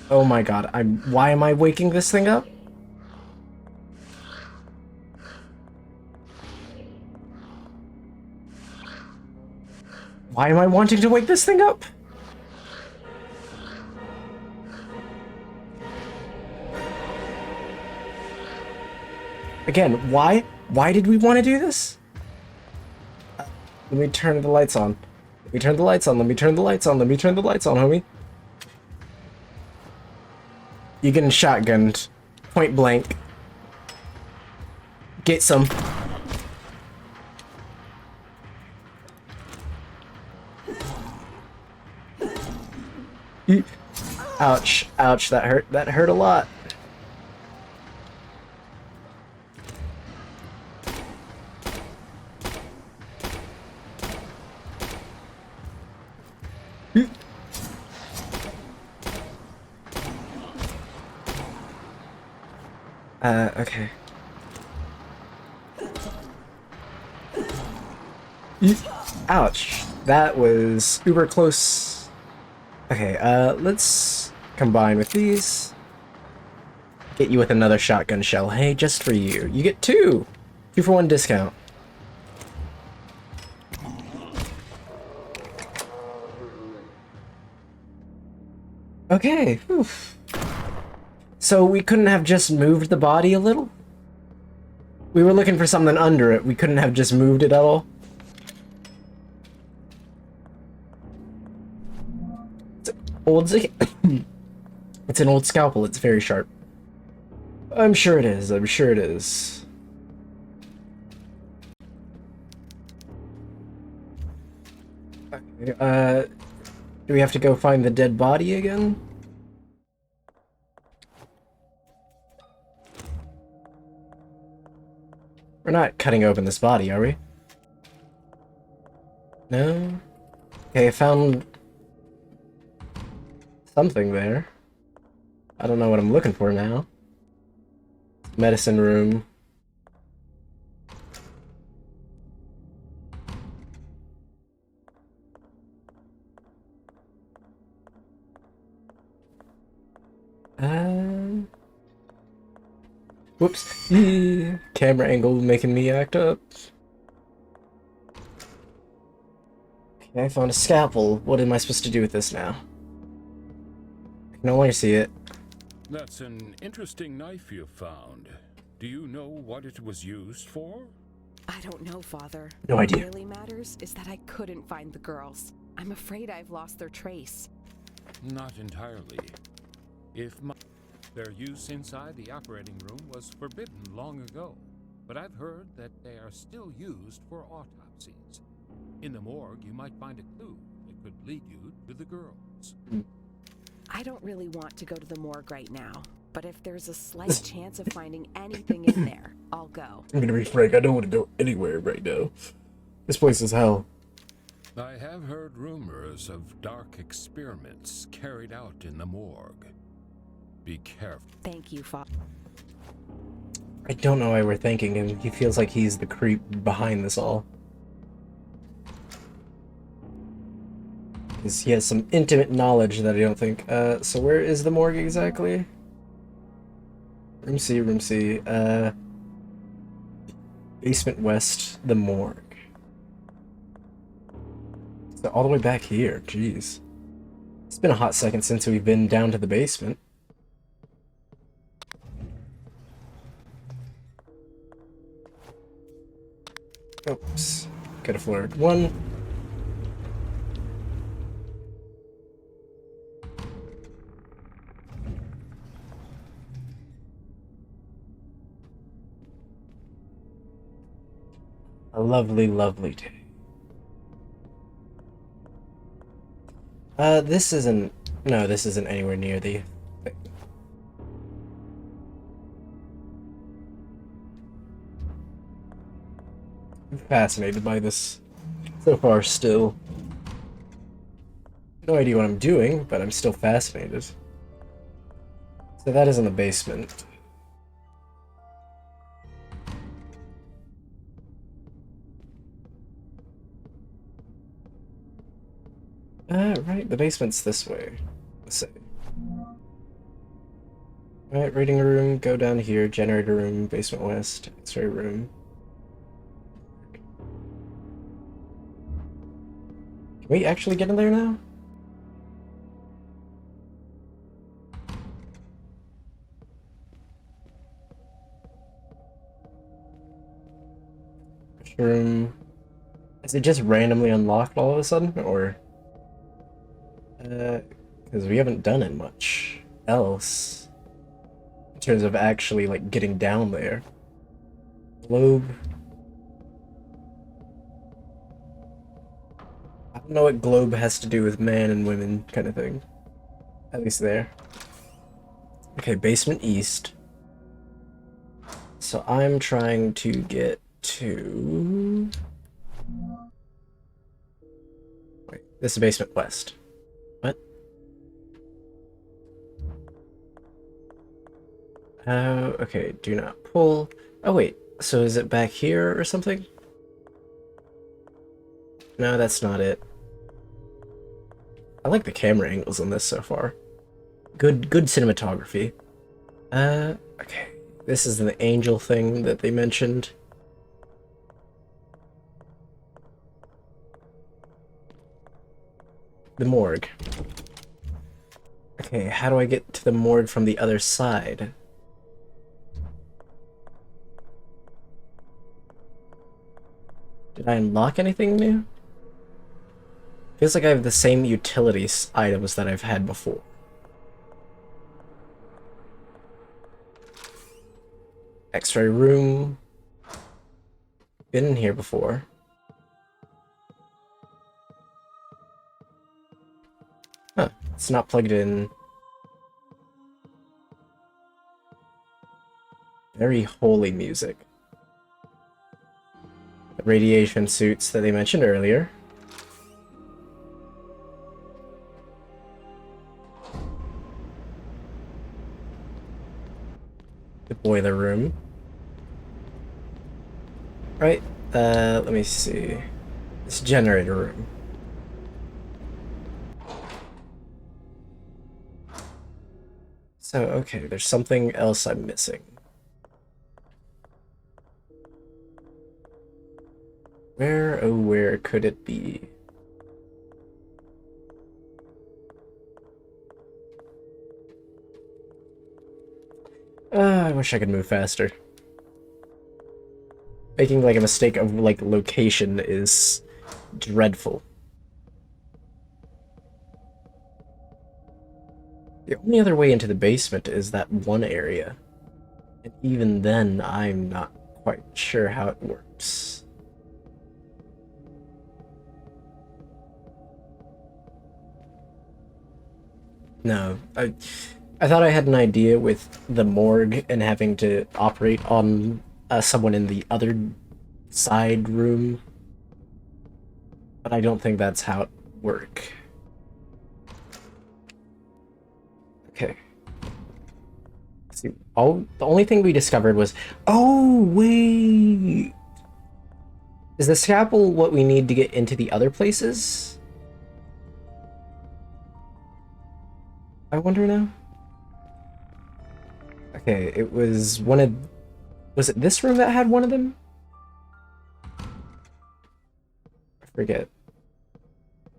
Speaker 1: Oh my god, why am I waking this thing up? Why am I wanting to wake this thing up? Again, why did we want to do this? Let me turn the lights on. Let me turn the lights on. Let me turn the lights on. Let me turn the lights on, homie. You're getting shotgunned. Point blank. Get some. Ouch. Ouch, that hurt. That hurt a lot. Okay. Ouch. That was uber close. Okay, let's combine with these. Get you with another shotgun shell. Hey, just for you. You get 2! 2 for 1 discount. Okay. Oof. So we couldn't have just moved the body a little? We were looking for something under it. We couldn't have just moved it at all. It's an old it's an old scalpel. It's very sharp. I'm sure it is. I'm sure it is. Okay, do we have to go find the dead body again? We're not cutting open this body, are we? No? Okay, I found something there. I don't know what I'm looking for now. Medicine room. Whoops. Camera angle making me act up. Okay, I found a scalpel. What am I supposed to do with this now? I can no longer see it.
Speaker 3: That's an interesting knife you found. Do you know what it was used for?
Speaker 2: I don't know, Father.
Speaker 1: No idea.
Speaker 2: What really matters is that I couldn't find the girls. I'm afraid I've lost their trace.
Speaker 3: Not entirely. Their use inside the operating room was forbidden long ago, but I've heard that they are still used for autopsies. In the morgue, you might find a clue that could lead you to the girls.
Speaker 2: I don't really want to go to the morgue right now, but if there's a slight chance of finding anything in there, I'll go.
Speaker 1: I'm gonna be frank, I don't want to go anywhere right now. This place is hell.
Speaker 3: I have heard rumors of dark experiments carried out in the morgue. Be careful.
Speaker 2: Thank you, Father.
Speaker 1: I don't know why we're thanking him. He feels like he's the creep behind this all. Because he has some intimate knowledge that I don't think. So where is the morgue exactly? Room C, room C. Basement west, the morgue. So all the way back here, jeez. It's been a hot second since we've been down to the basement. Oops. Could have floored one. A lovely, lovely day. This isn't... No, this isn't anywhere near the thing. I'm fascinated by this so far still. No idea what I'm doing, but I'm still fascinated. So that is in the basement. Right, the basement's this way. Let's see. Alright, reading room, go down here, generator room, basement west, x-ray room. Can we actually get in there now? Room. Is it just randomly unlocked all of a sudden, or? Because we haven't done it much else in terms of actually like getting down there. Globe. I don't know what globe has to do with man and women kind of thing. At least there. Okay, basement east. So I'm trying to get to... Wait, this is basement west. What? Oh, okay, do not pull. Oh wait, so is it back here or something? No, that's not it. I like the camera angles on this so far. Good cinematography. Okay. This is the angel thing that they mentioned. The morgue. Okay, how do I get to the morgue from the other side? Did I unlock anything new? Feels like I have the same utilities items that I've had before. X-ray room. Been in here before. Huh, it's not plugged in. Very holy music. The radiation suits that they mentioned earlier. The boiler room. Right, let me see. This generator room. So, okay, there's something else I'm missing. Where, oh where could it be? I wish I could move faster. Making like a mistake of like location is dreadful. The only other way into the basement is that one area. And even then, I'm not quite sure how it works. No, I thought I had an idea with the morgue and having to operate on someone in the other side room, but I don't think that's how it works. Okay. See, the only thing we discovered was, oh wait, is the scalpel what we need to get into the other places? I wonder now. Okay, it was one of... Was it this room that had one of them? I forget.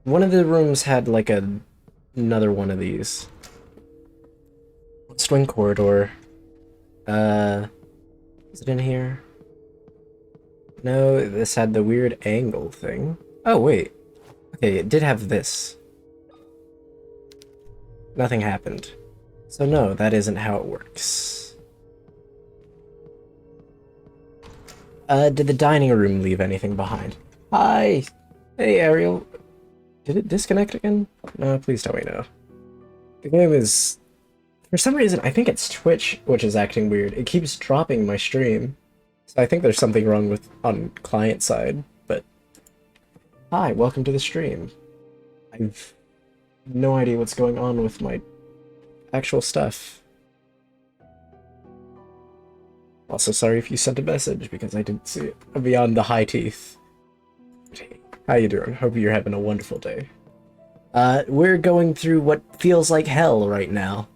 Speaker 1: One of the rooms had like another one of these. Swing corridor. Is it in here? No, this had the weird angle thing. Oh, wait. Okay, it did have this. Nothing happened. So no, that isn't how it works. Did the dining room leave anything behind? Hi! Hey, Ariel. Did it disconnect again? No, please tell me no. The game is... For some reason, I think it's Twitch which is acting weird. It keeps dropping my stream. So I think there's something wrong with on client side, but... Hi, welcome to the stream. I've no idea what's going on with my actual stuff. Also, sorry if you sent a message because I didn't see it. Beyond the high teeth. Hey, how you doing? Hope you're having a wonderful day. We're going through what feels like hell right now.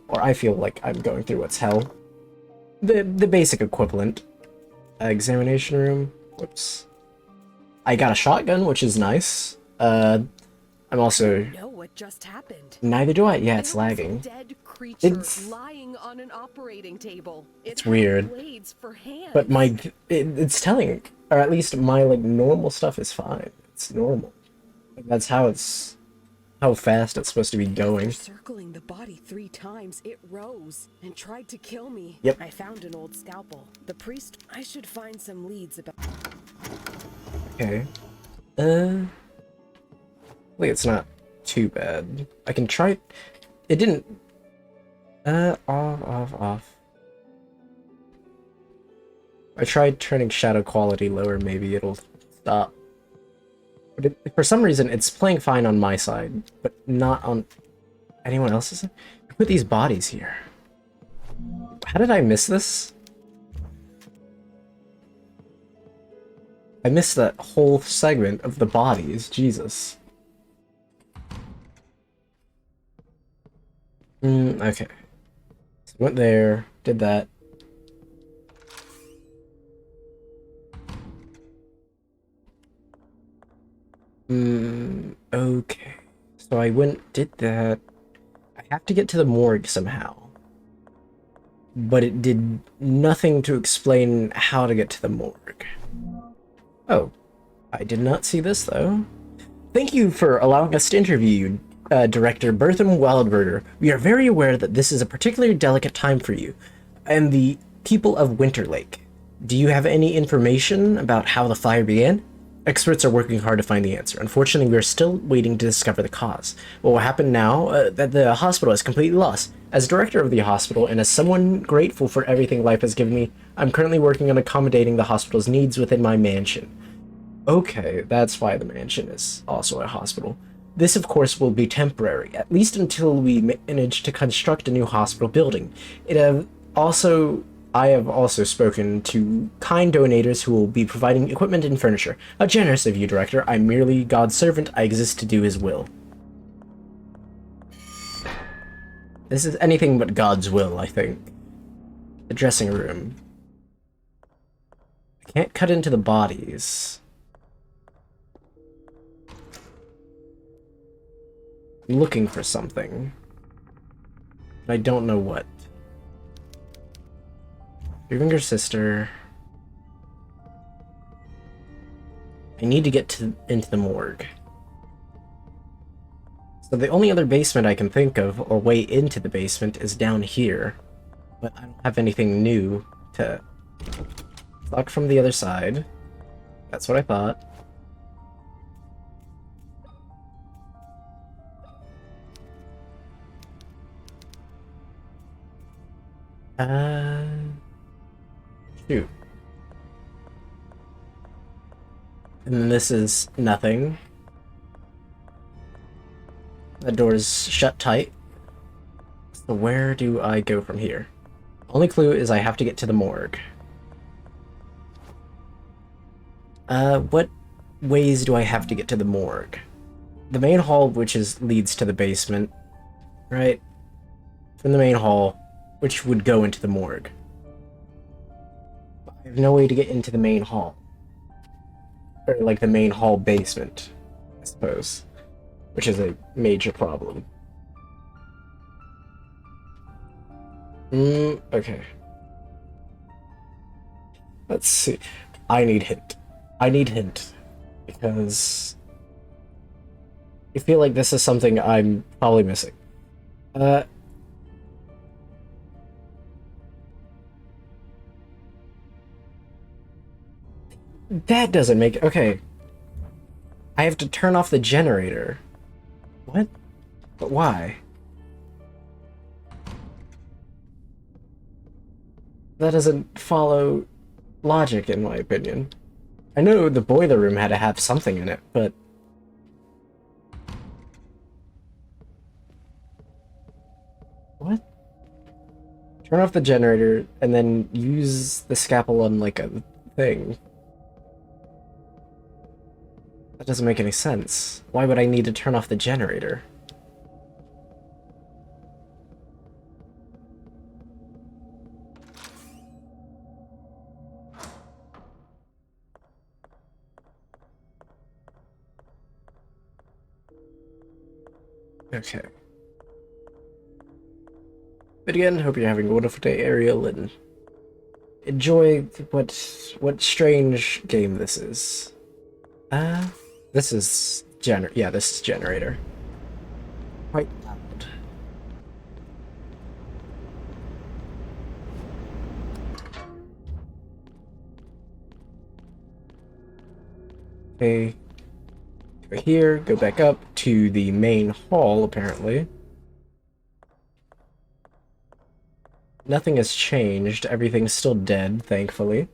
Speaker 1: Or I feel like I'm going through what's hell. The basic equivalent. Examination room. Whoops. I got a shotgun, which is nice. I'm also...
Speaker 2: know what just happened.
Speaker 1: Neither do I. Yeah, it's
Speaker 2: There was a
Speaker 1: lagging.
Speaker 2: dead creature
Speaker 1: It's...
Speaker 2: lying on an operating table.
Speaker 1: It's
Speaker 2: had
Speaker 1: weird.
Speaker 2: blades for hands.
Speaker 1: But my... it's telling... Or at least my, like, normal stuff is fine. It's normal. That's how it's... How fast it's supposed to be going.
Speaker 2: After circling the body 3 times, it rose and tried to kill me.
Speaker 1: Yep.
Speaker 2: I found an old scalpel. The priest... I should find some leads about...
Speaker 1: Okay. Wait, it's not too bad. I can try... It didn't... Off. I tried turning shadow quality lower, maybe it'll stop. But for some reason, it's playing fine on my side, but not on anyone else's. Who put these bodies here? How did I miss this? I missed that whole segment of the bodies, Jesus. Okay. So went there, did that. Okay. So I did that. I have to get to the morgue somehow. But it did nothing to explain how to get to the morgue. Oh, I did not see this, though. Thank you for allowing us to interview you, Director Bertham Wildberger. We are very aware that this is a particularly delicate time for you and the people of Winterlake. Do you have any information about how the fire began? Experts are working hard to find the answer. Unfortunately, we are still waiting to discover the cause. What will happen now that the hospital is completely lost? As director of the hospital, and as someone grateful for everything life has given me, I'm currently working on accommodating the hospital's needs within my mansion. Okay, that's why the mansion is also a hospital. This, of course, will be temporary, at least until we manage to construct a new hospital building. I have also spoken to kind donators who will be providing equipment and furniture. How generous of you, Director. I'm merely God's servant. I exist to do his will. This is anything but God's will, I think. The dressing room. I can't cut into the bodies. I'm looking for something. I don't know what. Your younger sister. I need to get into the morgue. So the only other basement I can think of, or way into the basement, is down here. But I don't have anything new to lock from the other side. That's what I thought. Shoot. And then this is nothing. The door's shut tight. So where do I go from here? Only clue is I have to get to the morgue. What ways do I have to get to the morgue? The main hall, which leads to the basement, right? From the main hall, which would go into the morgue. I have no way to get into the main hall. Or, like, the main hall basement, I suppose. Which is a major problem. Okay. Let's see. I need hint. Because I feel like this is something I'm probably missing. That doesn't make... Okay. I have to turn off the generator. What? But why? That doesn't follow logic, in my opinion. I know the boiler room had to have something in it, but... What? Turn off the generator, and then use the scalpel on, like, a thing. That doesn't make any sense. Why would I need to turn off the generator? Okay. But again, hope you're having a wonderful day, Ariel, and enjoy what strange game this is. This is this is generator. Quite loud. Okay. Go here, go back up to the main hall, apparently. Nothing has changed. Everything's still dead, thankfully.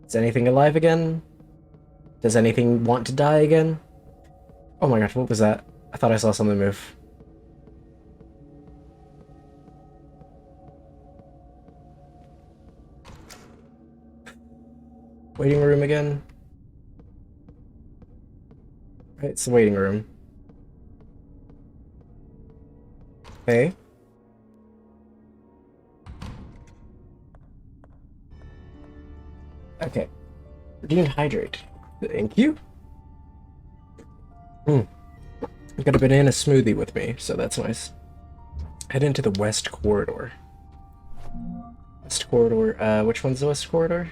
Speaker 1: Is anything alive again? Does anything want to die again? Oh my gosh, what was that? I thought I saw something move. Waiting room again? Right, it's the waiting room. Okay. Okay. Redeemed hydrate. Thank you. I've got a banana smoothie with me, so that's nice. Head into the west corridor. West corridor, which one's the west corridor?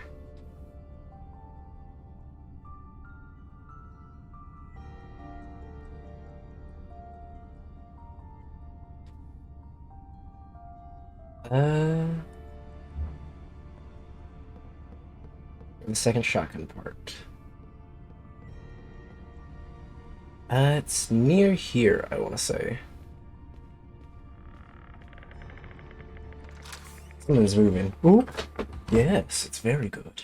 Speaker 1: The second shotgun part. It's near here, I want to say. Something's moving. Ooh! Yes, it's very good.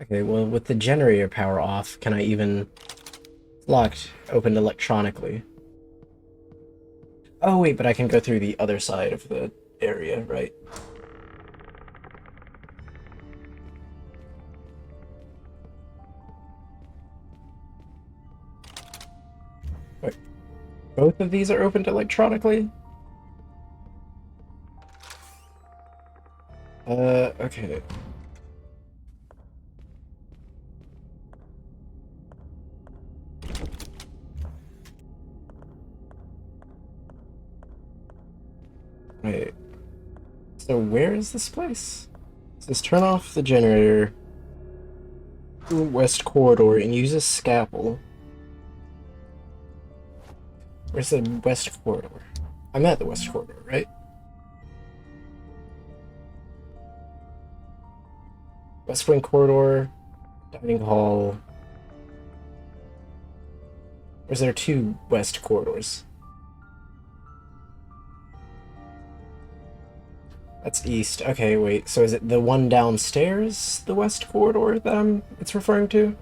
Speaker 1: Okay, well, with the generator power off, can I even... It's locked, opened electronically. Oh, wait, but I can go through the other side of the area, right? Wait, both of these are opened electronically? Okay. Wait. So where is this place? It says turn off the generator. West corridor and use a scalpel. Where's the west corridor? I'm at the west corridor, right? West wing corridor, dining hall. Or is there two west corridors? That's east. Okay, wait. So is it the one downstairs, the west corridor that it's referring to?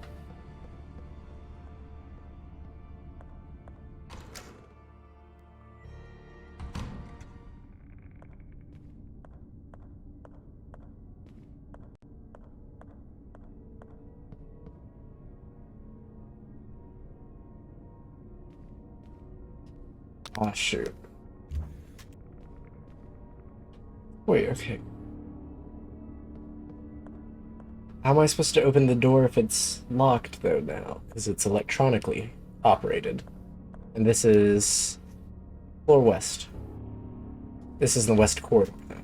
Speaker 1: Ah, shoot. Wait, okay. How am I supposed to open the door if it's locked, though, now? Because it's electronically operated. And this is... floor west. This is the west corridor, though.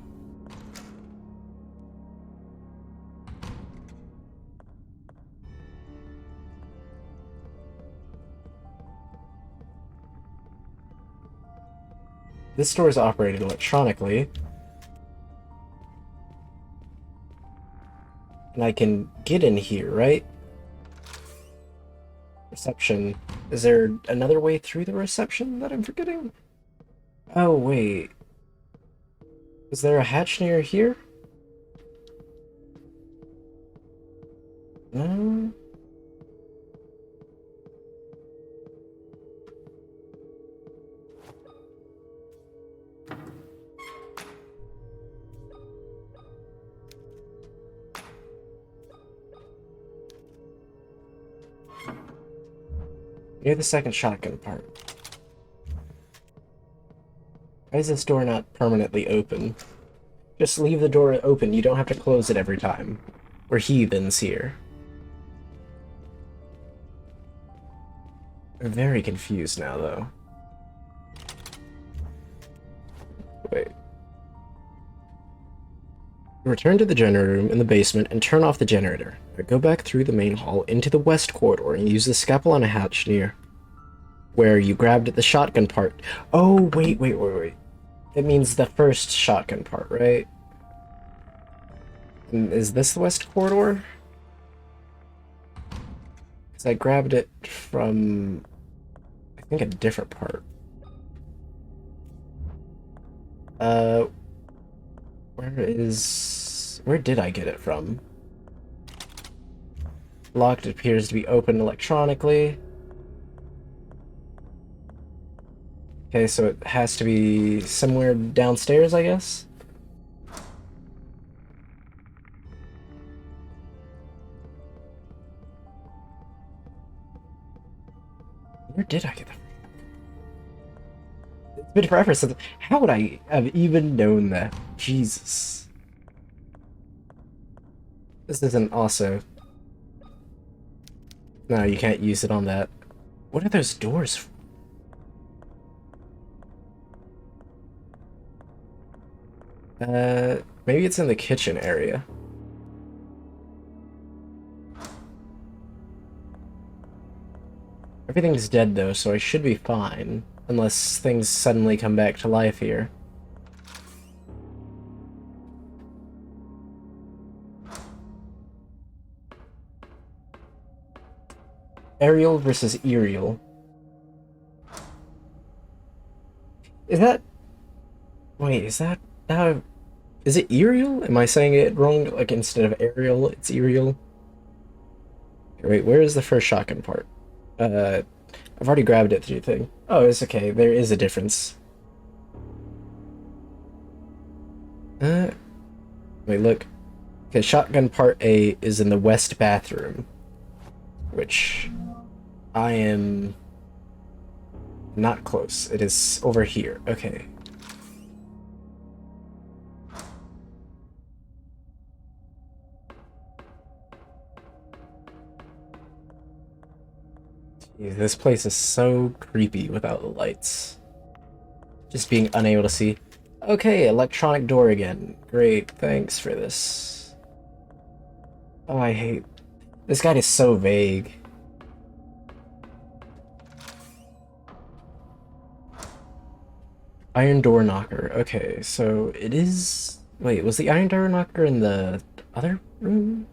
Speaker 1: This door is operated electronically. And I can get in here, right? Reception. Is there another way through the reception that I'm forgetting? Oh, wait. Is there a hatch near here? No? Near the second shotgun part. Why is this door not permanently open? Just leave the door open, you don't have to close it every time. We're heathens here. I'm very confused now, though. Wait. Return to the generator room in the basement and turn off the generator. Go back through the main hall into the west corridor and use the scalpel on a hatch near where you grabbed the shotgun part. Oh, wait. It means the first shotgun part, right? And is this the west corridor? Because I grabbed it from, I think, a different part. Where did I get it from? Locked appears to be open electronically. Okay, so it has to be somewhere downstairs, I guess? Where did I get that? It's been forever since... How would I have even known that? Jesus. This isn't also... No, you can't use it on that. What are those doors for? Maybe it's in the kitchen area. Everything's dead though, so I should be fine. Unless things suddenly come back to life here. Aerial versus Aerial. Is that... Wait, is that... is it Aerial? Am I saying it wrong? Like, instead of Aerial, it's Aerial? Wait, where is the first shotgun part? I've already grabbed it through thing. Oh, it's okay. There is a difference. Wait, look. Okay, shotgun part A is in the west bathroom. Which... I am... not close. It is over here. Okay. Jeez, this place is so creepy without the lights. Just being unable to see. Okay, electronic door again. Great, thanks for this. Oh, I hate... This guide is so vague. Iron door knocker. Okay, so it is... Wait, was the iron door knocker in the other room?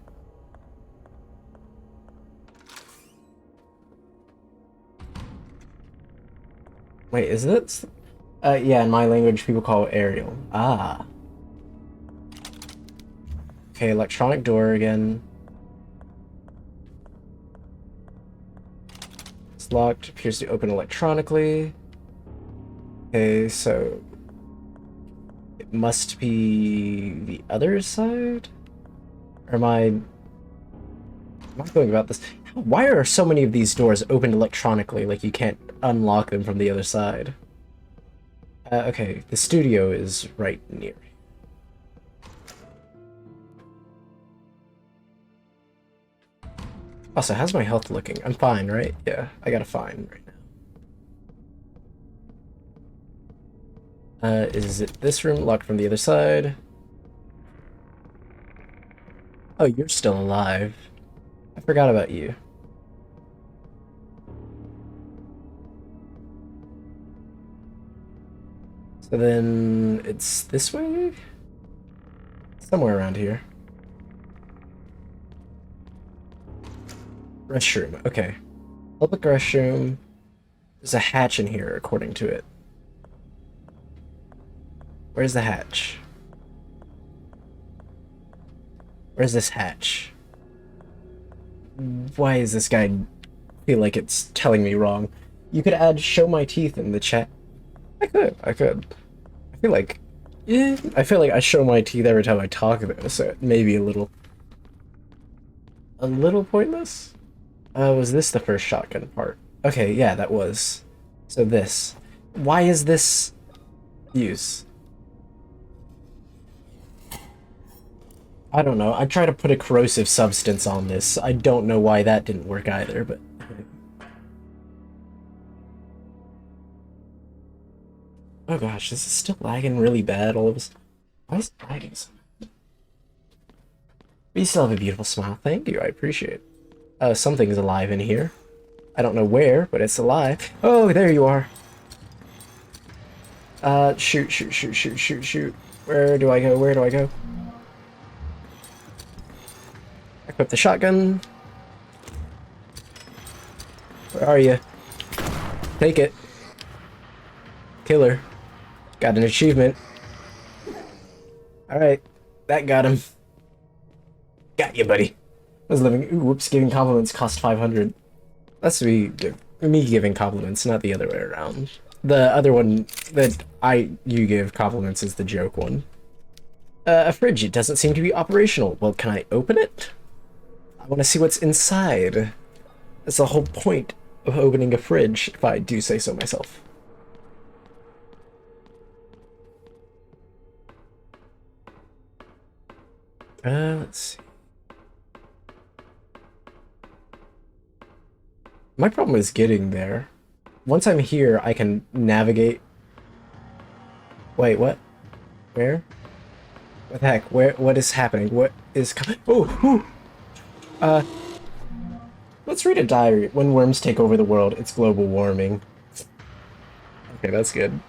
Speaker 1: Wait, is it? Yeah, in my language, people call it aerial. Ah. Okay, electronic door again. It's locked. Appears to open electronically. Okay, so... It must be the other side? Or am I going about this? Why are so many of these doors opened electronically, like you can't unlock them from the other side? Okay, the studio is right near. Also, how's my health looking? I'm fine, right? Yeah, I got a fine right now. Is it this room locked from the other side? Oh, you're still alive. I forgot about you. So then it's this way? Somewhere around here. Restroom, okay. Public restroom. There's a hatch in here, according to it. Where's the hatch? Where's this hatch? Why is this guy feel like it's telling me wrong? You could add show my teeth in the chat. I could. I feel like... Yeah, I feel like I show my teeth every time I talk about it, so it may be a little pointless? Was this the first shotgun part? Okay, yeah, that was. So this. Why is this use? I don't know. I tried to put a corrosive substance on this. I don't know why that didn't work either, but... Oh gosh, this is still lagging really bad, all of us. Why is it lagging so bad? But you still have a beautiful smile. Thank you, I appreciate it. Something's alive in here. I don't know where, but it's alive. Oh, there you are. Shoot. Where do I go? Where do I go? Equip the shotgun. Where are you? Take it. Killer. Got an achievement. Alright. That got him. Got you, buddy. I was living... Ooh, whoops, giving compliments cost 500. That's me giving compliments, not the other way around. The other one that you give compliments is the joke one. A fridge, it doesn't seem to be operational. Well, can I open it? I want to see what's inside. That's the whole point of opening a fridge, if I do say so myself. Let's see. My problem is getting there. Once I'm here, I can navigate. Wait, what? Where? What the heck? What is happening? What is coming? Oh, ooh. Let's read a diary. When worms take over the world, it's global warming. Okay, that's good.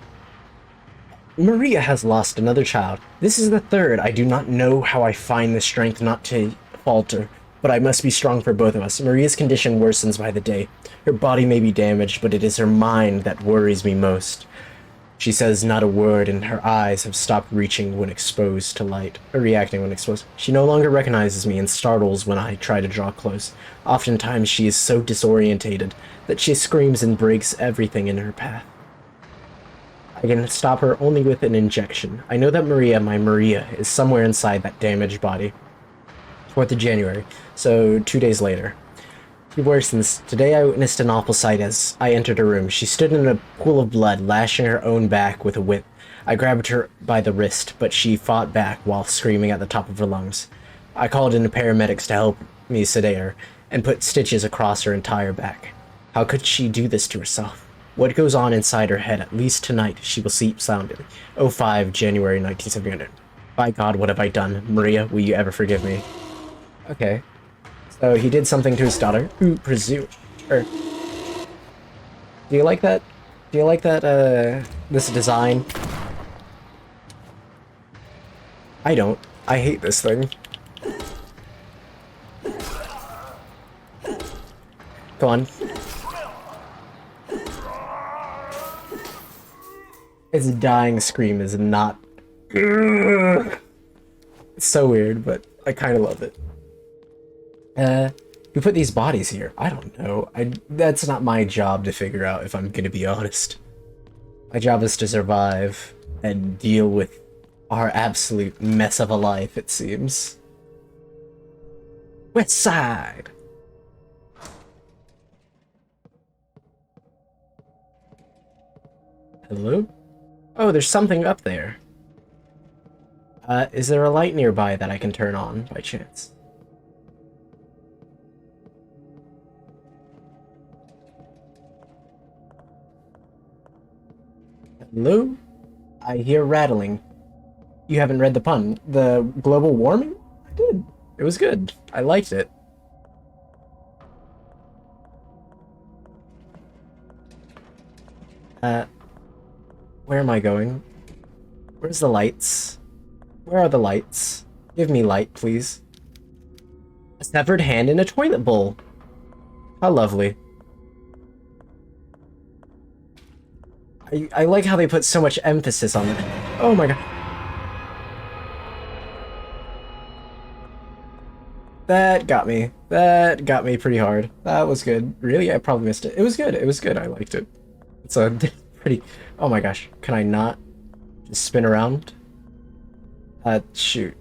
Speaker 1: Maria has lost another child. This is the third. I do not know how I find the strength not to falter, but I must be strong for both of us. Maria's condition worsens by the day. Her body may be damaged, but it is her mind that worries me most. She says not a word, and her eyes have stopped reaching when exposed to light, or reacting when exposed. She no longer recognizes me and startles when I try to draw close. Oftentimes she is so disorientated that she screams and breaks everything in her path. I can stop her only with an injection. I know that Maria, my Maria, is somewhere inside that damaged body. 4th of January, so 2 days later. She worsens. Today I witnessed an awful sight as I entered her room. She stood in a pool of blood, lashing her own back with a whip. I grabbed her by the wrist, but she fought back while screaming at the top of her lungs. I called in the paramedics to help me sedate her, and put stitches across her entire back. How could she do this to herself? What goes on inside her head? At least tonight she will sleep soundly. 05 January 1979. By God, what have I done? Maria, will you ever forgive me? Okay. So he did something to his daughter. Ooh, presume. Do you like that? Do you like that, this design? I don't. I hate this thing. Go on. His dying scream is not... It's so weird, but I kind of love it. Who put these bodies here? I don't know. That's not my job to figure out, if I'm gonna be honest. My job is to survive and deal with our absolute mess of a life, it seems. West Side! Hello? Oh, there's something up there. Is there a light nearby that I can turn on, by chance? Hello? I hear rattling. You haven't read the pun. The global warming? I did. It was good. I liked it. Where am I going? Where's the lights? Where are the lights? Give me light, please. A severed hand in a toilet bowl. How lovely. I like how they put so much emphasis on it. Oh my god. That got me. That got me pretty hard. That was good. Really? I probably missed it. It was good. It was good. I liked it. It's a pretty... Oh my gosh. Can I not just spin around? Shoot.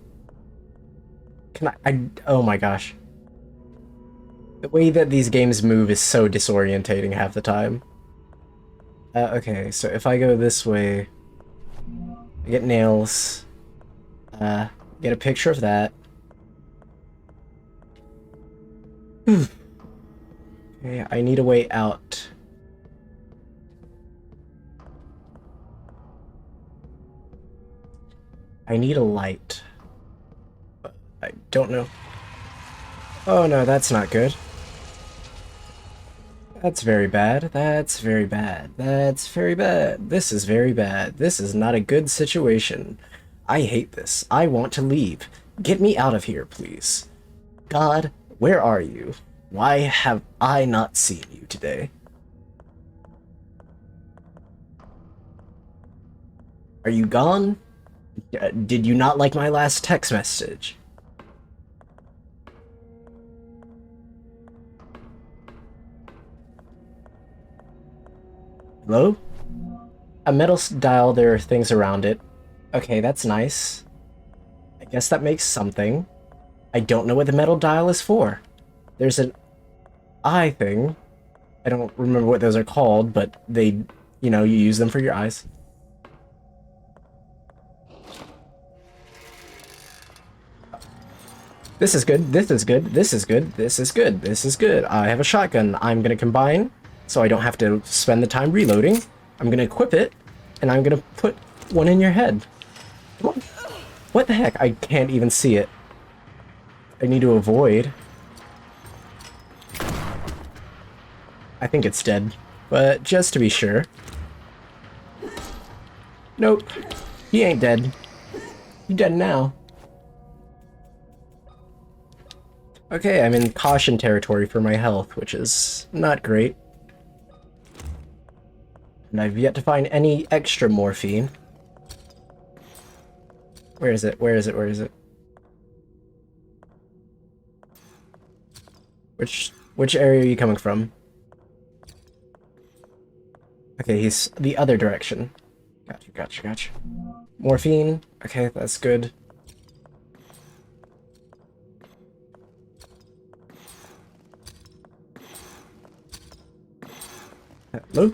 Speaker 1: Can I... Oh my gosh. The way that these games move is so disorientating half the time. Okay, so if I go this way, I get nails, get a picture of that. Okay, I need a way out. I need a light, but I don't know. Oh no, that's not good. That's very bad. That's very bad. That's very bad. This is very bad. This is not a good situation. I hate this. I want to leave. Get me out of here, please. God, where are you? Why have I not seen you today? Are you gone? Did you not like my last text message? Hello? A metal dial, there are things around it. Okay, that's nice. I guess that makes something. I don't know what the metal dial is for. There's an eye thing. I don't remember what those are called, but they, you know, you use them for your eyes. This is good. This is good. This is good. This is good. This is good. I have a shotgun. I'm gonna combine, so I don't have to spend the time reloading. I'm gonna equip it, and I'm gonna put one in your head. Come on. What the heck? I can't even see it. I need to avoid. I think it's dead, but just to be sure. Nope. He ain't dead. He's dead now. Okay, I'm in caution territory for my health, which is not great. And I've yet to find any extra morphine. Where is it? Where is it? Where is it? Which area are you coming from? Okay, he's the other direction. Gotcha, gotcha, gotcha. Morphine. Okay, that's good. Hello?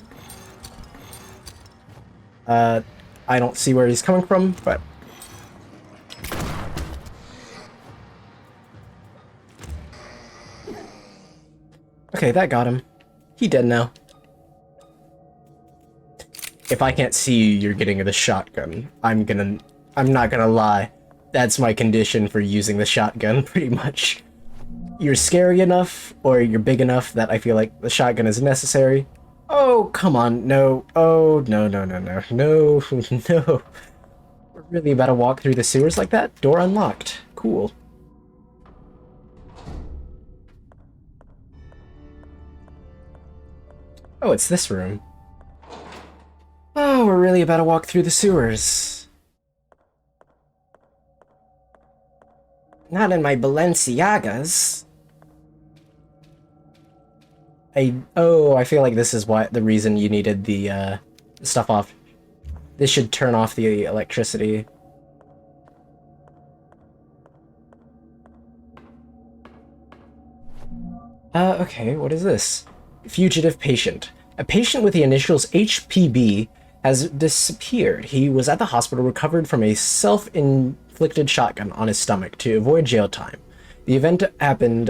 Speaker 1: I don't see where he's coming from, but... Okay, that got him. He dead now. If I can't see you, you're getting the shotgun. I'm not gonna lie. That's my condition for using the shotgun, pretty much. You're scary enough, or you're big enough that I feel like the shotgun is necessary. Oh, come on, no. Oh, no, no, no, no, no, no. We're really about to walk through the sewers like that? Door unlocked. Cool. Oh, it's this room. Oh, we're really about to walk through the sewers. Not in my Balenciagas. I feel like this is the reason you needed the stuff off. This should turn off the electricity. Okay, what is this? Fugitive patient. A patient with the initials HPB has disappeared. He was at the hospital, recovered from a self-inflicted shotgun on his stomach to avoid jail time. The event happened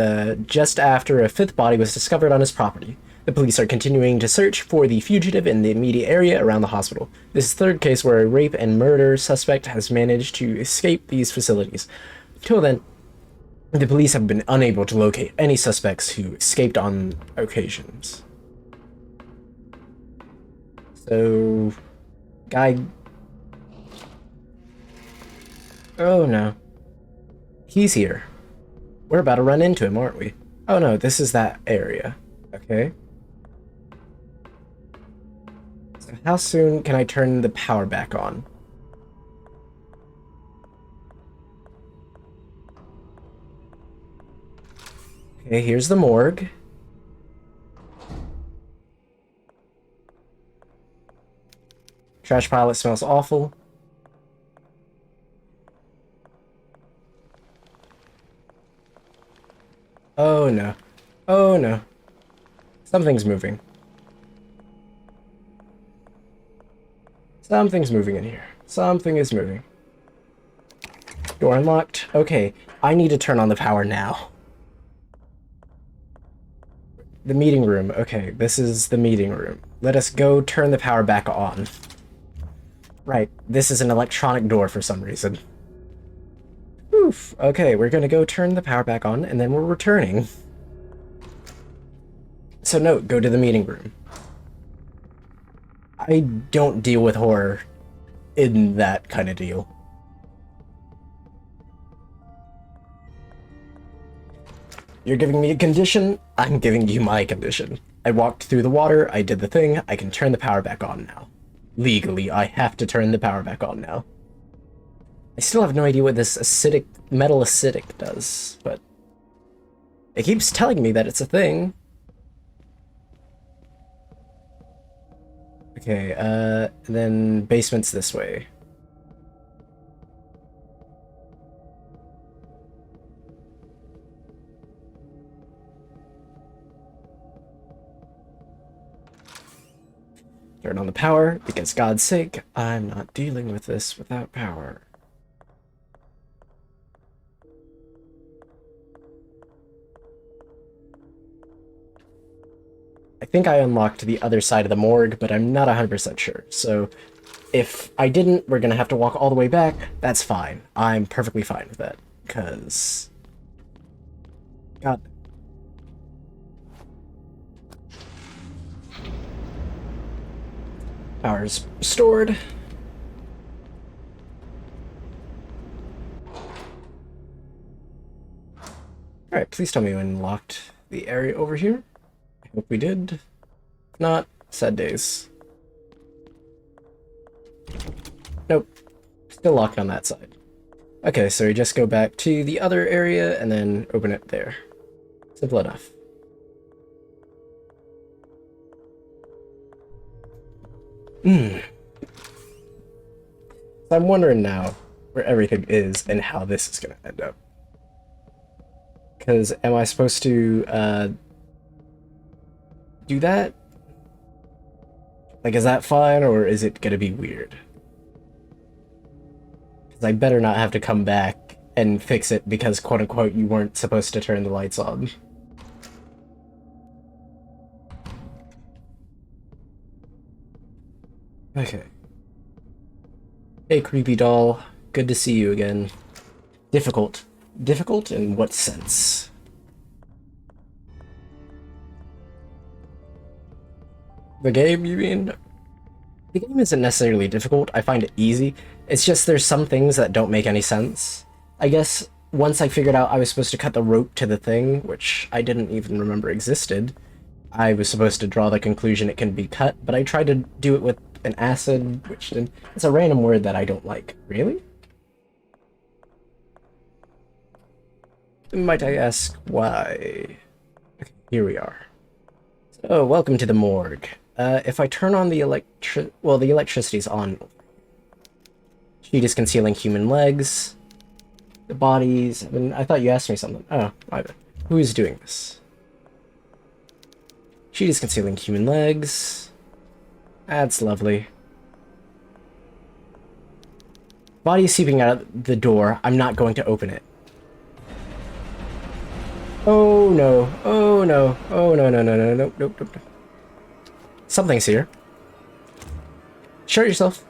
Speaker 1: just after a fifth body was discovered on his property. The police are continuing to search for the fugitive in the immediate area around the hospital. This is the third case where a rape and murder suspect has managed to escape these facilities. Until then, the police have been unable to locate any suspects who escaped on occasions. So... guy... Oh no. He's here. We're about to run into him, aren't we? Oh no, this is that area. Okay. So how soon can I turn the power back on? Okay, here's the morgue. Trash pile, it smells awful. Oh no. Oh no. Something's moving. Something's moving in here. Something is moving. Door unlocked. Okay, I need to turn on the power now. The meeting room. Okay, this is the meeting room. Let us go turn the power back on. Right, this is an electronic door for some reason. Oof. Okay, we're gonna go turn the power back on, and then we're returning. So note, go to the meeting room. I don't deal with horror in that kind of deal. You're giving me a condition, I'm giving you my condition. I walked through the water, I did the thing, I can turn the power back on now. Legally, I have to turn the power back on now. I still have no idea what this metal acidic does, but it keeps telling me that it's a thing. Okay, then basement's this way. Turn on the power, because God's sake, I'm not dealing with this without power. I think I unlocked the other side of the morgue, but I'm not 100% sure. So if I didn't, we're gonna have to walk all the way back. That's fine. I'm perfectly fine with that. Because... God. Power's restored. Alright, please tell me we unlocked the area over here. I hope we did. If not, sad days. Nope. Still locked on that side. Okay, so we just go back to the other area and then open it there. Simple enough. So I'm wondering now where everything is and how this is going to end up. Because am I supposed to do that? Like, is that fine, or is it going to be weird? Because I better not have to come back and fix it because, quote-unquote, you weren't supposed to turn the lights on. Okay. Hey, creepy doll. Good to see you again. Difficult. Difficult in what sense? The game, you mean? The game isn't necessarily difficult. I find it easy. It's just there's some things that don't make any sense. I guess once I figured out I was supposed to cut the rope to the thing, which I didn't even remember existed, I was supposed to draw the conclusion it can be cut, but I tried to do it with an acid, which it's a random word that I don't like. Really? Might I ask why? Okay, here we are. So, welcome to the morgue. If I turn on the the electricity's on. Sheet is concealing human legs. The bodies... I thought you asked me something. Oh, my bad. Who is doing this? Sheet is concealing human legs. That's lovely. Body is seeping out the door. I'm not going to open it. Oh no. Oh no. Oh no, no, no, no, nope, nope, nope. Something's here. Show yourself.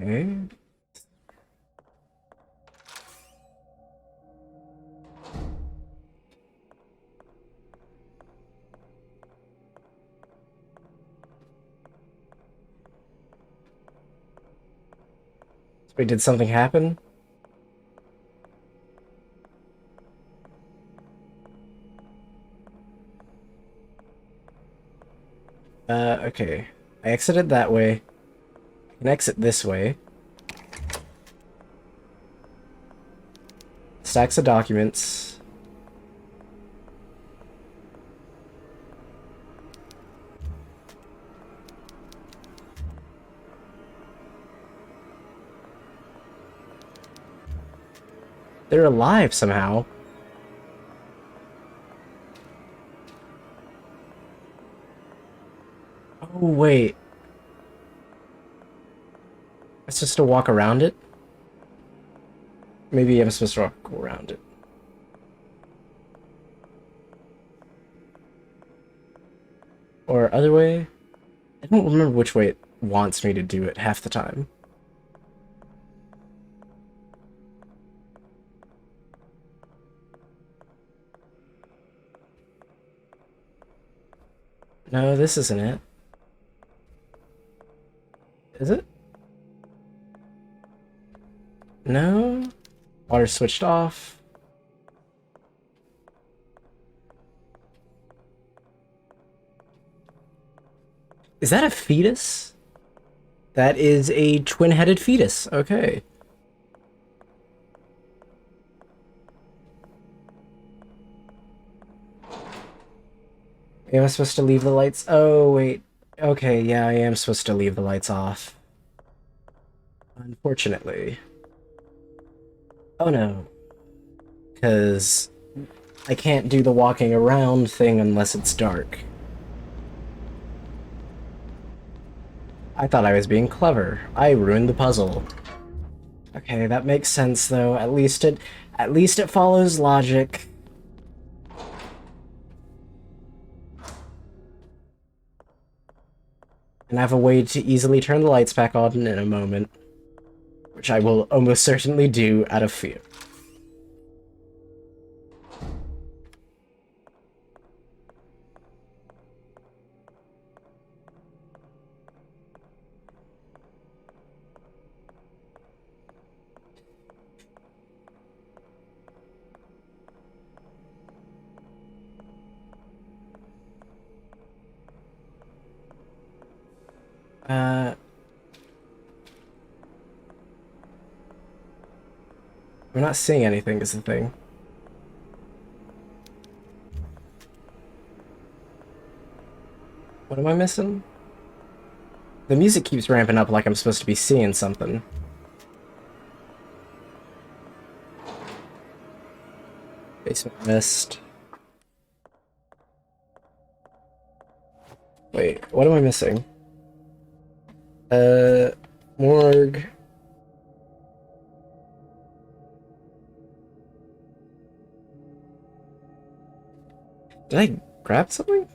Speaker 1: Okay. Wait, did something happen? Okay. I exited that way. I can exit this way. Stacks of documents. They're alive somehow. Oh, wait. It's just to walk around it? Maybe I'm supposed to walk around it. Or other way? I don't remember which way it wants me to do it half the time. No, this isn't it. Is it? No? Water switched off. Is that a fetus? That is a twin-headed fetus. Okay. Am I supposed to leave the lights? Oh, wait. Okay, yeah, I am supposed to leave the lights off. Unfortunately. Oh no. Because I can't do the walking around thing unless it's dark. I thought I was being clever. I ruined the puzzle. Okay, that makes sense though. At least it follows logic. And I have a way to easily turn the lights back on in a moment, which I will almost certainly do out of fear. I'm not seeing anything is the thing. What am I missing? The music keeps ramping up like I'm supposed to be seeing something. Basement mist. Wait, what am I missing? Morgue. Did I grab something?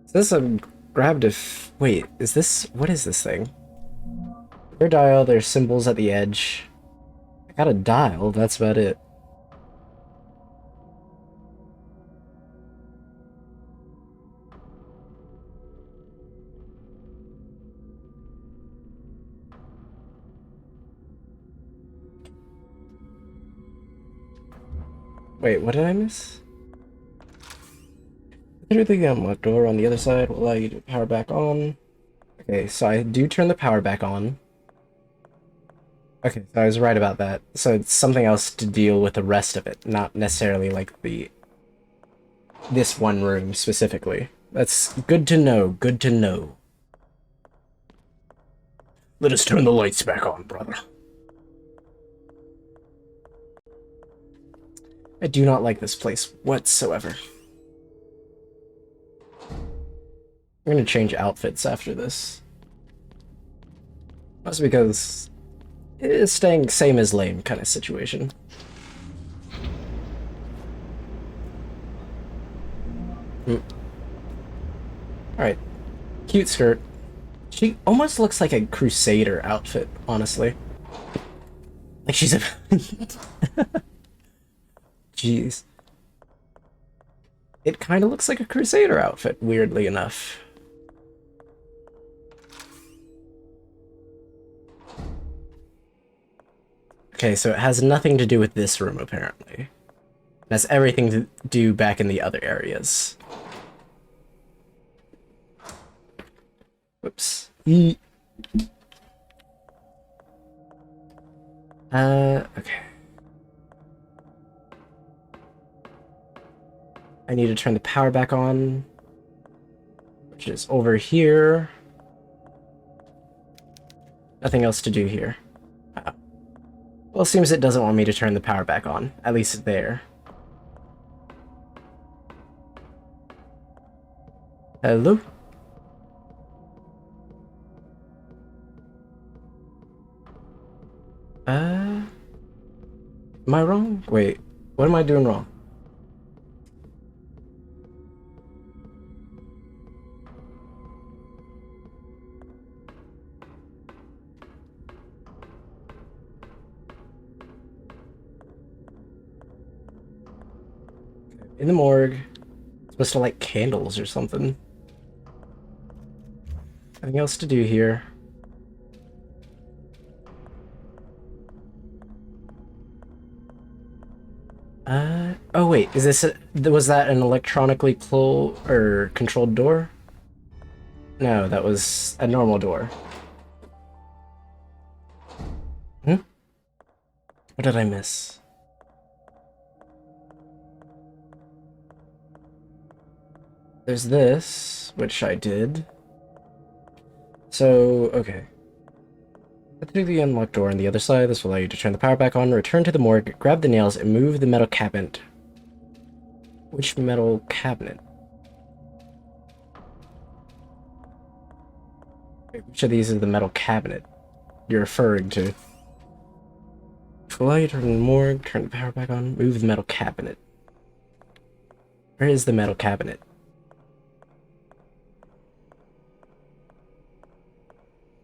Speaker 1: Is this a grabbed a wait, is this, what is this thing? Your dial, there's symbols at the edge. I got a dial, that's about it. Wait, what did I miss? Through the unlocked door on the other side will allow you to power back on. Okay, so I do turn the power back on. Okay, so I was right about that. So it's something else to deal with the rest of it, not necessarily like this one room specifically. That's good to know, good to know. Let us turn the lights back on, brother. I do not like this place whatsoever. I'm gonna change outfits after this. That's because it's staying same as lame kind of situation. Alright. Cute skirt. She almost looks like a crusader outfit, honestly. Like she's a... Jeez. It kind of looks like a crusader outfit, weirdly enough. Okay, so it has nothing to do with this room, apparently. It has everything to do back in the other areas. Whoops. Okay. I need to turn the power back on, which is over here. Nothing else to do here. Well, it seems it doesn't want me to turn the power back on, at least there. Hello? Am I wrong? Wait, what am I doing wrong? In the morgue. Supposed to light candles or something. Nothing else to do here. Oh wait, is this was that an electronically closed or controlled door? No, that was a normal door. What did I miss? There's this, which I did. So, okay. Get through the unlocked door on the other side. This will allow you to turn the power back on, return to the morgue, grab the nails, and move the metal cabinet. Which metal cabinet? Wait, which of these is the metal cabinet you're referring to? Which will allow you to turn the morgue, turn the power back on, move the metal cabinet. Where is the metal cabinet?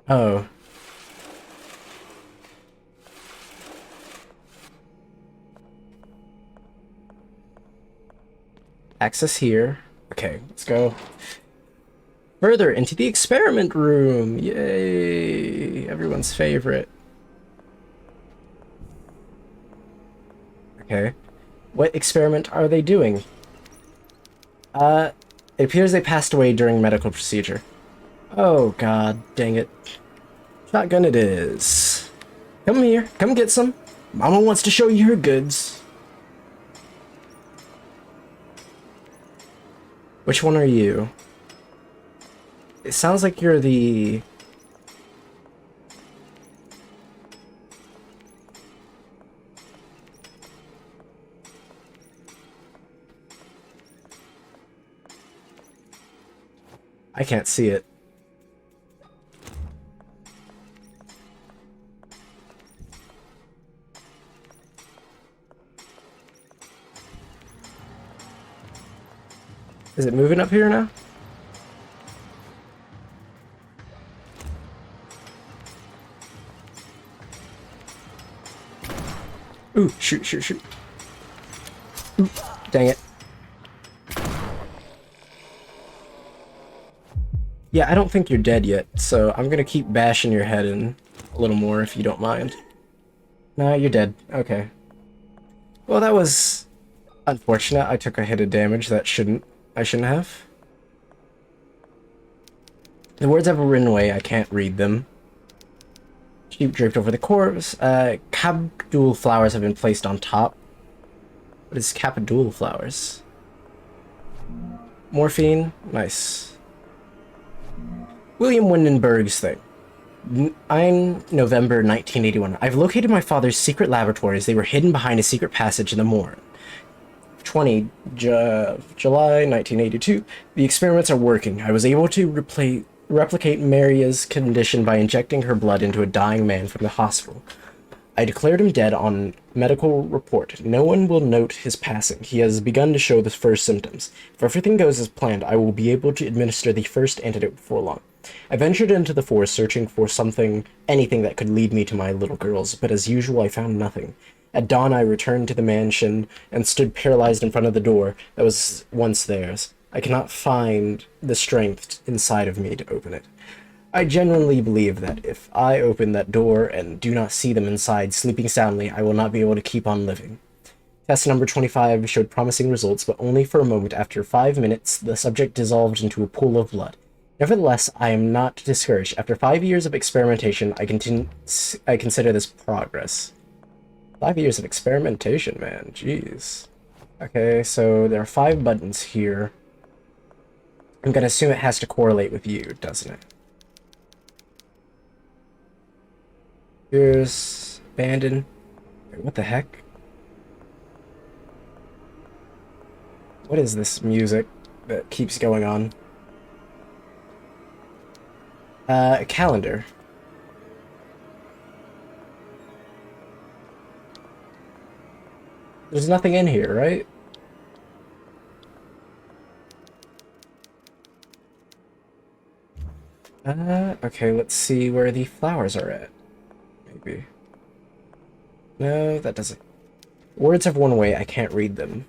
Speaker 1: Oh. Access here. Okay, let's go further into the experiment room. Yay! Everyone's favorite. Okay. What experiment are they doing? It appears they passed away during medical procedure. Oh god, dang it. Shotgun it is. Come here, come get some. Mama wants to show you her goods. Which one are you? It sounds like you're the... I can't see it. Is it moving up here now? Ooh, shoot, shoot, shoot. Ooh, dang it. Yeah, I don't think you're dead yet, so I'm gonna keep bashing your head in a little more if you don't mind. Nah, you're dead. Okay. Well, that was unfortunate. I took a hit of damage that I shouldn't have. The words have a written way, I can't read them. Sheep draped over the corpse. Cabdul flowers have been placed on top. What is Cabdul flowers? Morphine? Nice. William Windenberg's thing. 9 November 1981. I've located my father's secret laboratories. They were hidden behind a secret passage in the morgue. 20 July 1982. The experiments are working. I was able to replicate Maria's condition by injecting her blood into a dying man from the hospital. I declared him dead on medical report. No one will note his passing. He has begun to show the first symptoms. If everything goes as planned, I will be able to administer the first antidote before long. I ventured into the forest searching for anything that could lead me to my little girls, but as usual I found nothing. At dawn I returned to the mansion and stood paralyzed in front of the door that was once theirs. I cannot find the strength inside of me to open it. I genuinely believe that if I open that door and do not see them inside sleeping soundly, I will not be able to keep on living. Test number 25 showed promising results, but only for a moment. After 5 minutes, the subject dissolved into a pool of blood. Nevertheless, I am not discouraged. After 5 years of experimentation, I consider this progress. 5 years of experimentation, man. Jeez. Okay, so there are 5 buttons here. I'm gonna assume it has to correlate with you, doesn't it? Here's abandon. Wait, what the heck? What is this music that keeps going on? A calendar. There's nothing in here, right? Okay, let's see where the flowers are at. Maybe. No, that doesn't. Words have one way, I can't read them.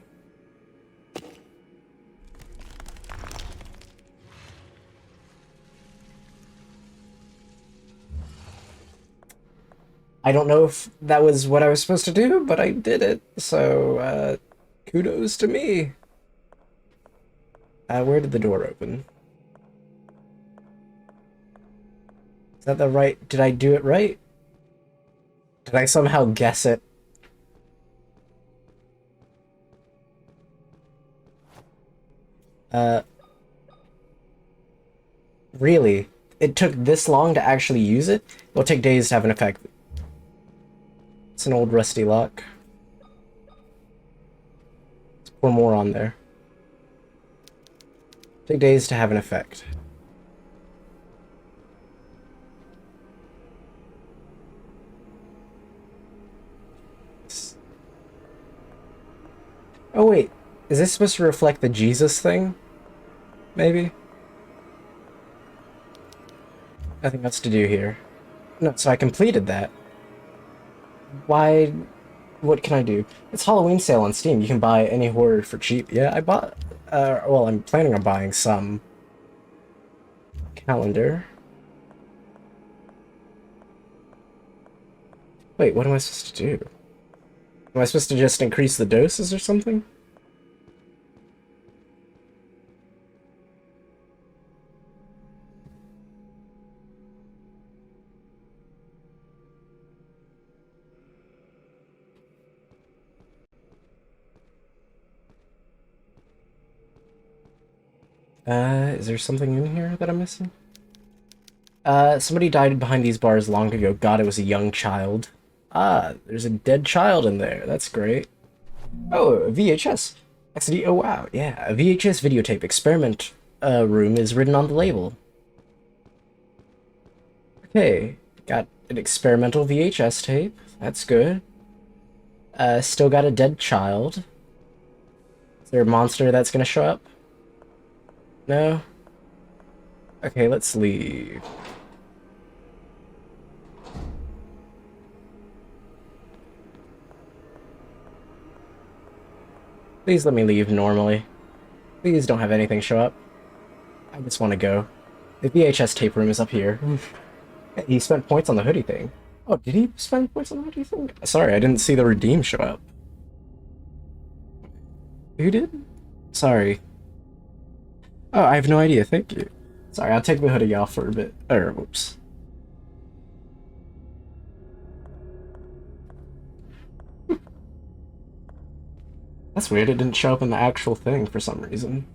Speaker 1: I don't know if that was what I was supposed to do, but I did it, so, kudos to me. Where did the door open? Is that the right... Did I do it right? Did I somehow guess it? Really? It took this long to actually use it? It'll take days to have an effect. It's an old rusty lock. Let's pour more on there. Take days to have an effect. Oh wait, is this supposed to reflect the Jesus thing? Maybe? Nothing else to do here. No, so I completed that. Why? What can I do? It's Halloween sale on Steam. You can buy any horror for cheap. Yeah, I bought... well, I'm planning on buying some. Calendar. Wait, what am I supposed to do? Am I supposed to just increase the doses or something? Is there something in here that I'm missing? Somebody died behind these bars long ago. God, it was a young child. Ah, there's a dead child in there. That's great. Oh, a VHS. XD, oh wow, yeah. A VHS videotape experiment room is written on the label. Okay, got an experimental VHS tape. That's good. Still got a dead child. Is there a monster that's gonna show up? No? Okay, let's leave. Please let me leave normally. Please don't have anything show up. I just want to go. The VHS tape room is up here. He spent points on the hoodie thing. Oh, did he spend points on the hoodie thing? Sorry, I didn't see the redeem show up. Who did? Sorry. Oh, I have no idea, thank you. Sorry, I'll take the hoodie off for a bit. Or, whoops. That's weird, it didn't show up in the actual thing for some reason.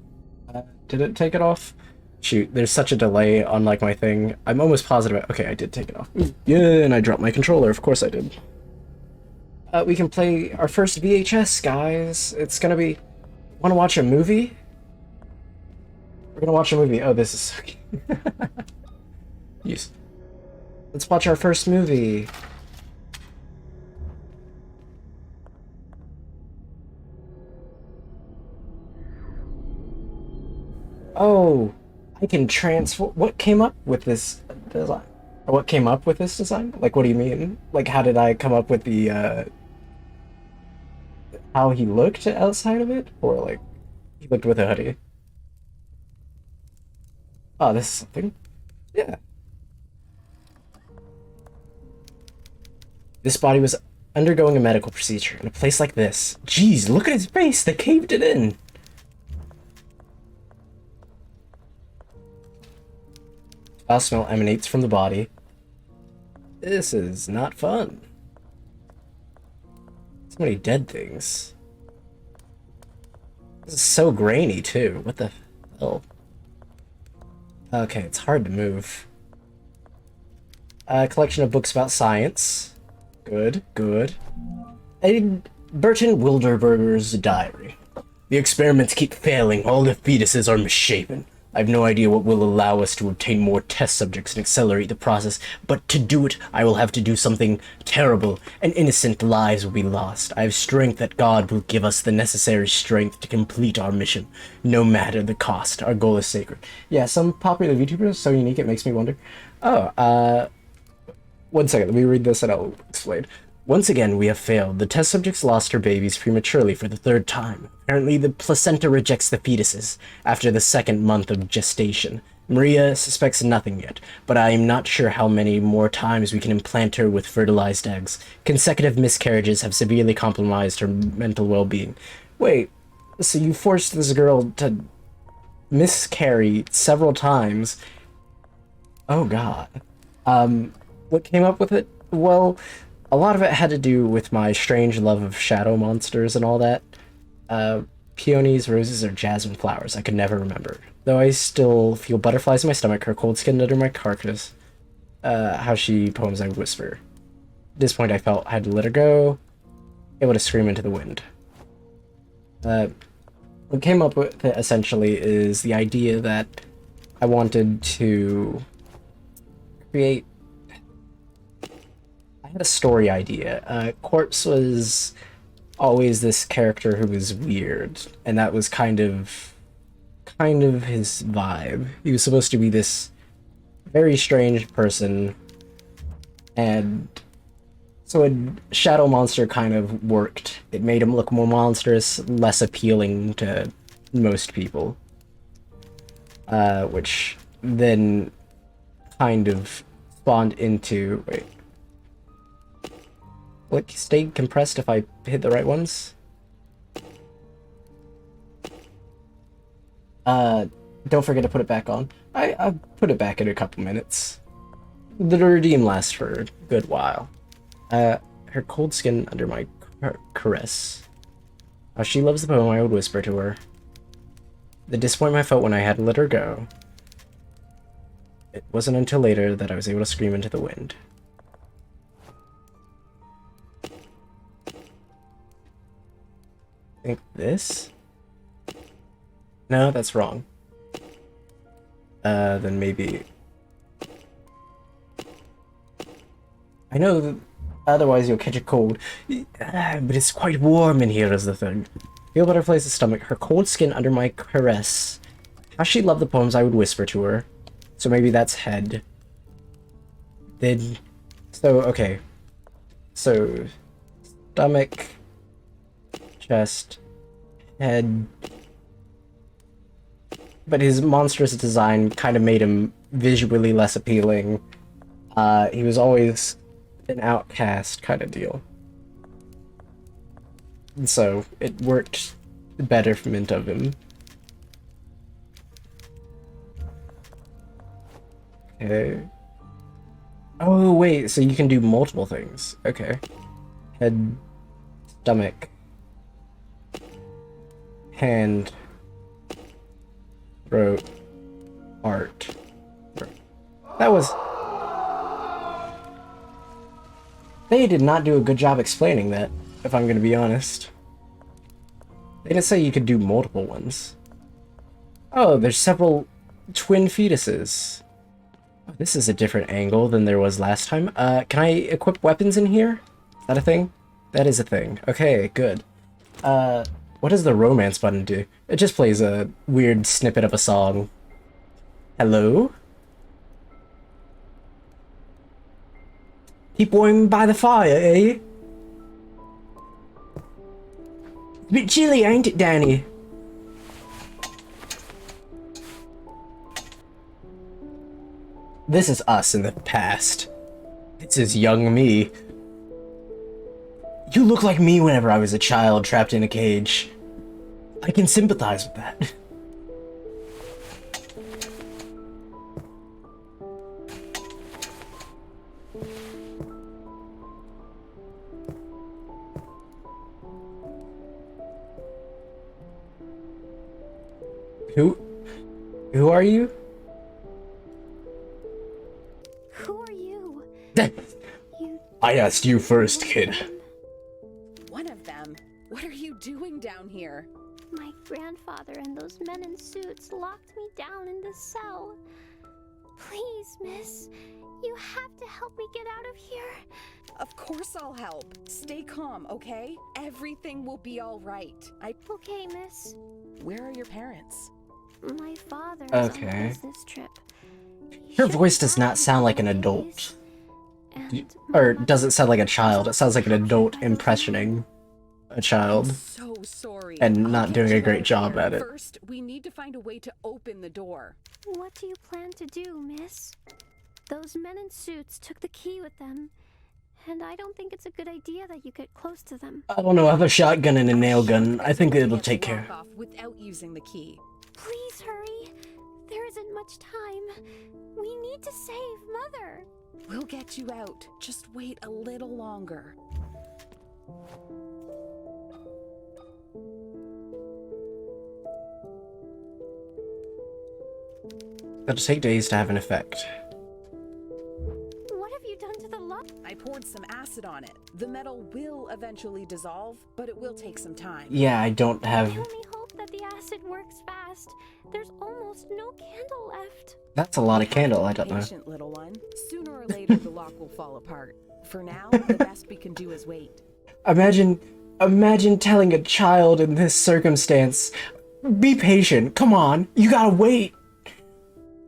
Speaker 1: Did it take it off? Shoot, there's such a delay on, like, my thing. I'm almost positive. Okay, I did take it off. Yeah, and I dropped my controller, of course I did. We can play our first VHS, guys. It's gonna be... Wanna watch a movie? We're gonna watch a movie. Oh, this is... Yes. Let's watch our first movie. Oh, I can transform. What came up with this design? Or what came up with this design? Like, what do you mean? Like, how did I come up with the, how he looked outside of it? Or, like, he looked with a hoodie? Oh, this is something. Yeah. This body was undergoing a medical procedure in a place like this. Jeez, look at his face! They caved it in! Foul smell emanates from the body. This is not fun. So many dead things. This is so grainy, too. What the hell? Okay, it's hard to move. A collection of books about science. Good, good. Burton Wilderberger's diary. The experiments keep failing. All the fetuses are misshapen. I have no idea what will allow us to obtain more test subjects and accelerate the process, but to do it, I will have to do something terrible, and innocent lives will be lost. I have strength that God will give us the necessary strength to complete our mission, no matter the cost. Our goal is sacred. Yeah, some popular VTubers are so unique it makes me wonder. Oh, one second, let me read this and I'll explain. Once again, we have failed. The test subjects lost her babies prematurely for the third time. Apparently, the placenta rejects the fetuses after the second month of gestation. Maria suspects nothing yet, but I am not sure how many more times we can implant her with fertilized eggs. Consecutive miscarriages have severely compromised her mental well-being. Wait, so you forced this girl to miscarry several times? Oh god. What came up with it? Well, a lot of it had to do with my strange love of shadow monsters and all that. peonies, roses, or jasmine flowers. I could never remember. Though I still feel butterflies in my stomach, her cold skin under my carcass. How she poems I whisper. At this point I felt I had to let her go, able to scream into the wind. What came up with it essentially is the idea that I wanted to create... I had a story idea. Corpse was always this character who was weird, and that was kind of his vibe. He was supposed to be this very strange person, and so a shadow monster kind of worked. It made him look more monstrous, less appealing to most people, which then kind of spawned into... Wait. Like, stay compressed if I hit the right ones? Don't forget to put it back on. I'll put it back in a couple minutes. The redeem lasts for a good while. Her cold skin under my caress. How she loves the poem I would whisper to her. The disappointment I felt when I had to let her go. It wasn't until later that I was able to scream into the wind. I think this? No, that's wrong. Then maybe... I know that otherwise you'll catch a cold, but it's quite warm in here is the thing. Feel butterflies in the stomach, her cold skin under my caress. How she loved the poems I would whisper to her. So maybe that's head. Then... So, okay. So... Stomach... Chest... Head... But his monstrous design kind of made him visually less appealing. He was always an outcast kind of deal. And so, it worked the betterment of him. Okay. Oh, wait, so you can do multiple things. Okay. Head, stomach, hand, throat, heart. That was... They did not do a good job explaining that, if I'm gonna be honest. They didn't say you could do multiple ones. Oh, there's several twin fetuses. Oh, this is a different angle than there was last time. Can I equip weapons in here? Is that a thing? That is a thing. Okay, good. What does the romance button do? It just plays a weird snippet of a song. Hello? Keep warm by the fire, eh? A bit chilly, ain't it, Danny? This is us in the past. This is young me. You look like me whenever I was a child trapped in a cage. I can sympathize with that. Who are you?
Speaker 4: Who are you?
Speaker 1: I asked you first, kid.
Speaker 2: One of them? What are you doing down here?
Speaker 4: My grandfather and those men in suits locked me down in this cell. Please, miss, you have to help me get out of here.
Speaker 2: Of course I'll help. Stay calm, okay? Everything will be all right.
Speaker 4: Okay, miss.
Speaker 2: Where are your parents?
Speaker 4: My father's
Speaker 1: Okay.
Speaker 4: on a business trip.
Speaker 1: Your voice does not sound like an adult. Or does it sound like a child? It sounds like an adult impressioning a child.
Speaker 2: So sorry.
Speaker 1: And
Speaker 2: I'll
Speaker 1: not
Speaker 2: get
Speaker 1: doing
Speaker 2: you
Speaker 1: a
Speaker 2: out
Speaker 1: great
Speaker 2: of
Speaker 1: job
Speaker 2: here.
Speaker 1: at it.
Speaker 2: First, we need to find a way to open the door.
Speaker 4: What do you plan to do, miss? Those men in suits took the key with them, and I don't think it's a good idea that you get close to them.
Speaker 1: I don't know, I have a shotgun and a nail gun. I think
Speaker 2: We'll
Speaker 1: it'll
Speaker 2: get
Speaker 1: take
Speaker 2: the
Speaker 1: care.
Speaker 2: lock off without using the key.
Speaker 4: Please hurry. There isn't much time. We need to save Mother.
Speaker 2: We'll get you out. Just wait a little longer.
Speaker 1: That'll take days to have an effect.
Speaker 4: What have you done to the lock?
Speaker 2: I poured some acid on it. The metal will eventually dissolve, but it will take some time.
Speaker 1: Yeah, I don't have...
Speaker 4: I only hope that the acid works fast. There's almost no candle left.
Speaker 1: That's a lot of candle, I don't know.
Speaker 2: Patient, little one. Sooner or later, the lock will fall apart. For now, the best we can do is wait.
Speaker 1: Imagine telling a child in this circumstance, be patient, come on, you gotta wait.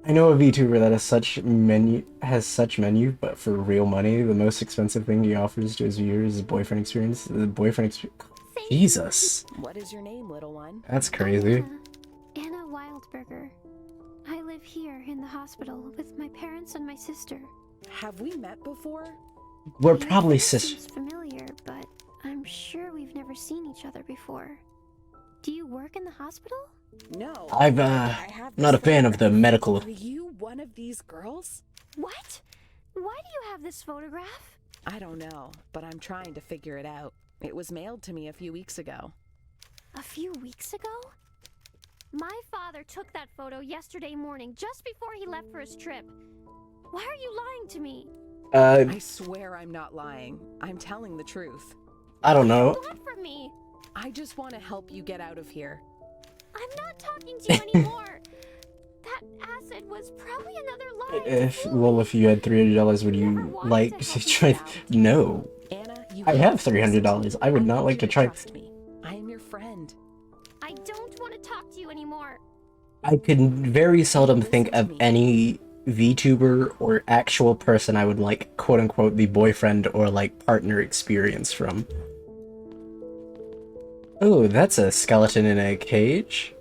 Speaker 1: I know a VTuber that has such menu, but for real money, the most expensive thing he offers to his viewers is boyfriend experience. The boyfriend experience. Jesus.
Speaker 2: What is your name, little one?
Speaker 1: That's crazy.
Speaker 4: Anna Wildberger. I live here in the hospital with my parents and my sister.
Speaker 2: Have we met before?
Speaker 1: We're probably
Speaker 4: Your face
Speaker 1: sisters.
Speaker 4: seems familiar, but I'm sure we've never seen each other before. Do you work in the hospital?
Speaker 2: No.
Speaker 1: I'm
Speaker 2: I have
Speaker 1: not a
Speaker 2: this
Speaker 1: fan of the
Speaker 2: photograph.
Speaker 1: medical.
Speaker 2: Are you one of these girls?
Speaker 4: What? Why do you have this photograph?
Speaker 2: I don't know, but I'm trying to figure it out. It was mailed to me a few weeks ago.
Speaker 4: A few weeks ago? My father took that photo yesterday morning, just before he left for his trip. Why are you lying to me?
Speaker 2: I swear I'm not lying. I'm telling the truth.
Speaker 1: I don't know.
Speaker 4: What do you want from me?
Speaker 2: I just want to help you get out of here.
Speaker 4: I'm not talking to you anymore. That acid was probably another lie.
Speaker 1: If you had $300, would you like to try? No.
Speaker 2: Anna, you
Speaker 1: I have $300. I would not
Speaker 2: want
Speaker 1: like
Speaker 2: you
Speaker 1: to try.
Speaker 2: Trust me. I am your friend.
Speaker 4: I don't want to talk to you anymore.
Speaker 1: I can very seldom think of any VTuber or actual person I would like, quote unquote, the boyfriend or like partner experience from. Oh, that's a skeleton in a cage.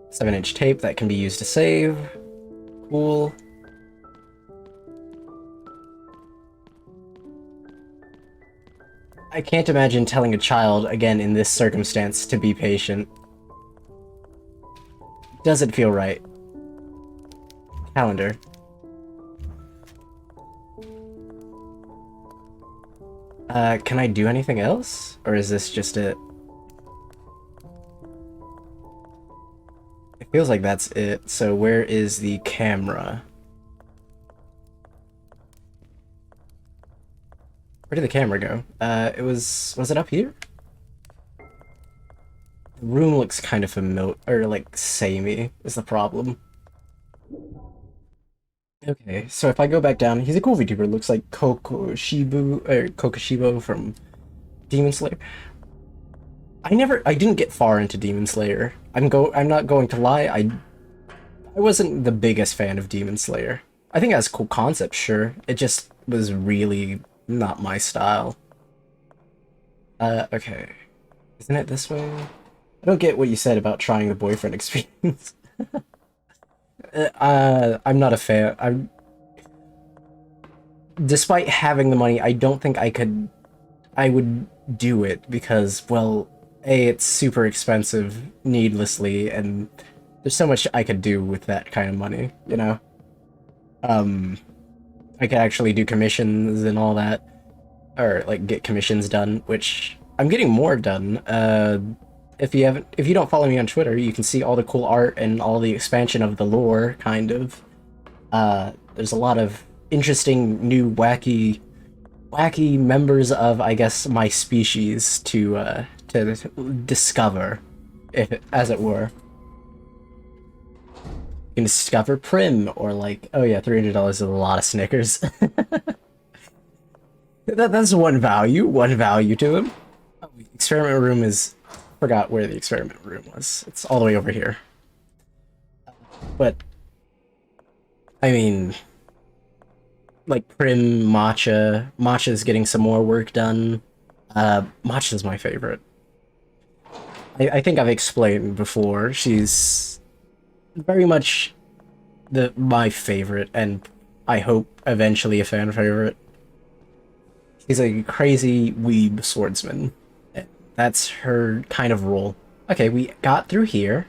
Speaker 1: 7-inch tape that can be used to save. Cool. I can't imagine telling a child, again in this circumstance, to be patient. Doesn't feel right. Calendar. Can I do anything else? Or is this just it? It feels like that's it. So where is the camera? Where did the camera go? Was it up here? The room looks kind of familiar, or like samey is the problem. Okay, so if I go back down, he's a cool VTuber. Looks like Kokoshibo from Demon Slayer. I didn't get far into Demon Slayer. I'm not going to lie. I wasn't the biggest fan of Demon Slayer. I think it has cool concepts, sure. It just was really not my style. Okay. Isn't it this way? I don't get what you said about trying the boyfriend experience. I'm not a fan. Despite having the money, I don't think I would do it because, well, A, it's super expensive needlessly, and there's so much I could do with that kind of money, you know? I could actually do commissions and all that, or like get commissions done, which I'm getting more done. If you don't follow me on Twitter, you can see all the cool art and all the expansion of the lore, kind of. There's a lot of interesting new wacky members of, I guess, my species to discover, as it were. You can discover Prim, or like, oh yeah, $300 is a lot of Snickers. That's one value to him. Oh, the experiment room is... Forgot where the experiment room was. It's all the way over here. But, I mean, like Prim, Matcha's getting some more work done. Matcha's my favorite. I think I've explained before, she's very much my favorite, and I hope eventually a fan favorite. She's a crazy weeb swordsman. That's her kind of role. Okay, we got through here.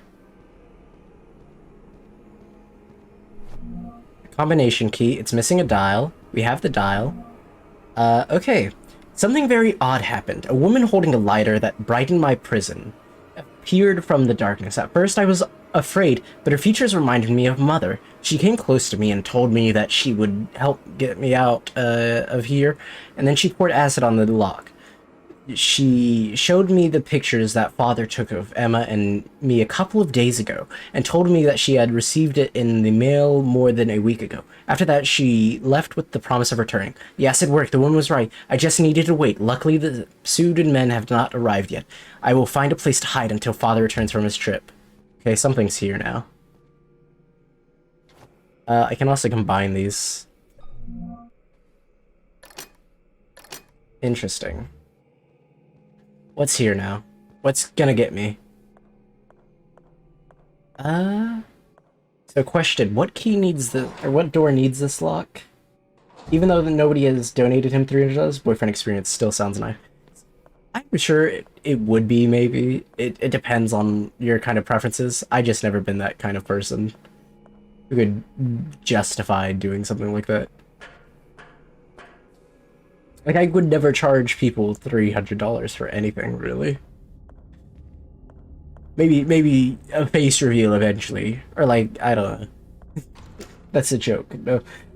Speaker 1: Combination key. It's missing a dial. We have the dial. Okay. Something very odd happened. A woman holding a lighter that brightened my prison appeared from the darkness. At first I was afraid, but her features reminded me of Mother. She came close to me and told me that she would help get me out of here, and then she poured acid on the lock. She showed me the pictures that Father took of Emma and me a couple of days ago, and told me that she had received it in the mail more than a week ago. After that, she left with the promise of returning. The acid worked, the woman was right. I just needed to wait. Luckily, the suited men have not arrived yet. I will find a place to hide until Father returns from his trip. Okay, something's here now. I can also combine these. Interesting. What's here now? What's gonna get me? So question, what key needs what door needs this lock? Even though nobody has donated him $300, boyfriend experience still sounds nice. I'm sure it would be, maybe. It depends on your kind of preferences. I just never been that kind of person who could justify doing something like that. Like, I would never charge people $300 for anything, really. Maybe a face reveal eventually. Or, like, I don't know. That's a joke.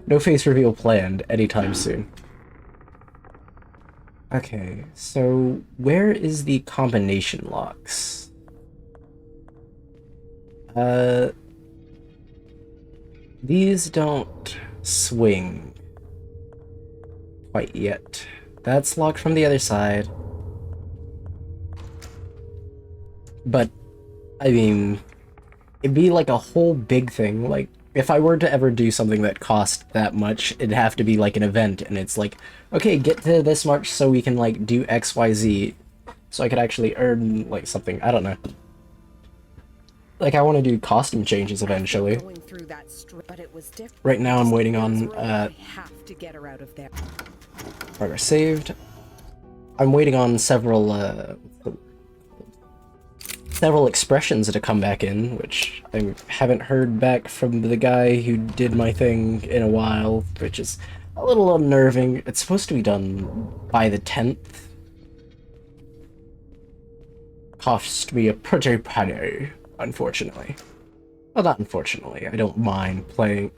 Speaker 1: No face reveal planned anytime soon. Okay, so where is the combination locks? These don't swing quite yet. That's locked from the other side. But, I mean, it'd be like a whole big thing. Like, if I were to ever do something that cost that much, it'd have to be like an event, and it's like, okay, get to this much so we can, like, do XYZ, so I could actually earn, like, something. I don't know. Like, I want to do costume changes eventually. Right now I'm waiting on, progress saved. I'm waiting on several expressions to come back in, which I haven't heard back from the guy who did my thing in a while, which is a little unnerving. It's supposed to be done by the 10th. Cost me a pretty penny, unfortunately. Well, not unfortunately. I don't mind playing...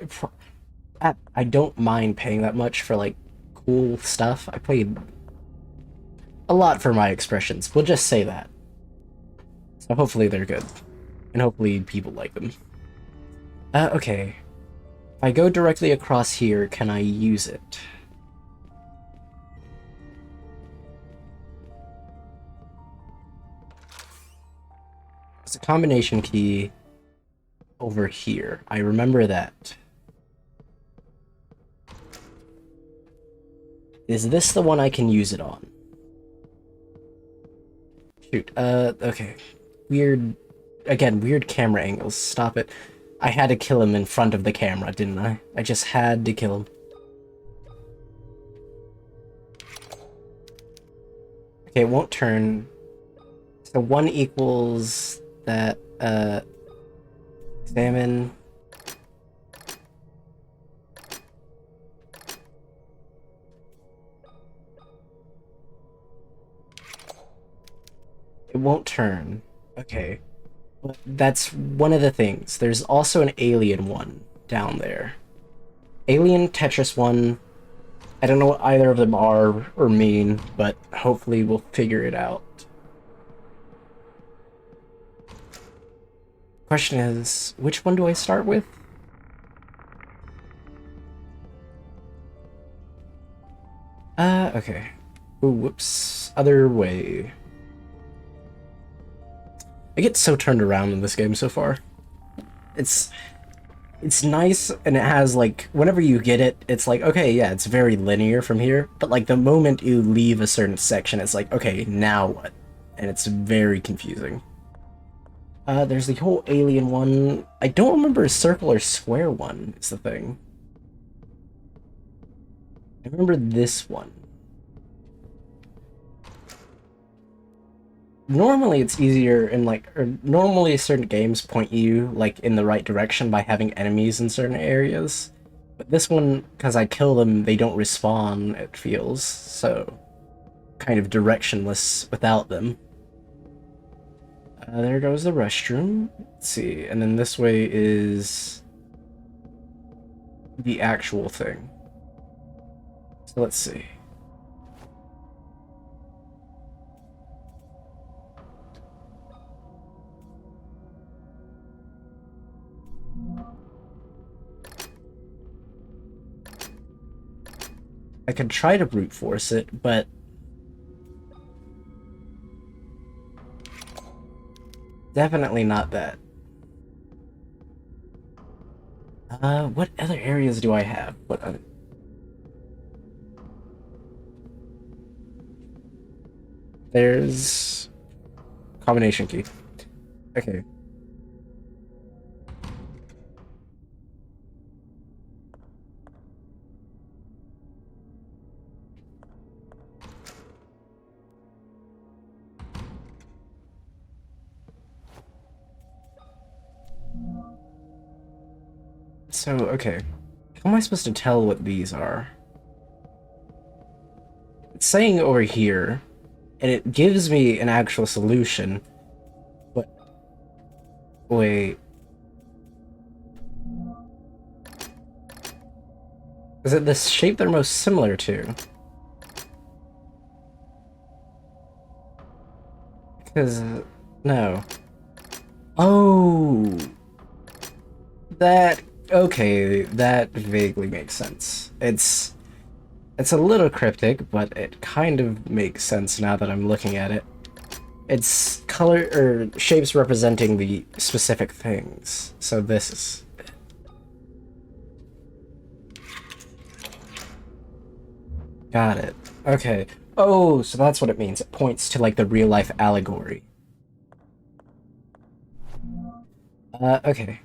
Speaker 1: I don't mind paying that much for, like, cool stuff. I paid a lot for my expressions. We'll just say that. So hopefully they're good. And hopefully people like them. Okay. If I go directly across here, can I use it? It's a combination key over here. I remember that. Is this the one I can use it on? Shoot, okay. Weird camera angles. Stop it. I had to kill him in front of the camera, didn't I? I just had to kill him. Okay, it won't turn. So 1 equals that, examine. It won't turn. Okay. That's one of the things. There's also an alien one down there. Alien, Tetris 1. I don't know what either of them are or mean, but hopefully we'll figure it out. Question is, which one do I start with? Okay. Ooh, whoops. Other way. I get so turned around in this game so far. It's nice, and it has, like, whenever you get it, it's like, okay, yeah, it's very linear from here, but, like, the moment you leave a certain section, it's like, okay, now what? And it's very confusing. There's the whole alien one. I don't remember a circle or square one, is the thing. I remember this one. Normally it's easier in, like, or normally certain games point you, like, in the right direction by having enemies in certain areas. But this one, because I kill them, they don't respawn, it feels, so kind of directionless without them. There goes the restroom. Let's see, and then this way is the actual thing. So let's see. I could try to brute force it, but definitely not that. What other areas do I have? What other... There's combination key. Okay. So, okay. How am I supposed to tell what these are? It's saying over here, and it gives me an actual solution, but... Wait... Is it the shape they're most similar to? Because... No. Oh! That... Okay, that vaguely makes sense. It's a little cryptic, but it kind of makes sense now that I'm looking at it. It's color or shapes representing the specific things. So this is it. Got it. Okay. Oh, so that's what it means. It points to like the real life allegory. Okay.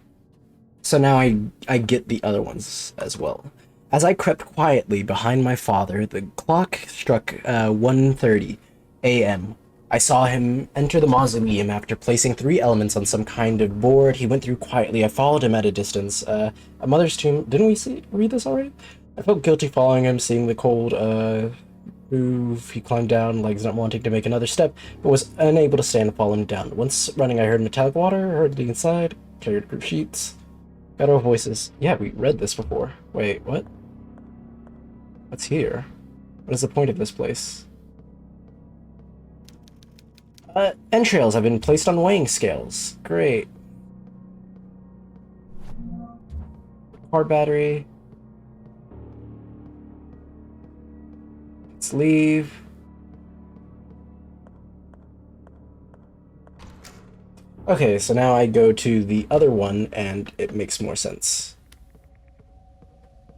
Speaker 1: So now I get the other ones as well. As I crept quietly behind my father, the clock struck 1:30 a.m. I saw him enter the mausoleum after placing 3 elements on some kind of board. He went through quietly. I followed him at a distance. A mother's tomb. Didn't we read this already? I felt guilty following him, seeing the cold roof. He climbed down, legs not wanting to make another step, but was unable to stand and falling down. Once running, I heard metallic water, heard the inside, carried group sheets. Got our voices. Yeah, we read this before. Wait, what? What's here? What is the point of this place? Entrails have been placed on weighing scales. Great. Car battery. Let's leave. Okay, so now I go to the other one, and it makes more sense.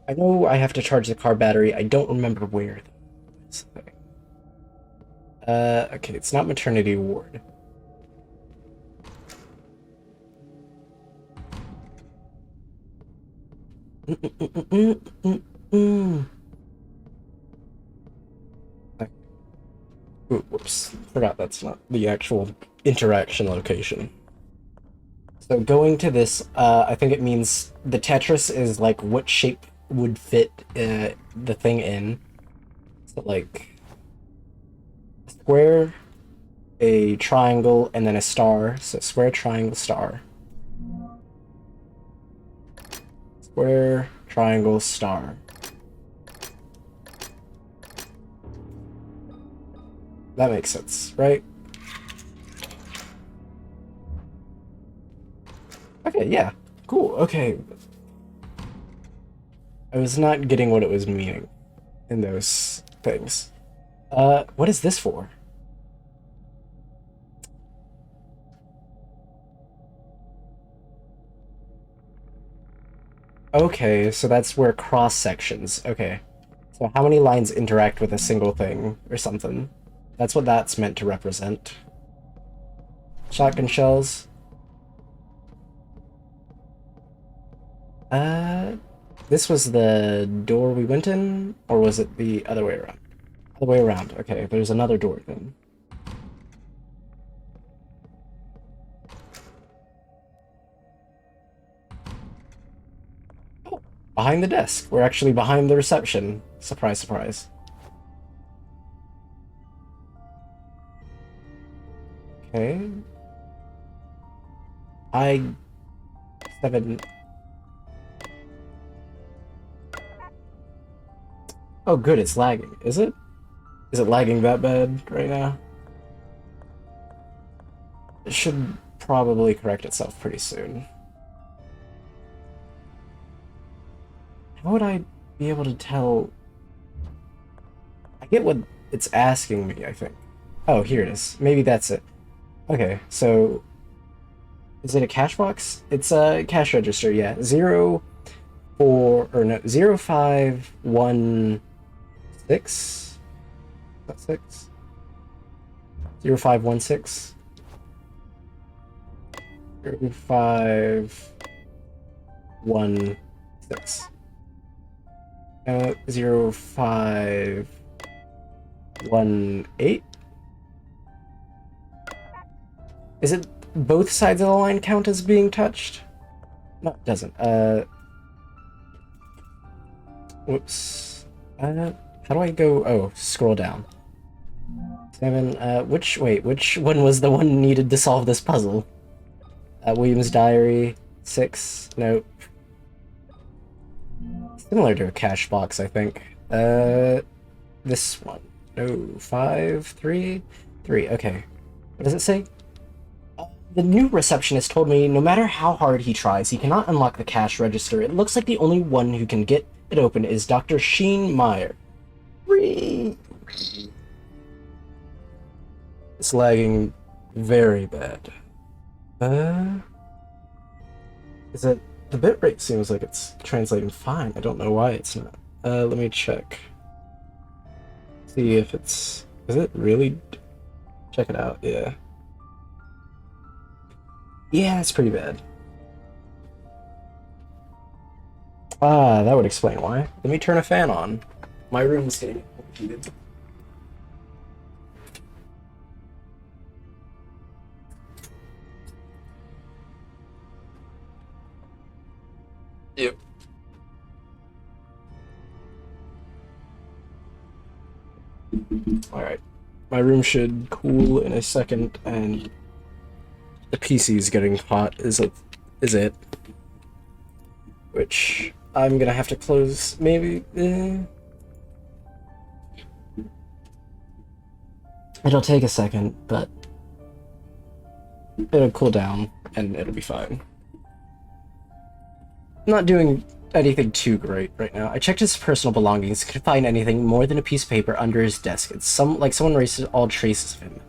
Speaker 1: I know I have to charge the car battery. I don't remember where. Okay, it's not Maternity Ward. Ooh, whoops. Forgot that's not the actual interaction location. So going to this, I think it means the Tetris is like what shape would fit the thing in. So like a square, a triangle, and then a star. So square, triangle, star. Square, triangle, star. That makes sense, right? Okay, yeah. Cool, okay. I was not getting what it was meaning in those things. What is this for? Okay, so that's where cross sections. Okay. So how many lines interact with a single thing or something? That's what that's meant to represent. Shotgun shells. This was the door we went in, or was it the other way around? Other way around. Okay, there's another door then. Oh, behind the desk. We're actually behind the reception. Surprise, surprise. Okay. 7. Oh, good, it's lagging. Is it? Is it lagging that bad right now? It should probably correct itself pretty soon. How would I be able to tell? I get what it's asking me, I think. Oh, here it is. Maybe that's it. Okay, so is it a cash box? It's a cash register, yeah. 0516. That's 6. 0516. 0516. 0518. Is it both sides of the line count as being touched? No, it doesn't. Whoops. How do I go? Oh, scroll down. 7. Which one was the one needed to solve this puzzle? William's diary. 6. Nope. Similar to a cash box, I think. This one. No. 5, 3, 3. Okay. What does it say? The new receptionist told me no matter how hard he tries, he cannot unlock the cash register. It looks like the only one who can get it open is Dr. Sheen Meyer. It's lagging very bad. Is it... The bitrate seems like it's translating fine. I don't know why it's not. Let me check. See if it's... Is it really... Check it out, yeah. Yeah, it's pretty bad. Ah, that would explain why. Let me turn a fan on. My room's getting overheated. Yep. Alright. My room should cool in a second, and the PC is getting hot, is it? Which I'm gonna have to close, maybe? It'll take a second, but it'll cool down, and it'll be fine. Not doing anything too great right now. I checked his personal belongings, couldn't find anything more than a piece of paper under his desk. It's like someone erased all traces of him.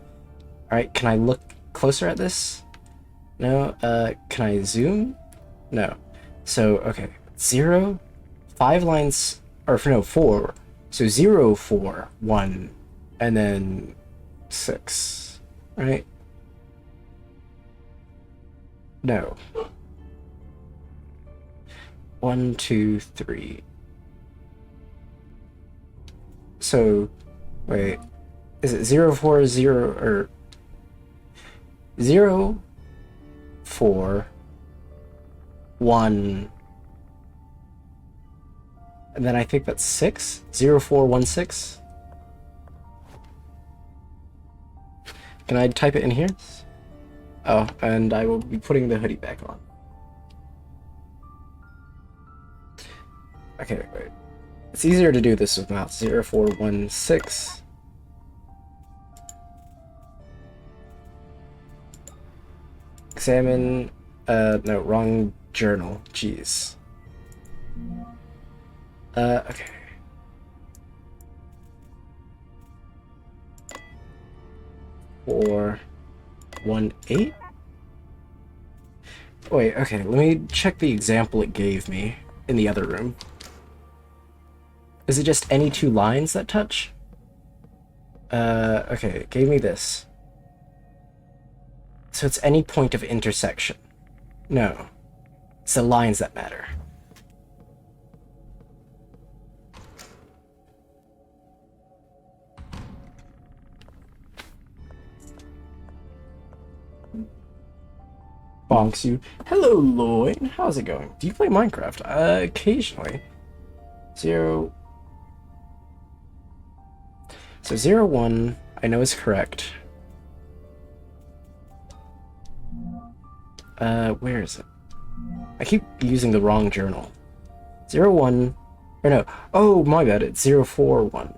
Speaker 1: Alright, can I look closer at this? No, can I zoom? No. So, okay. 0, 5 lines, or no, 4. So 0, 4, 1, and then 6, right? No. 1, 2, 3. So, wait. Is it 0, 4, 0, or 0, 4, 1, and then I think that's 6? 0, 4, 1, 6? Can I type it in here? Oh, and I will be putting the hoodie back on. Okay, wait. It's easier to do this with mouse. 0, 4, 1, 6. Examine, no, wrong journal. Jeez. Okay. Four, 1, 8? Wait, okay, let me check the example it gave me in the other room. Is it just any 2 lines that touch? Okay, it gave me this. So it's any point of intersection. No. It's the lines that matter. Bonks you. Hello, Lloyd. How's it going? Do you play Minecraft? Occasionally. 0. So 0, 1, I know is correct. Where is it? I keep using the wrong journal. 01, or no, oh my bad, it's 041,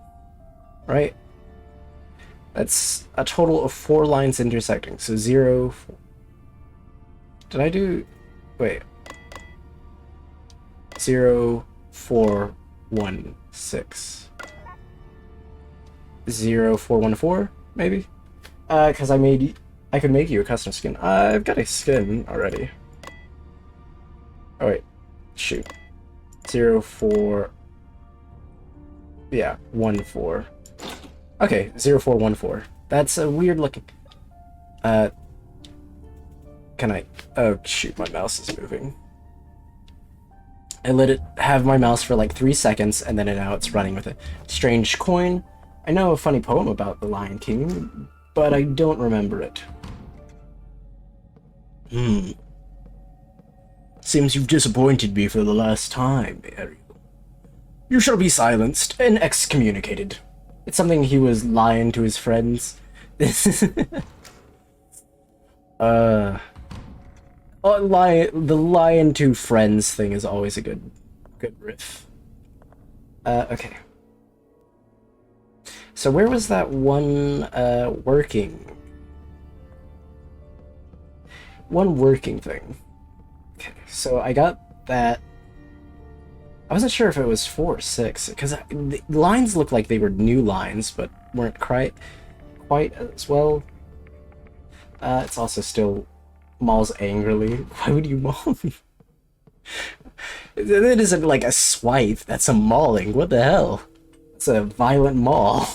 Speaker 1: right? That's a total of 4 lines intersecting, so 0, 4. Did I do, wait. 0, 4, 1, 6. 0, 4, 1, 4, maybe? Cause I could make you a custom skin. I've got a skin already. Oh wait, shoot. 0, 4, yeah, 1, 4. Okay, 0, 4, 1, 4. That's a weird looking. Can I? Oh shoot, my mouse is moving. I let it have my mouse for like 3 seconds, and then now it's running with it. Strange coin. I know a funny poem about the Lion King, but I don't remember it. Seems you've disappointed me for the last time, Ariel. You shall be silenced and excommunicated. It's something he was lying to his friends. The lying to friends thing is always a good riff. Okay. So where was that one working thing? Okay, so I got that. I wasn't sure if it was 4 or 6, because the lines looked like they were new lines, but weren't quite as well. It's also still mauls angrily. Why would you maul me? It isn't like a swipe, that's a mauling. What the hell? It's a violent maul.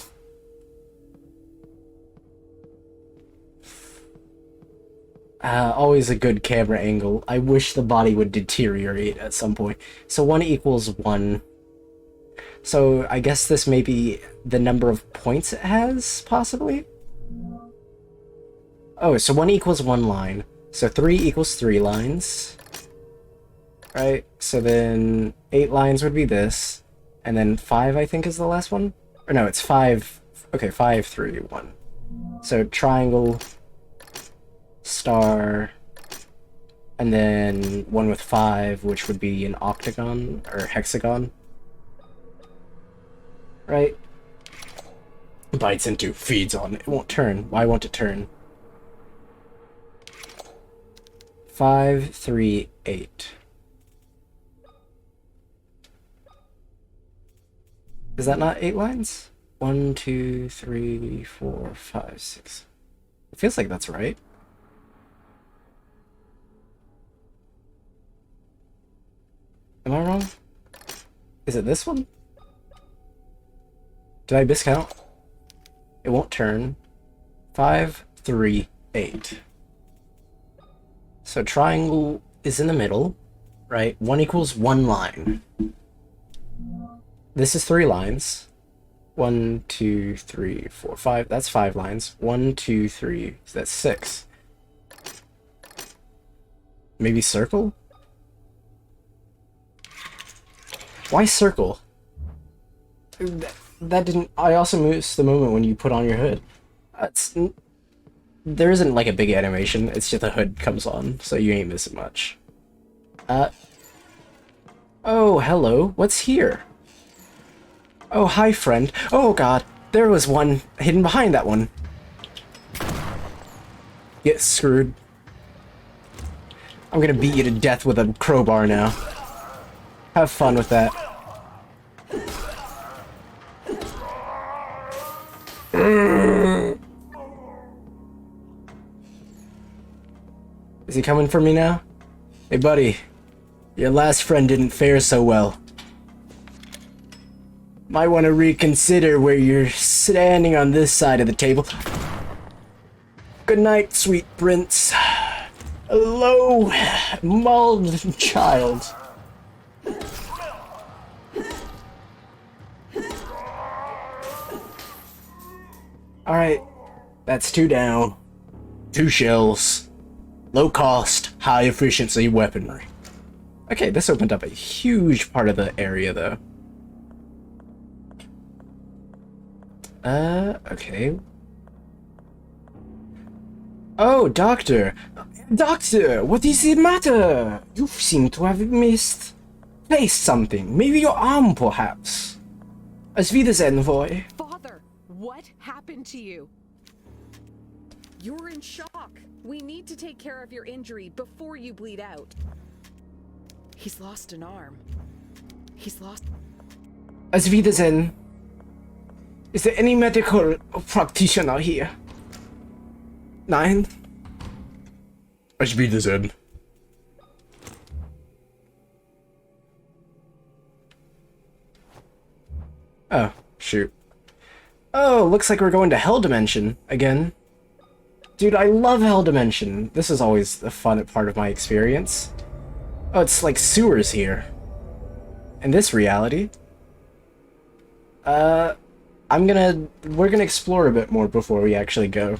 Speaker 1: Always a good camera angle. I wish the body would deteriorate at some point. So 1 equals 1. So I guess this may be the number of points it has, possibly? Oh, so 1 equals 1 line. So 3 equals 3 lines. Right? So then 8 lines would be this. And then 5, I think, is the last one? Or no, it's 5. Okay, 5, 3, 1. So triangle, star, and then 1 with 5, which would be an octagon or hexagon. Right? Bites into, feeds on. It won't turn. Why won't it turn? 5, 3, 8. Is that not 8 lines? 1, 2, 3, 4, 5, 6. It feels like that's right. Am I wrong? Is it this one? Did I miscount? It won't turn. 5, 3, 8. So triangle is in the middle, right? 1 equals 1 line. This is 3 lines. 1, 2, 3, 4, 5. That's 5 lines. 1, 2, 3. So that's 6. Maybe circle? Why circle? That didn't... I also missed the moment when you put on your hood. There isn't like a big animation, it's just the hood comes on, so you ain't missing much. Oh, hello, what's here? Oh, hi, friend. Oh, God, there was one hidden behind that one. Get screwed. I'm gonna beat you to death with a crowbar now. Have fun with that. Is he coming for me now? Hey, buddy. Your last friend didn't fare so well. Might want to reconsider where you're standing on this side of the table. Good night, sweet prince. Hello, mauled child. Alright, that's 2 down. 2 shells. Low cost, high efficiency weaponry. Okay, this opened up a huge part of the area, though. Okay. Oh, Doctor! Doctor, what is the matter? You seem to have misplaced something. Maybe your arm, perhaps. Auf Wiedersehen, boy.
Speaker 2: Father, what happened to you? You're in shock. We need to take care of your injury before you bleed out. He's lost an arm. He's lost...
Speaker 1: Auf Wiedersehen. Is there any medical practitioner here? Nein. Auf Wiedersehen. Oh, shoot. Oh, looks like we're going to Hell Dimension again. Dude, I love Hell Dimension. This is always the fun part of my experience. Oh, it's like sewers here. In this reality. We're gonna explore a bit more before we actually go.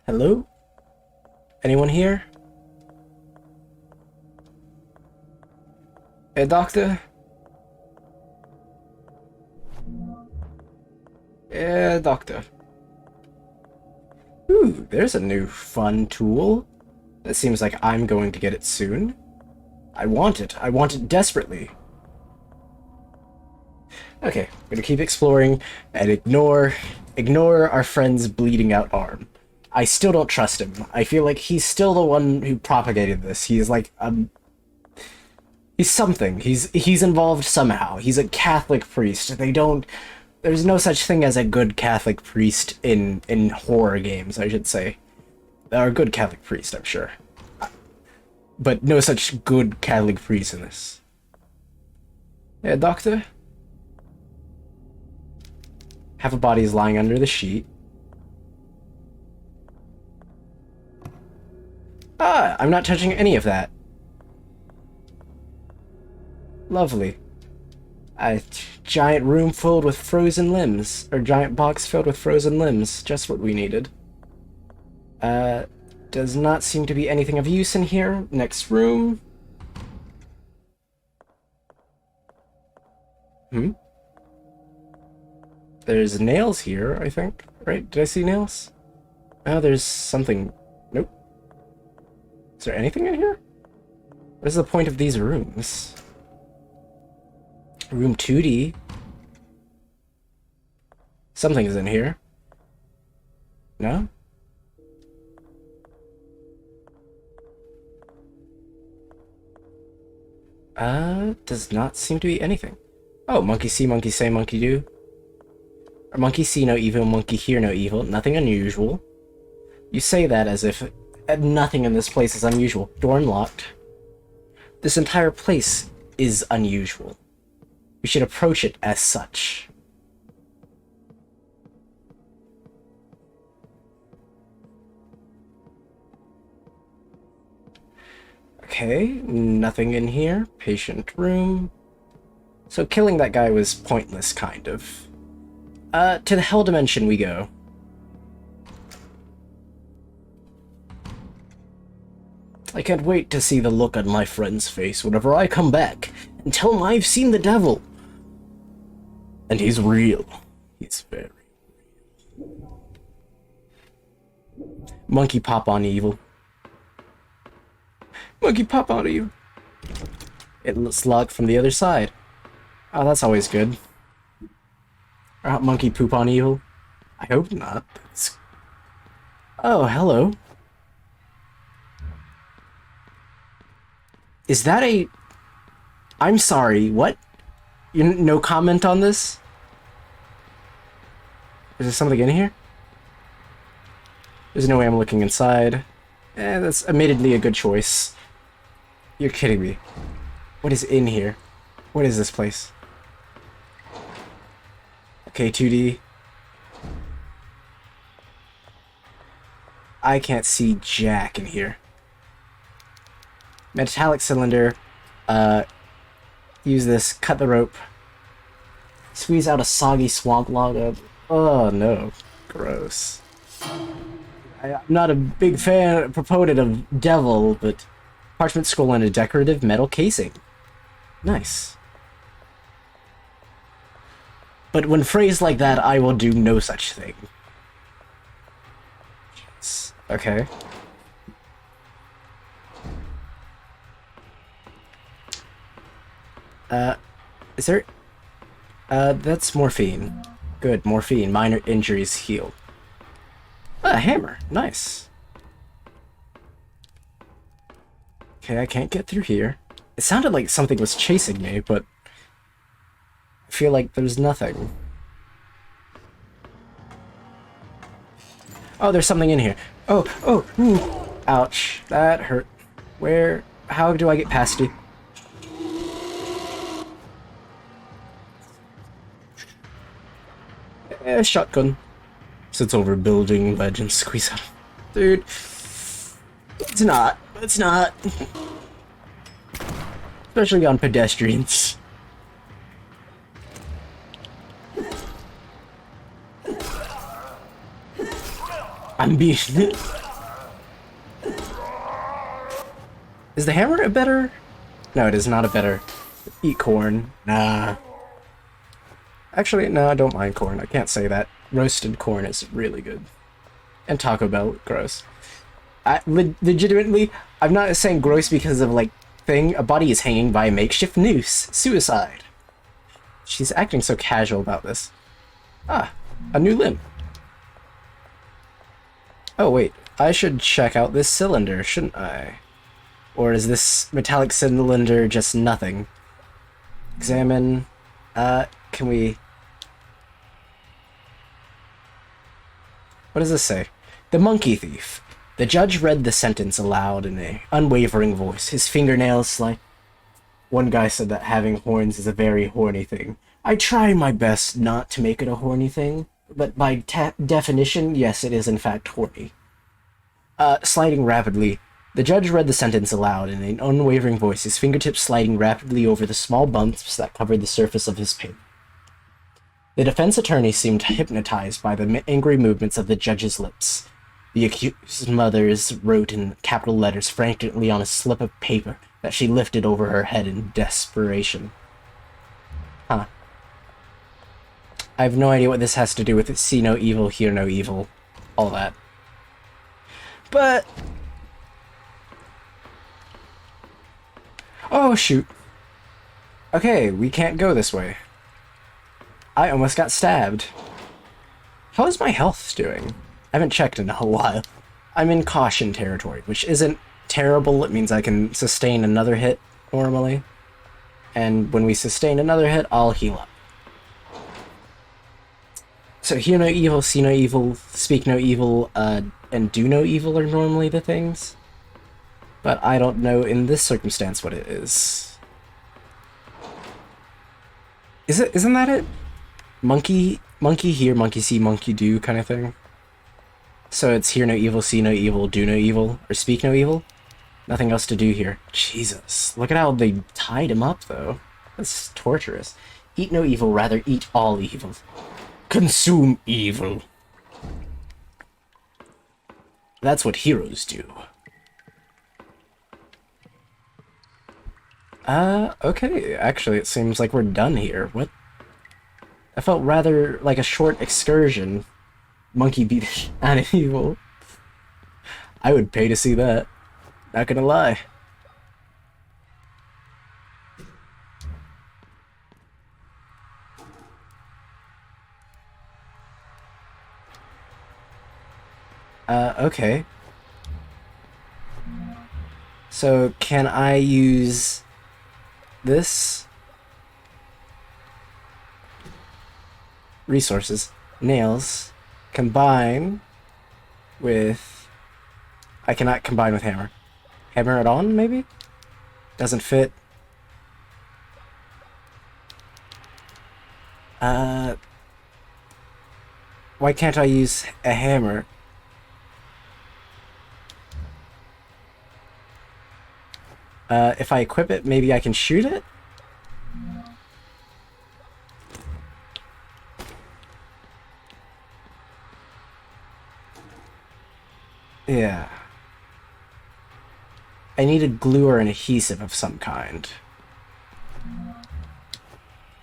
Speaker 1: Hello? Anyone here? Hey, doctor? Yeah, doctor. Ooh, there's a new fun tool. It seems like I'm going to get it soon. I want it. I want it desperately. Okay, I'm gonna keep exploring and ignore our friend's bleeding out arm. I still don't trust him. I feel like he's still the one who propagated this. He's like, he's something. He's involved somehow. He's a Catholic priest. There's no such thing as a good Catholic priest in horror games, I should say. There are a good Catholic priest, I'm sure. But no such good Catholic priest in this. Yeah, doctor? Half a body is lying under the sheet. Ah, I'm not touching any of that. Lovely. A giant room filled with frozen limbs. Or giant box filled with frozen limbs. Just what we needed. Does not seem to be anything of use in here. Next room. There's nails here, I think. Right? Did I see nails? Oh, there's something... Nope. Is there anything in here? What is the point of these rooms? Room 2D. Something's in here. No? Does not seem to be anything. Oh, monkey see, monkey say, monkey do. Or monkey see no evil, monkey hear no evil. Nothing unusual. You say that as if nothing in this place is unusual. Door unlocked. This entire place is unusual. We should approach it as such. Okay, nothing in here. Patient room. So killing that guy was pointless, kind of. To the Hell Dimension we go. I can't wait to see the look on my friend's face whenever I come back and tell him I've seen the devil. And he's real. He's very real. Monkey pop on evil. Monkey pop on evil. It's locked from the other side. Oh, that's always good. Or not monkey poop on evil? I hope not. Oh, hello. Is that a... I'm sorry, what? No comment on this? Is there something in here? There's no way I'm looking inside. That's admittedly a good choice. You're kidding me. What is in here? What is this place? Okay, 2D. I can't see jack in here. Metallic cylinder. Use this. Cut the rope. Squeeze out a soggy swamp log. Oh no. Gross. I'm not a big proponent of devil, but parchment scroll and a decorative metal casing. Nice. But when phrased like that, I will do no such thing. Okay. Is there... that's morphine. Good, morphine. Minor injuries healed. A hammer. Nice. Okay, I can't get through here. It sounded like something was chasing me, but... I feel like there's nothing. Oh, there's something in here. Oh, ooh. Ouch. That hurt. Where... How do I get past you? Shotgun. Sits over a building ledge and squeeze out. Dude. It's not. It's not. Especially on pedestrians. I'm being... Is the hammer a better? No, it is not a better. Eat corn. Nah. Actually, no, I don't mind corn. I can't say that. Roasted corn is really good. And Taco Bell, gross. Legitimately, I'm not saying gross because of, like, thing. A body is hanging by a makeshift noose. Suicide. She's acting so casual about this. Ah, a new limb. Oh, wait. I should check out this cylinder, shouldn't I? Or is this metallic cylinder just nothing? Examine... can we... What does this say? The monkey thief. The judge read the sentence aloud in an unwavering voice, his fingernails like... One guy said that having horns is a very horny thing. I try my best not to make it a horny thing, but by definition, yes, it is in fact horny. Sliding rapidly. The judge read the sentence aloud in an unwavering voice, his fingertips sliding rapidly over the small bumps that covered the surface of his paper. The defense attorney seemed hypnotized by the angry movements of the judge's lips. The accused's mother's wrote in capital letters frantically on a slip of paper that she lifted over her head in desperation. Huh. I have no idea what this has to do with see no evil, hear no evil, all that. But... Oh, shoot. Okay, we can't go this way. I almost got stabbed. How is my health doing? I haven't checked in a while. I'm in caution territory, which isn't terrible. It means I can sustain another hit normally. And when we sustain another hit, I'll heal up. So hear no evil, see no evil, speak no evil, and do no evil are normally the things. But I don't know in this circumstance what it is. Isn't that it? Monkey hear, monkey see, monkey do kind of thing. So it's hear no evil, see no evil, do no evil, or speak no evil? Nothing else to do here. Jesus. Look at how they tied him up, though. That's torturous. Eat no evil, rather eat all evil. Consume evil. That's what heroes do. Okay. Actually, it seems like we're done here. What? I felt rather like a short excursion. Monkey beat the shit out of evil. I would pay to see that. Not gonna lie. Okay. So, can I use this? Resources. Nails. Combine with... I cannot combine with hammer. Hammer it on, maybe? Doesn't fit. Why can't I use a hammer? If I equip it, maybe I can shoot it? Yeah. I need a glue or an adhesive of some kind.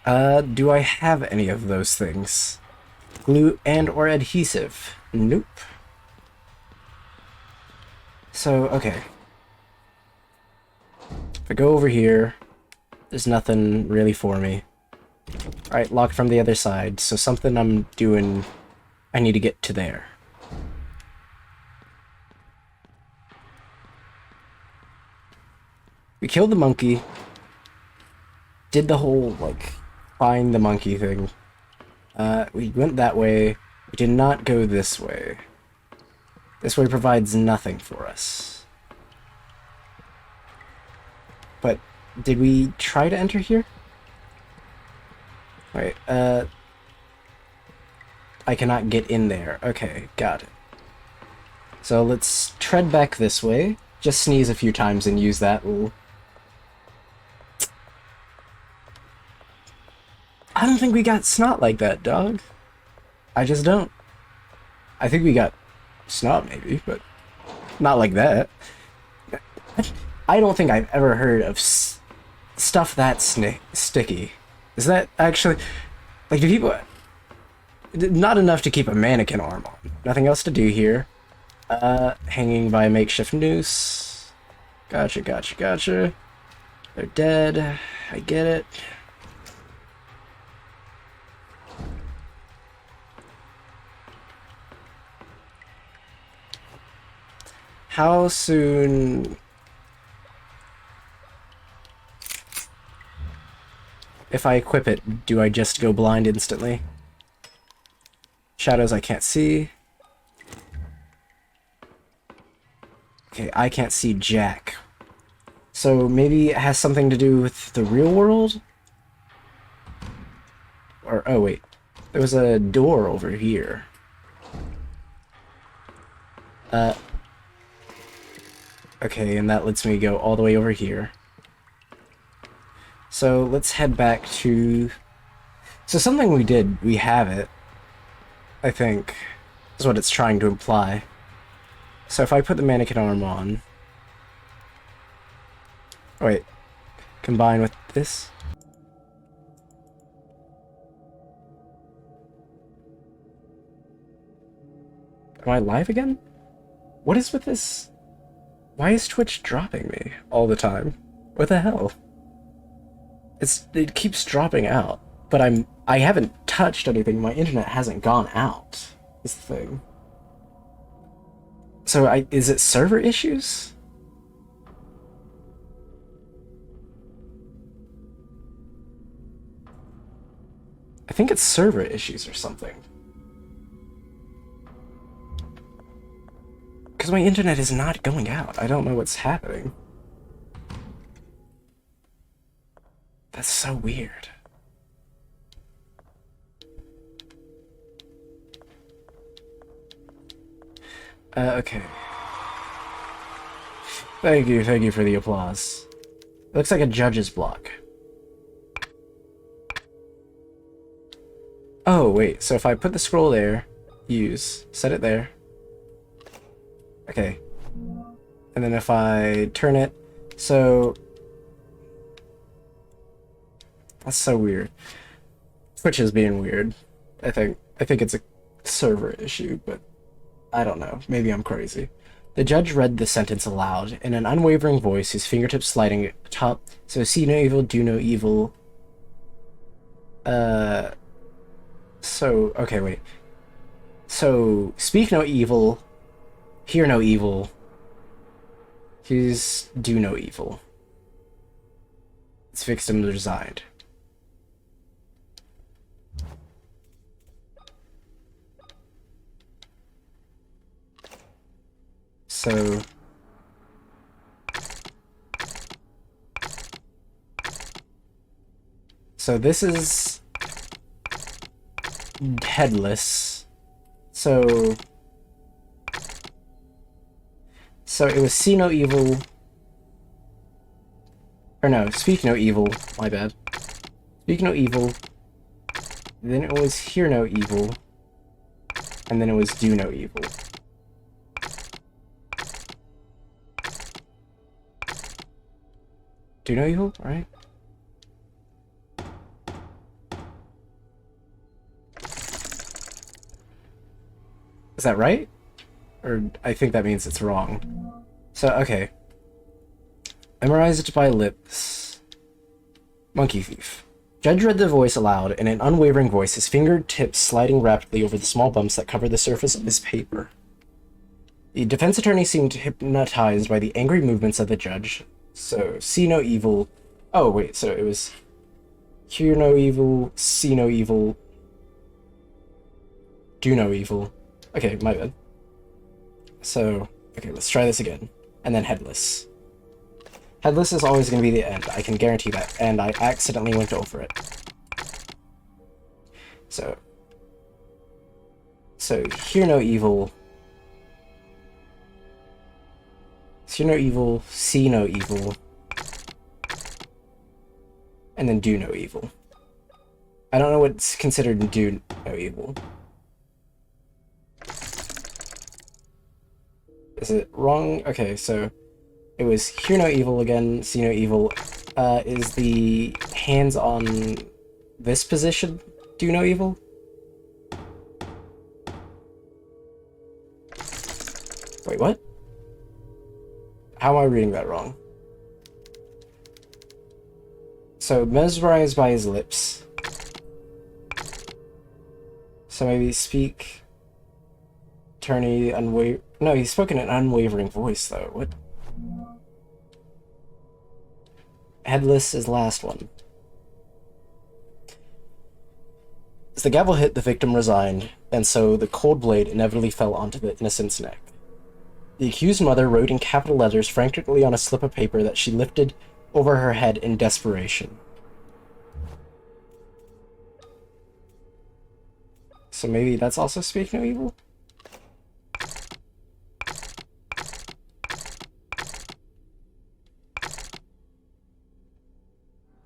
Speaker 1: Do I have any of those things? Glue and or adhesive? Nope. So, okay. If I go over here, there's nothing really for me. Alright, locked from the other side, so something I'm doing, I need to get to there. We killed the monkey. Did the whole, like, find the monkey thing. We went that way. We did not go this way. This way provides nothing for us. But, did we try to enter here? Wait, I cannot get in there. Okay, got it. So let's tread back this way. Just sneeze a few times and use that rule. I don't think we got snot like that, dog. I just don't. I think we got snot maybe, but not like that. I don't think I've ever heard of stuff that sticky. Is that actually... Like, do people... Not enough to keep a mannequin arm on. Nothing else to do here. Hanging by a makeshift noose. Gotcha, gotcha, gotcha. They're dead. I get it. How soon... If I equip it, do I just go blind instantly? Shadows I can't see. Okay, I can't see jack. So maybe it has something to do with the real world? Or, oh wait. There was a door over here. Okay, and that lets me go all the way over here. So let's head back to... So something we did, we have it, I think, is what it's trying to imply. So if I put the mannequin arm on... Oh, wait. Combine with this? Am I live again? What is with this? Why is Twitch dropping me all the time? What the hell? It keeps dropping out, but I haven't touched anything. My internet hasn't gone out. Is the thing. So is it server issues? I think it's server issues or something. Because my internet is not going out. I don't know what's happening. That's so weird. Okay. Thank you for the applause. It looks like a judge's block. Oh, wait, so if I put the scroll there, set it there. Okay. And then if I turn it, so... That's so weird. Twitch is being weird. I think it's a server issue, but I don't know. Maybe I'm crazy. The judge read the sentence aloud in an unwavering voice, his fingertips sliding at the top. So see no evil, do no evil. So, okay, wait. So, speak no evil, hear no evil, he's do no evil. It's fixed and resigned. So this is headless. So it was see no evil, or no, speak no evil, my bad. Speak no evil, then it was hear no evil, and then it was do no evil. Do no evil, right? Is that right? Or I think that means it's wrong. So, okay. Memorized by lips. Monkey thief. Judge read the voice aloud in an unwavering voice, his fingertips sliding rapidly over the small bumps that covered the surface of his paper. The defense attorney seemed hypnotized by the angry movements of the judge. So, see no evil. Oh, wait, so it was hear no evil, see no evil, do no evil. Okay, my bad. So, okay, let's try this again. And then headless. Headless is always going to be the end, I can guarantee that, and I accidentally went over it. So, hear no evil, hear no evil, see no evil, and then do no evil. I don't know what's considered do no evil. Is it wrong? Okay, so it was hear no evil again, see no evil. Is the hands on this position do no evil? Wait, what? How am I reading that wrong? So, mesmerized by his lips. So maybe speak. Attorney, no, he spoke in an unwavering voice, though. What? Headless is the last one. As the gavel hit, the victim resigned, and so the cold blade inevitably fell onto the innocent's neck. The accused mother wrote in capital letters frantically on a slip of paper that she lifted over her head in desperation. So maybe that's also speak no evil?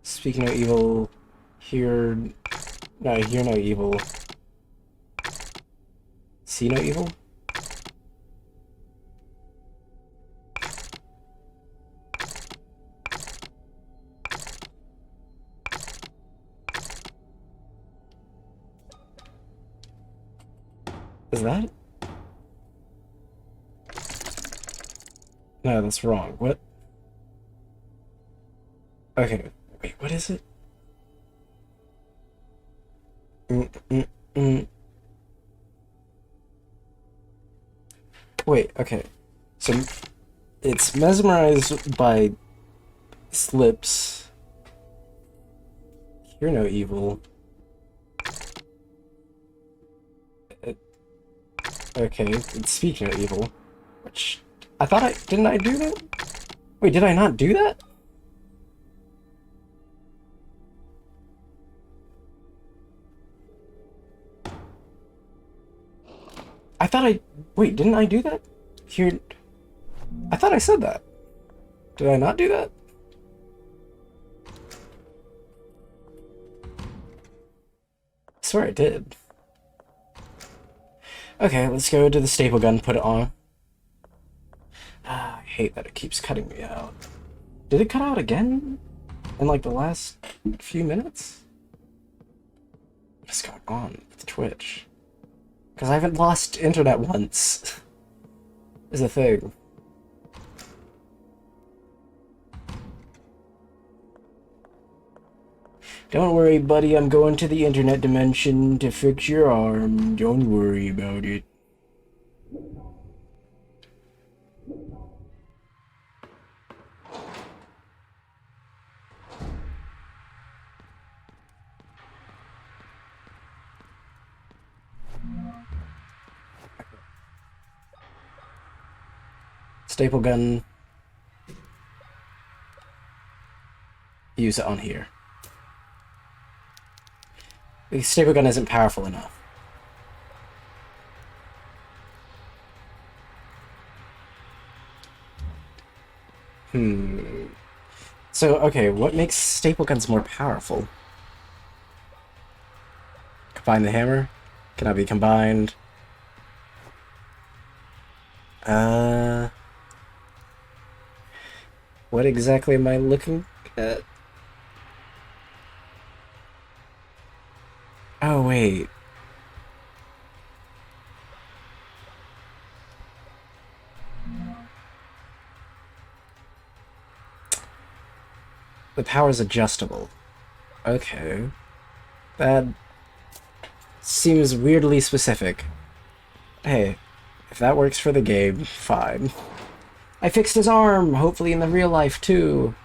Speaker 1: Speak no evil, hear no evil, see no evil? Is that? No, that's wrong. What? Okay. Wait, what is it? Wait, okay. So, it's mesmerized by slips. Hear no evil. Okay, it's speak no evil. Which, I thought didn't I do that? Wait, did I not do that? Wait, didn't I do that? Here, I thought I said that. Did I not do that? I swear I did. Okay, let's go to the staple gun, put it on. I hate that it keeps cutting me out. Did it cut out again? In like the last few minutes? What's going on with Twitch? Because I haven't lost internet once. Is a thing. Don't worry, buddy, I'm going to the internet dimension to fix your arm. Don't worry about it. Staple gun. Use it on here. The staple gun isn't powerful enough. So, okay, what makes staple guns more powerful? Combine the hammer? Cannot be combined. What exactly am I looking at? Oh, wait. The power's adjustable. Okay. That seems weirdly specific. Hey, if that works for the game, fine. I fixed his arm, hopefully in the real life too.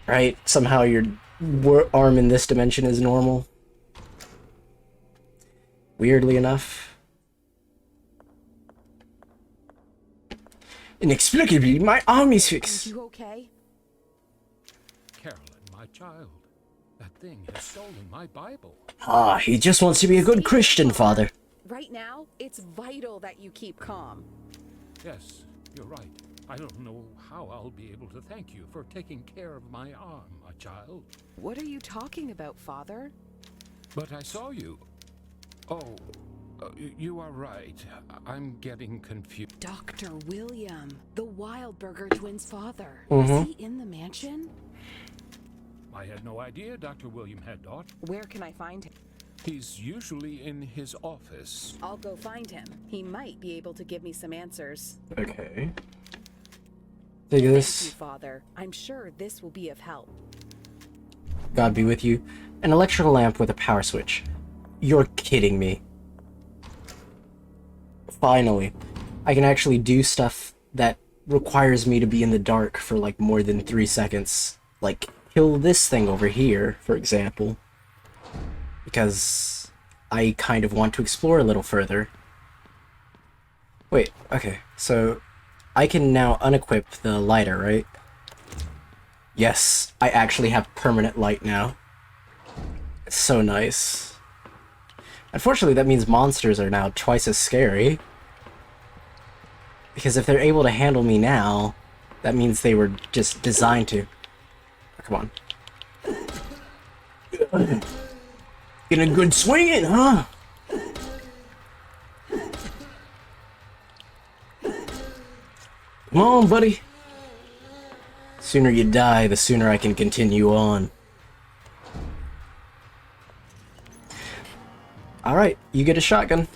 Speaker 1: Right? Somehow your arm in this dimension is normal. Weirdly enough. Inexplicably, my arm is fixed.
Speaker 2: Are you okay?
Speaker 3: Carolyn, my child, that thing has stolen my Bible.
Speaker 1: Ah, he just wants to be a good Christian, Father.
Speaker 2: Right now, it's vital that you keep calm.
Speaker 3: Yes, you're right. I don't know how I'll be able to thank you for taking care of my arm, my child.
Speaker 2: What are you talking about, Father?
Speaker 3: But I saw you. Oh, you are right. I'm getting confused.
Speaker 2: Dr. William, the Wilberg twins' father.
Speaker 1: Mhm.
Speaker 2: Is he in the mansion?
Speaker 3: I had no idea Dr. William had daughter.
Speaker 2: Where can I find him?
Speaker 3: He's usually in his office.
Speaker 2: I'll go find him. He might be able to give me some answers.
Speaker 1: Okay. Take
Speaker 2: Thank you,
Speaker 1: this.
Speaker 2: Father. I'm sure this will be of help.
Speaker 1: God be with you. An electrical lamp with a power switch. You're kidding me. Finally. I can actually do stuff that requires me to be in the dark for like more than 3 seconds. Like, kill this thing over here, for example. Because I kind of want to explore a little further. Wait, okay, so I can now unequip the lighter, right? Yes, I actually have permanent light now. It's so nice. Unfortunately, that means monsters are now twice as scary. Because if they're able to handle me now, that means they were just designed to. Oh, come on. Getting a good swing in, huh? Come on, buddy. Sooner you die, the sooner I can continue on. Alright, you get a shotgun.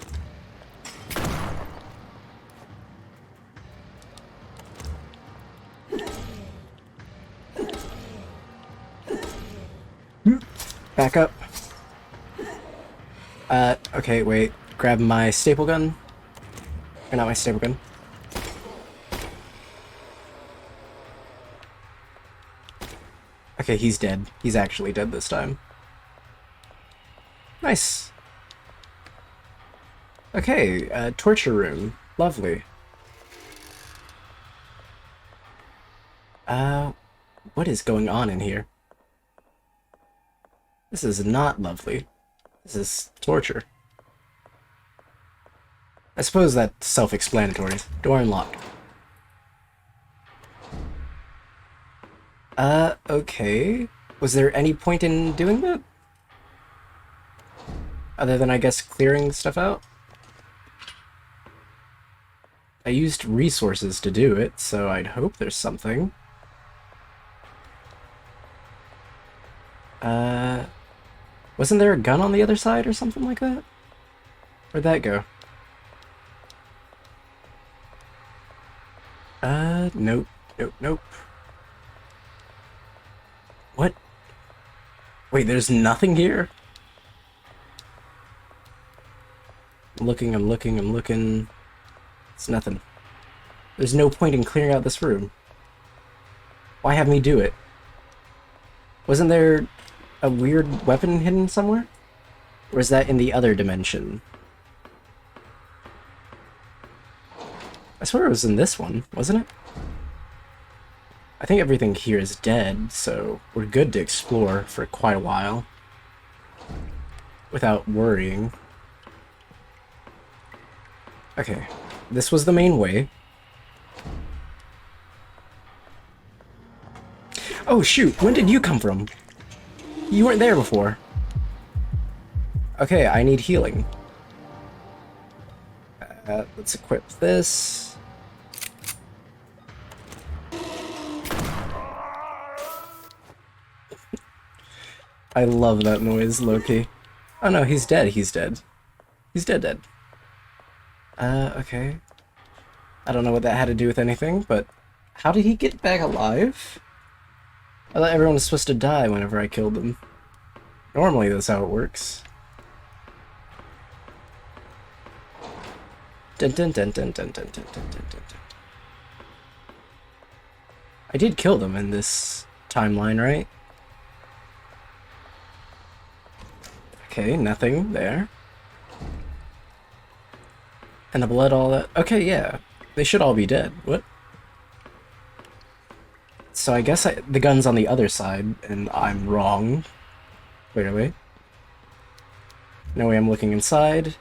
Speaker 1: Back up. Okay, wait. Grab my staple gun. Or not my staple gun. Okay, he's dead. He's actually dead this time. Nice. Okay, torture room. Lovely. What is going on in here? This is not lovely. This is torture. I suppose that's self-explanatory. Door unlocked. Okay. Was there any point in doing that? Other than, I guess, clearing stuff out? I used resources to do it, so I'd hope there's something. Wasn't there a gun on the other side or something like that? Where'd that go? Nope. Nope, nope. What? Wait, there's nothing here? I'm looking, I'm looking, I'm looking. It's nothing. There's no point in clearing out this room. Why have me do it? Wasn't there a weird weapon hidden somewhere? Or is that in the other dimension? I swear it was in this one, wasn't it? I think everything here is dead, so we're good to explore for quite a while. Without worrying. Okay, this was the main way. Oh shoot, when did you come from? You weren't there before. Okay, I need healing. Let's equip this. I love that noise, Loki. Oh no, he's dead, he's dead. He's dead. Okay. I don't know what that had to do with anything, but how did he get back alive? I thought everyone was supposed to die whenever I killed them. Normally that's how it works. Dun dun dun dun dun dun dun dun dun dun. I did kill them in this timeline, right? Okay, nothing there. And the blood, all that. Okay, yeah. They should all be dead. What? So I guess the gun's on the other side, and I'm wrong. Wait. No way I'm looking inside.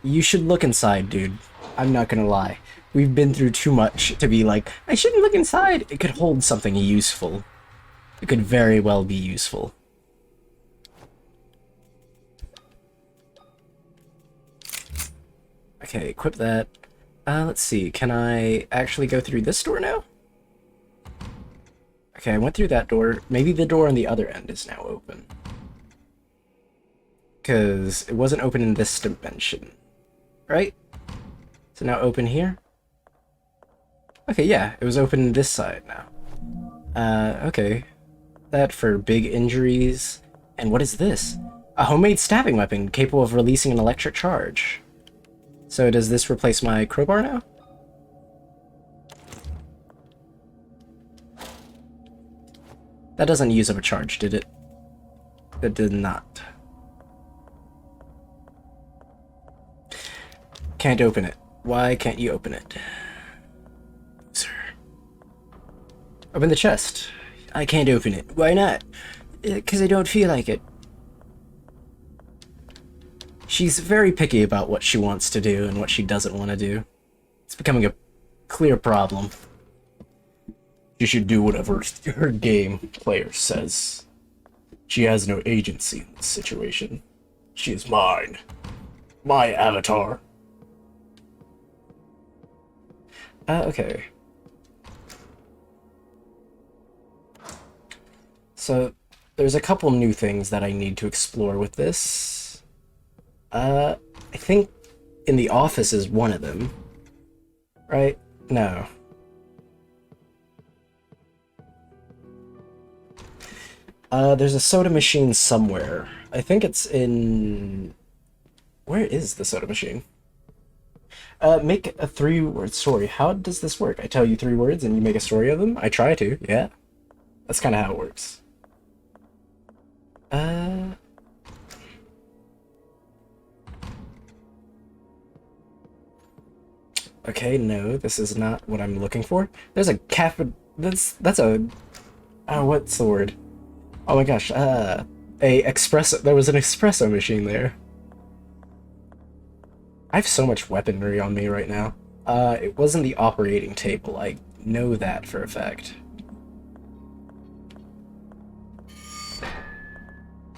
Speaker 1: You should look inside, dude. I'm not gonna lie. We've been through too much to be like, I shouldn't look inside. It could hold something useful. It could very well be useful. Okay, equip that. Let's see. Can I actually go through this door now? Okay, I went through that door. Maybe the door on the other end is now open. Because it wasn't open in this dimension. Right? So now open here? Okay, yeah, it was open in this side now. Okay. That for big injuries. And what is this? A homemade stabbing weapon capable of releasing an electric charge. So does this replace my crowbar now? That doesn't use up a charge, did it? It did not. Can't open it. Why can't you open it? Sir. Open the chest. I can't open it. Why not? Because I don't feel like it. She's very picky about what she wants to do and what she doesn't want to do. It's becoming a clear problem. She should do whatever her game player says. She has no agency in this situation. She is mine. My avatar. Okay. So, there's a couple new things that I need to explore with this. I think in the office is one of them. Right? No. There's a soda machine somewhere. I think it's in... Where is the soda machine? Make a 3-word story. How does this work? I tell you 3 words and you make a story of them? I try to, yeah. That's kind of how it works. Okay, no, this is not what I'm looking for. There's a that's a... Oh, what's the word? Oh my gosh, a espresso... There was an espresso machine there. I have so much weaponry on me right now. It wasn't the operating table. I know that for a fact.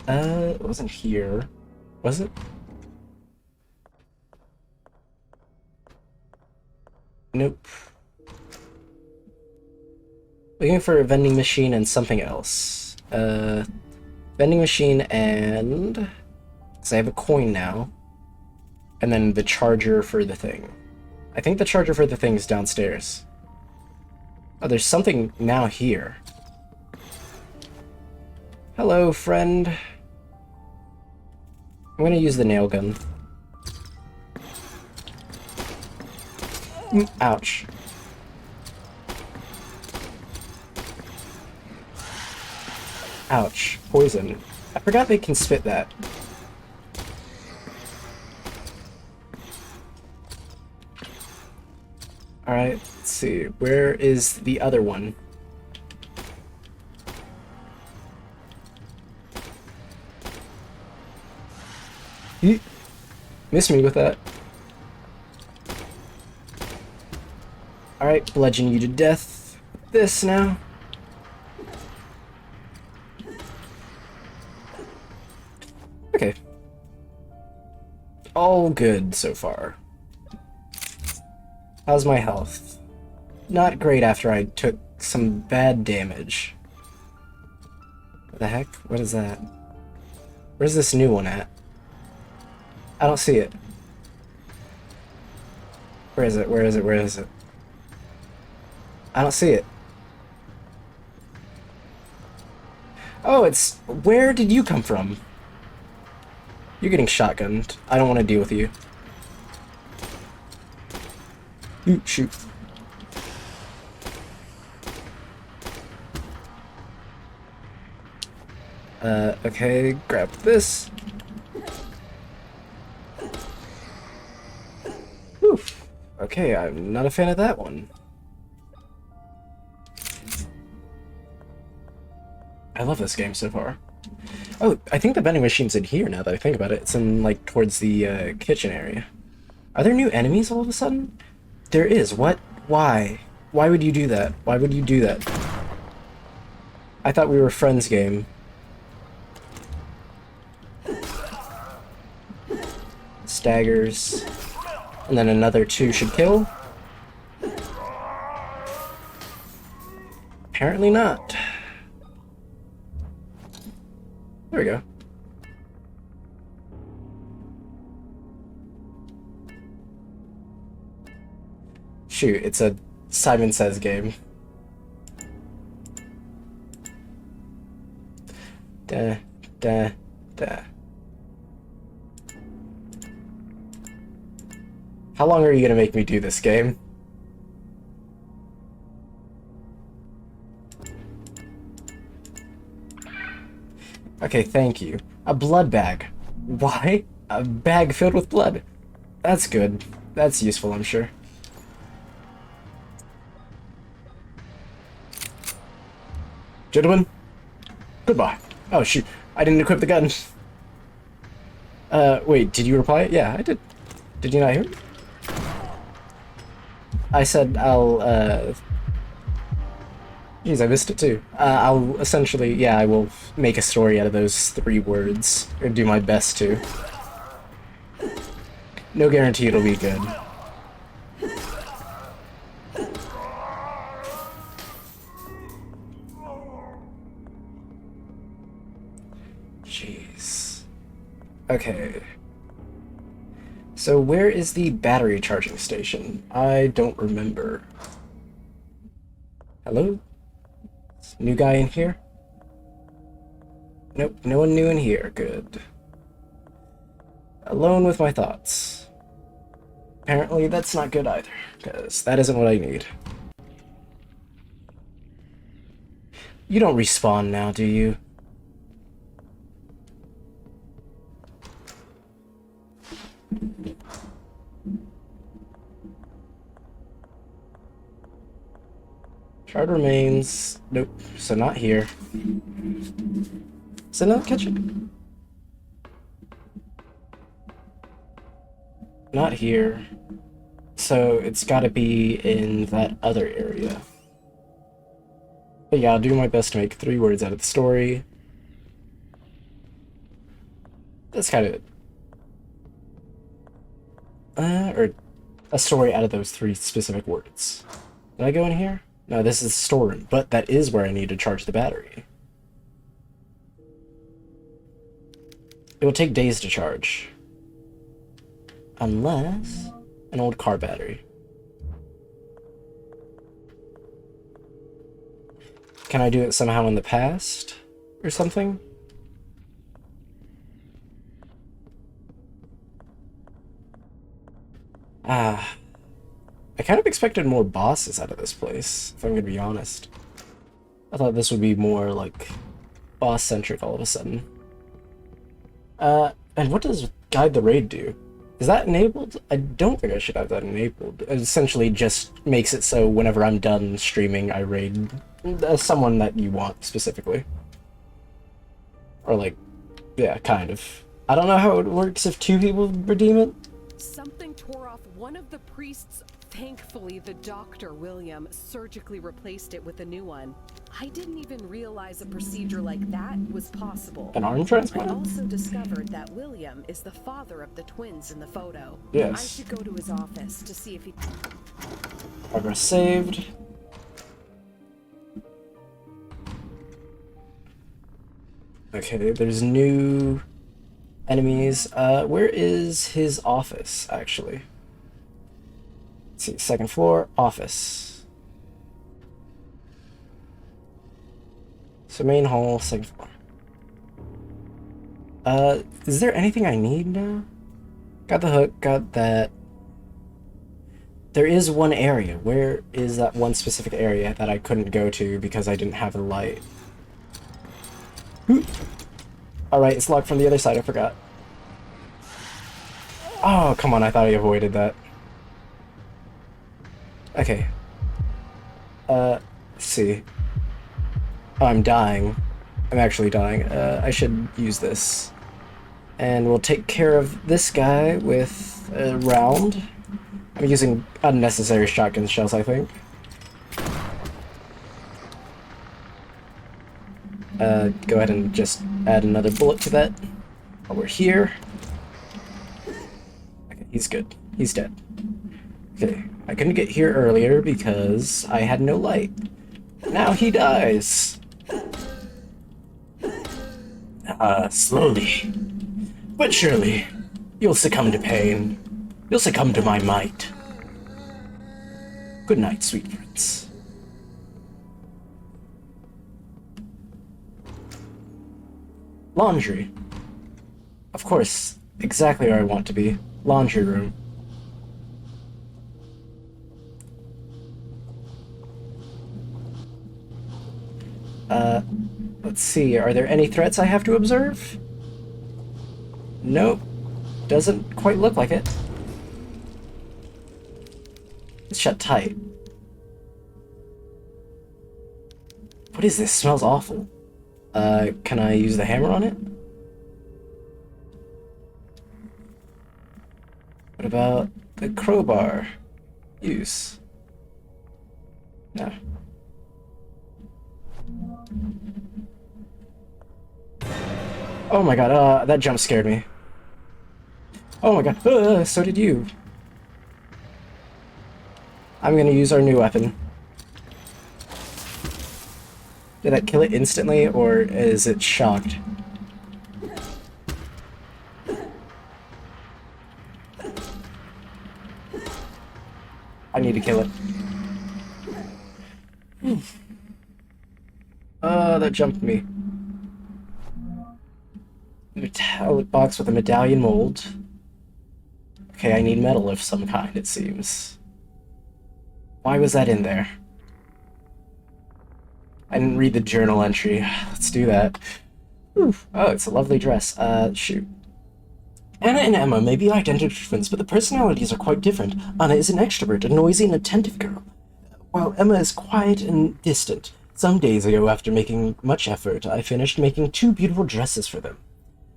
Speaker 1: It wasn't here. Was it? Nope. Looking for a vending machine and something else. Vending machine and... Because I have a coin now. And then the charger for the thing. I think the charger for the thing is downstairs. Oh, there's something now here. Hello, friend. I'm gonna use the nail gun. Ouch. Ouch. Poison. I forgot they can spit that. Alright, let's see. Where is the other one? Missed me with that. Alright, bludgeon you to death. This now. Okay. All good so far. How's my health? Not great after I took some bad damage. What the heck? What is that? Where's this new one at? I don't see it. Where is it? Where is it? Where is it? I don't see it. Oh, it's... Where did you come from? You're getting shotgunned. I don't want to deal with you. Ooh, shoot. Okay, grab this. Whew. Okay, I'm not a fan of that one. I love this game so far. Oh, I think the vending machine's in here now that I think about it. It's in, like, towards the kitchen area. Are there new enemies all of a sudden? There is. What? Why? Why would you do that? Why would you do that? I thought we were friends, game. Staggers. And then another 2 should kill? Apparently not. There we go. Shoot, it's a Simon Says game. Da, da, da. How long are you gonna make me do this game? Okay, thank you. A blood bag. Why? A bag filled with blood. That's good. That's useful, I'm sure. Gentlemen, goodbye. Oh shoot, I didn't equip the gun. Wait, did you reply? Yeah, I did. Did you not hear me? I said I'll, Jeez, I missed it too. I'll essentially, yeah, I will make a story out of those 3 words. Or do my best to. No guarantee it'll be good. Jeez. Okay. So where is the battery charging station? I don't remember. Hello? New guy in here? Nope, no one new in here. Good. Alone with my thoughts. Apparently that's not good either, because that isn't what I need. You don't respawn now, do you? Shard remains. Nope. So not here. Is it not kitchen? Not here. So it's gotta be in that other area. But yeah, I'll do my best to make 3 words out of the story. That's kind of it. Or a story out of those 3 specific words. Did I go in here? No, this is the storeroom, but that is where I need to charge the battery. It will take days to charge. Unless... an old car battery. Can I do it somehow in the past? Or something? I kind of expected more bosses out of this place, if I'm gonna be honest. I thought this would be more, like, boss-centric all of a sudden. And what does Guide the Raid do? Is that enabled? I don't think I should have that enabled. It essentially just makes it so whenever I'm done streaming, I raid someone that you want, specifically. Or, like, yeah, kind of. I don't know how it works if 2 people redeem it.
Speaker 2: Something tore off one of the priests. Thankfully, the doctor, William, surgically replaced it with a new one. I didn't even realize a procedure like that was possible.
Speaker 1: An arm transplant?
Speaker 2: I also discovered that William is the father of the twins in the photo.
Speaker 1: Yes.
Speaker 2: I should go to his office to see if he...
Speaker 1: Progress saved. Okay, there's new enemies. Where is his office, actually? Let's see, 2nd floor, office. So main hall, 2nd floor. Is there anything I need now? Got the hook, got that. There is one area. Where is that one specific area that I couldn't go to because I didn't have the light? Alright, it's locked from the other side, I forgot. Oh, come on, I thought I avoided that. Okay. Let's see. Oh, I'm dying. I'm actually dying. I should use this. And we'll take care of this guy with a round. I'm using unnecessary shotgun shells, I think. Go ahead and just add another bullet to that while we're here. Okay, he's good. He's dead. Okay, I couldn't get here earlier because I had no light. Now he dies. Slowly, but surely, you'll succumb to pain. You'll succumb to my might. Good night, sweet prince. Laundry. Of course, exactly where I want to be. Laundry room. Let's see, are there any threats I have to observe? Nope. Doesn't quite look like it. It's shut tight. What is this? Smells awful. Can I use the hammer on it? What about the crowbar? Use. No. Oh my god, that jump scared me. Oh my god, so did you. I'm gonna use our new weapon. Did that kill it instantly, or is it shocked? I need to kill it. That jumped me. Metallic box with a medallion mold. Okay, I need metal of some kind, it seems. Why was that in there? I didn't read the journal entry. Let's do that. Oof. Oh, it's a lovely dress. Shoot. Anna and Emma may be identical twins, but the personalities are quite different. Anna is an extrovert, a noisy and attentive girl, while Emma is quiet and distant. Some days ago, after making much effort, I finished making 2 beautiful dresses for them.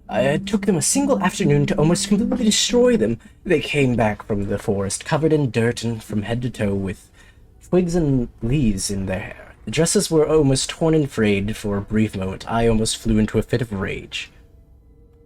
Speaker 1: It took them a single afternoon to almost completely destroy them. They came back from the forest, covered in dirt and from head to toe, with twigs and leaves in their hair. The dresses were almost torn and frayed. For a brief moment, I almost flew into a fit of rage.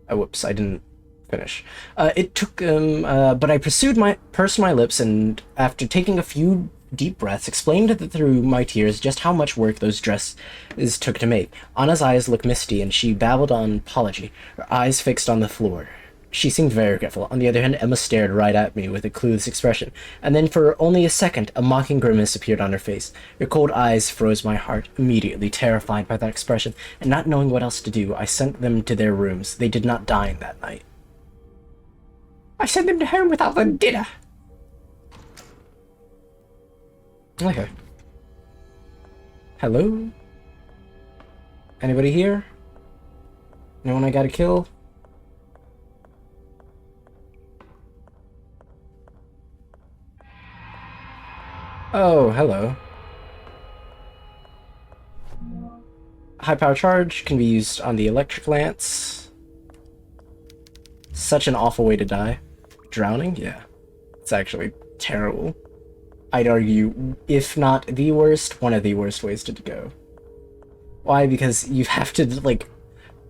Speaker 1: Oh, whoops, I didn't finish. It took, but I pursed my lips, and after taking a few deep breaths, explained through my tears just how much work those dresses took to make. Anna's eyes looked misty, and she babbled on apology, her eyes fixed on the floor. She seemed very regretful. On the other hand, Emma stared right at me with a clueless expression, and then for only a second, a mocking grimace appeared on her face. Her cold eyes froze my heart. Immediately, terrified by that expression, and not knowing what else to do, I sent them to their rooms. They did not dine that night. I sent them to home without their dinner. Okay. Hello? Anybody here? No one I gotta kill? Oh, hello. High power charge can be used on the electric lance. Such an awful way to die. Drowning? Yeah. It's actually terrible. I'd argue, if not the worst, one of the worst ways to go. Why? Because you have to, like,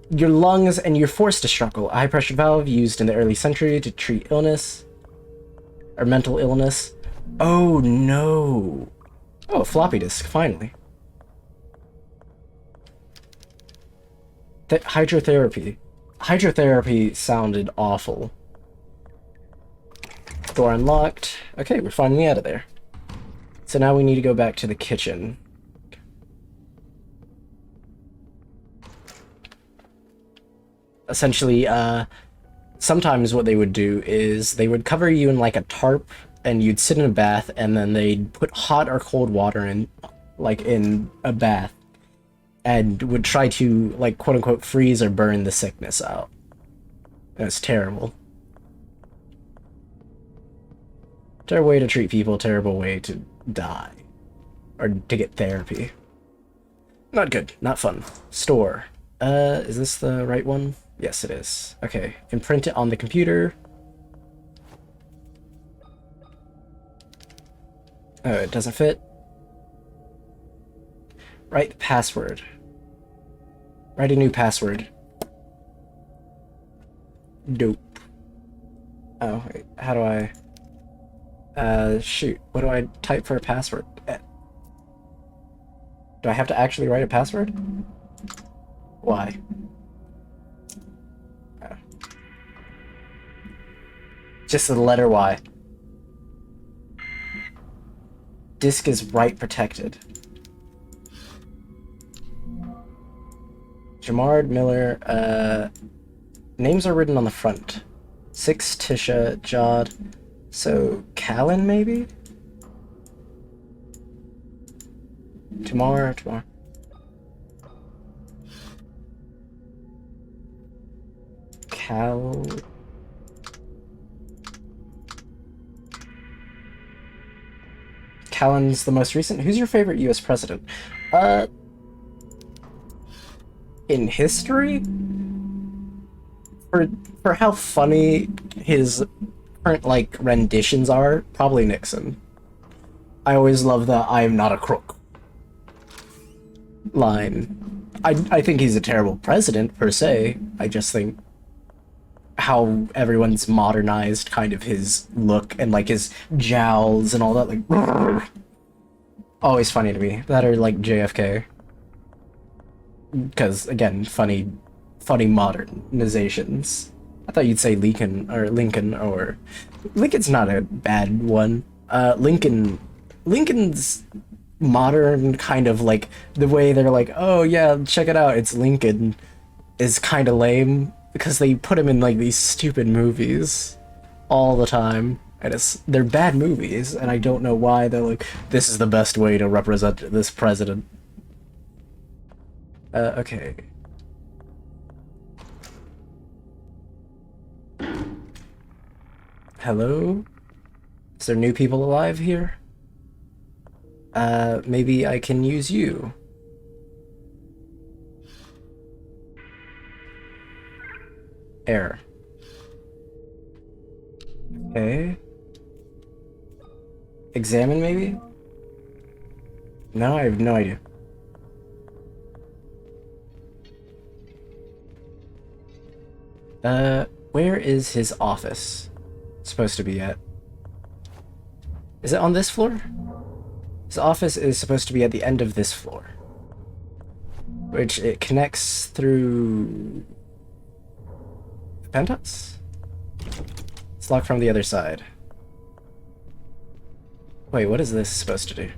Speaker 1: your lungs, and you're forced to struggle. A high-pressure valve used in the early century to treat illness. Or mental illness. Oh, no. Oh, floppy disk, finally. Hydrotherapy. Hydrotherapy sounded awful. Door unlocked. Okay, we're finally out of there. So now we need to go back to the kitchen. essentially, sometimes what they would do is they would cover you in like a tarp, and you'd sit in a bath, and then they'd put hot or cold water in, like in a bath, and would try to, like, quote unquote freeze or burn the sickness out. And it's terrible. Terrible way to treat people, terrible way to die. Or to get therapy. Not good, not fun. Store. Is this the right one? Yes, it is. Okay, imprint it on the computer. Oh, it doesn't fit. Write the password. Write a new password. Dope. Oh, wait, how do I... shoot. What do I type for a password? Do I have to actually write a password? Why? Oh. Just the letter Y. Disk is write protected. Jamard, Miller, names are written on the front. 6, Tisha, Jod. So, Callan, maybe? Tomorrow. Callan's the most recent. Who's your favorite US president? In history? For how funny his current, like, renditions are, probably Nixon. I always love the "I am not a crook" line. I think he's a terrible president, per se. I just think how everyone's modernized kind of his look and, like, his jowls and all that, like, always funny to me. That or, like, JFK. Because, again, funny modernizations. I thought you'd say Lincoln, or Lincoln's not a bad one. Lincoln's modern kind of, like, the way they're like, oh yeah, check it out, it's Lincoln, is kind of lame, because they put him in, like, these stupid movies all the time, and they're bad movies, and I don't know why they're like, this is the best way to represent this president. Okay. Hello? Is there new people alive here? Maybe I can use you. Error. Okay. Examine, maybe? No, I have no idea. Where is his office supposed to be at? Is it on this floor? His office is supposed to be at the end of this floor, which it connects through the penthouse? It's locked from the other side. Wait, what is this supposed to do?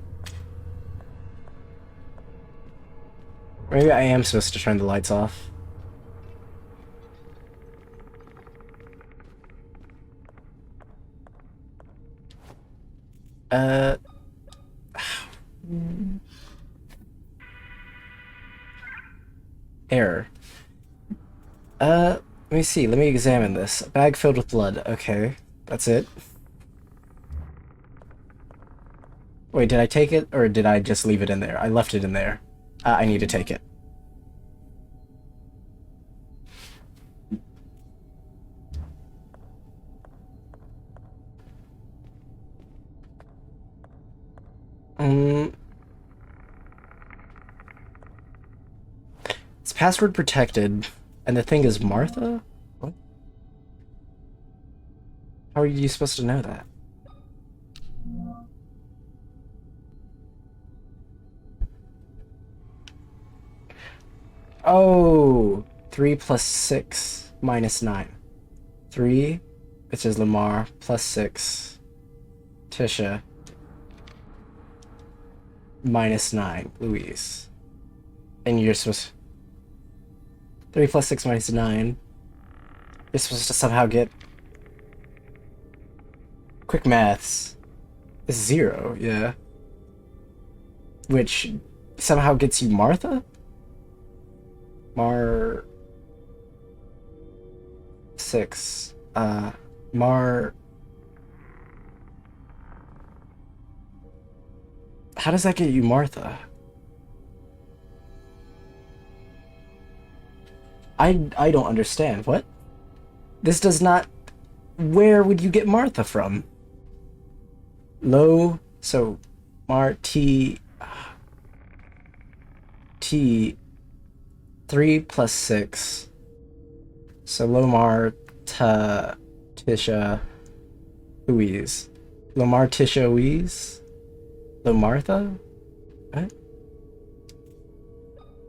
Speaker 1: Maybe I am supposed to turn the lights off. Error. Let me see. Let me examine this. A bag filled with blood. Okay, that's it. Wait, did I take it, or did I just leave it in there? I left it in there. I need to take it. It's password protected, and the thing is Martha? What? How are you supposed to know that? Oh, 3 plus 6 minus 9. 3, which is Lamar, plus 6, Tisha, minus 9, Louise. And you're supposed... 3 plus 6 minus 9. You're supposed to somehow get... Quick maths. Is 0, yeah. Which somehow gets you Martha? Mar... 6. Mar... How does that get you Martha? I don't understand. What? This does not... Where would you get Martha from? Low... So... Mar... T... T... 3 plus 6. So Lomar... Ta... Tisha... Louise. Lomar, Tisha, Louise? Lomartha? What?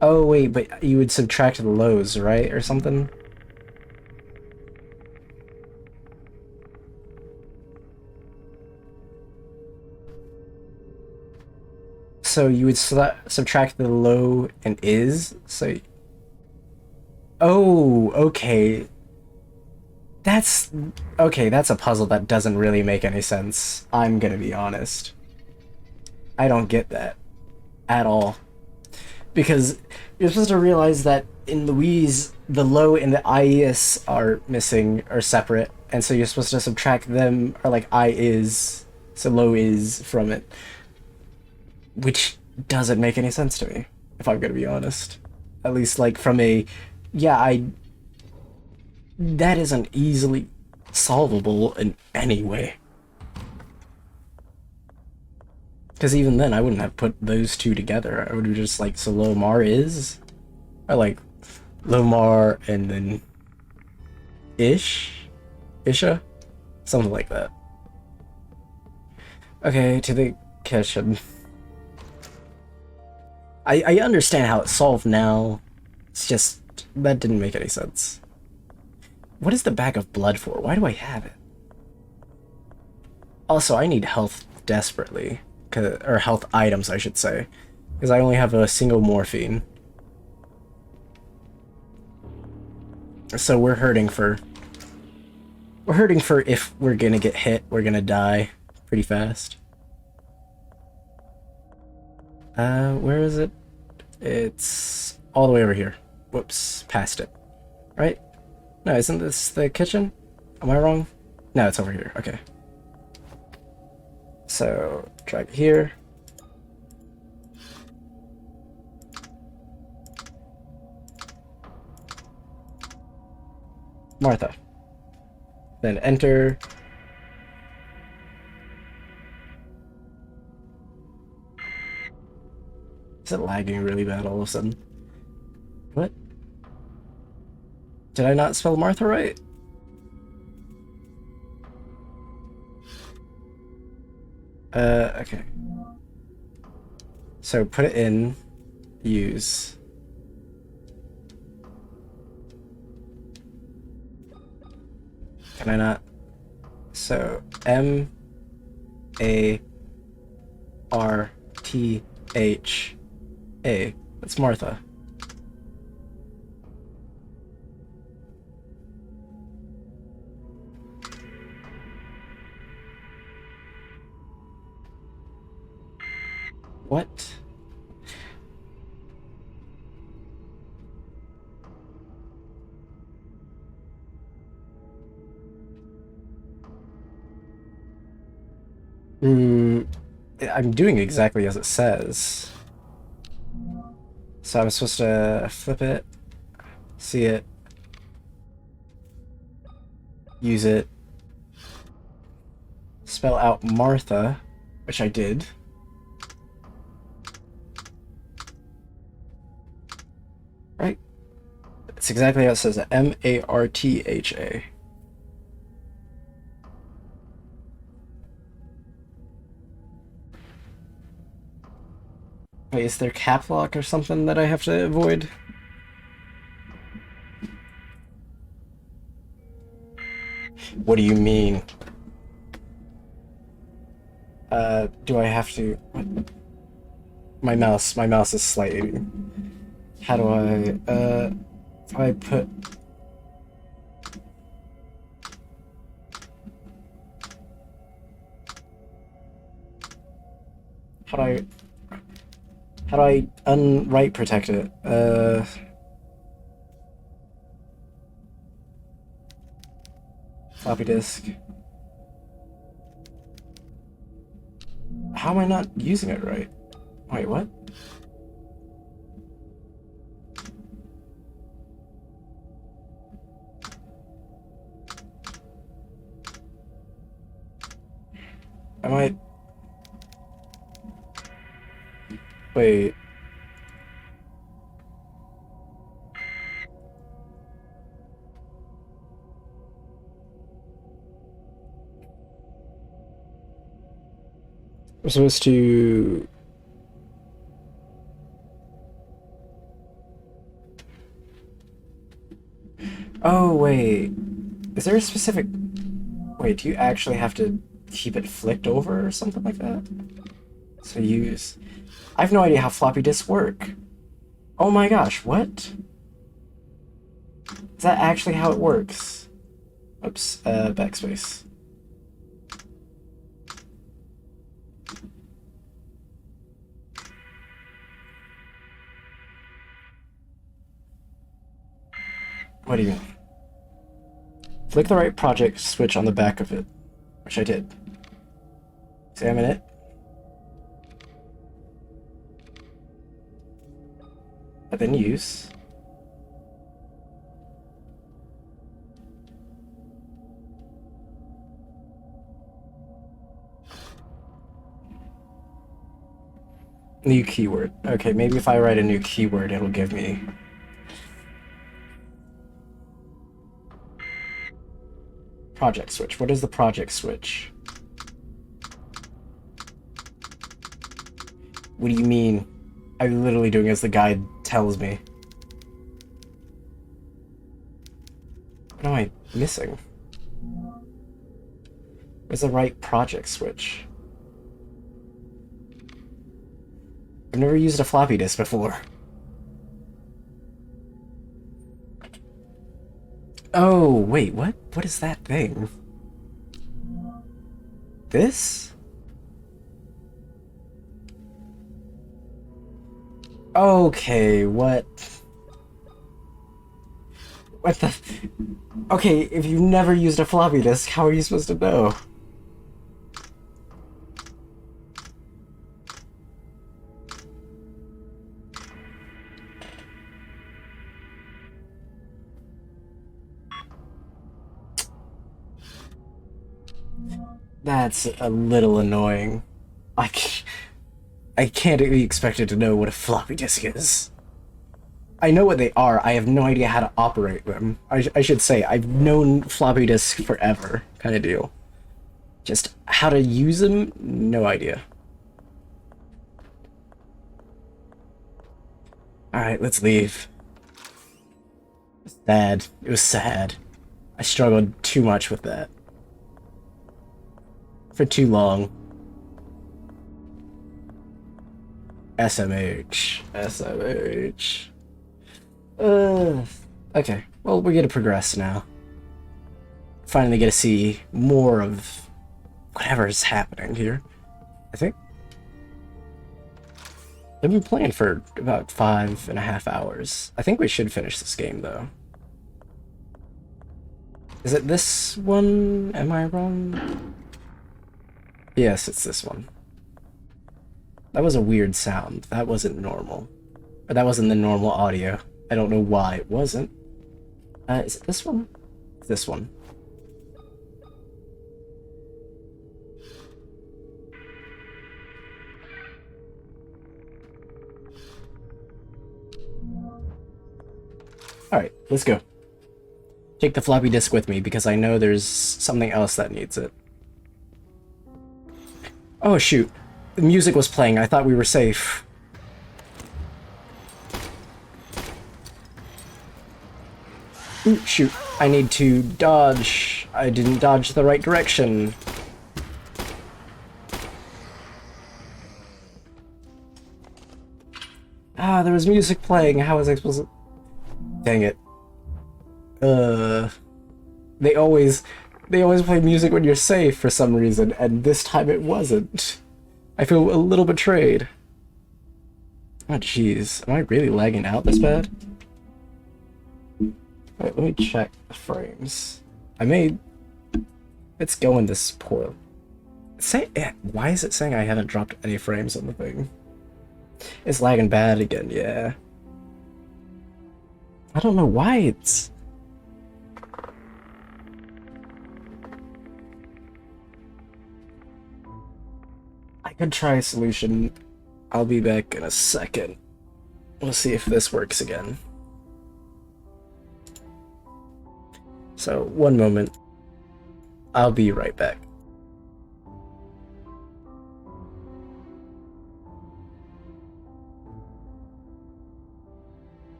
Speaker 1: Oh, wait, but you would subtract the lows, right? Or something? So you would subtract the low and is? So... Oh, okay. That's... Okay, that's a puzzle that doesn't really make any sense. I'm gonna be honest. I don't get that. At all. Because you're supposed to realize that in Louise, the low and the IES are missing, or separate, and so you're supposed to subtract them, or like I is, so low is from it. Which doesn't make any sense to me, if I'm gonna be honest. At least like from a, yeah, that isn't easily solvable in any way. Because even then, I wouldn't have put those two together. I would have just like, so Lomar is? Or like, Lomar and then Isha? Something like that. Okay, to the kitchen. I understand how it's solved now. It's just, that didn't make any sense. What is the bag of blood for? Why do I have it? Also, I need health desperately. Or health items, I should say. Because I only have a single morphine. So we're hurting for... We're hurting for if we're gonna get hit, we're gonna die pretty fast. Where is it? It's all the way over here. Whoops, past it. Right? No, isn't this the kitchen? Am I wrong? No, it's over here. Okay. So, drag here. Martha. Then enter. Is it lagging really bad all of a sudden? What? Did I not spell Martha right? Okay. So put it in, use. Can I not? So M-A-R-T-H-A. That's Martha. What? I'm doing exactly as it says. So I'm supposed to flip it, see it, use it, spell out Martha, which I did. Right? It's exactly how it says, M-A-R-T-H-A. Wait, is there cap lock or something that I have to avoid? What do you mean? Do I have to... What? My mouse is slightly... How do I... if I put... How do I unwrite protect it? Floppy disk. How am I not using it right? Wait, what? Am I... Wait. I'm supposed to... Oh, wait. Is there a specific... Wait, do you actually have to keep it flicked over or something like that? So use... I have no idea how floppy disks work. Oh my gosh, what? Is that actually how it works? Oops, backspace. What do you mean? Flick the right project switch on the back of it, which I did. Examine it. And then use. New keyword. Okay, maybe if I write a new keyword, it'll give me... Project switch. What is the project switch? What do you mean? I'm literally doing as the guide tells me. What am I missing? Where's the right project switch? I've never used a floppy disk before. Oh, wait, what? What is that thing? This? Okay, what? What the... Okay, if you've never used a floppy disk, how are you supposed to know? That's a little annoying. I can't be expected to know what a floppy disk is. I know what they are, I have no idea how to operate them. I should say, I've known floppy disks forever, kind of deal. Just how to use them, no idea. Alright, let's leave. Sad. It was sad. I struggled too much with that. For too long. SMH. SMH. Okay. Well, we're gonna progress now. Finally get to see more of whatever's happening here. I think. I've been playing for about 5.5 hours. I think we should finish this game, though. Is it this one? Am I wrong? Yes, it's this one. That was a weird sound. That wasn't normal. Or that wasn't the normal audio. I don't know why it wasn't. Is it this one? It's this one. Alright, let's go. Take the floppy disk with me because I know there's something else that needs it. Oh shoot, the music was playing, I thought we were safe. Ooh, shoot, I need to dodge. I didn't dodge the right direction. Ah, there was music playing, how was I supposed to... Dang it. They always play music when you're safe for some reason, and this time it wasn't. I feel a little betrayed. Oh, jeez. Am I really lagging out this bad? Wait, let me check the frames. It's going this poor. Why is it saying I haven't dropped any frames on the thing? It's lagging bad again, yeah. I don't know why it's... I could try a solution. I'll be back in a second. We'll see if this works again. So, one moment. I'll be right back.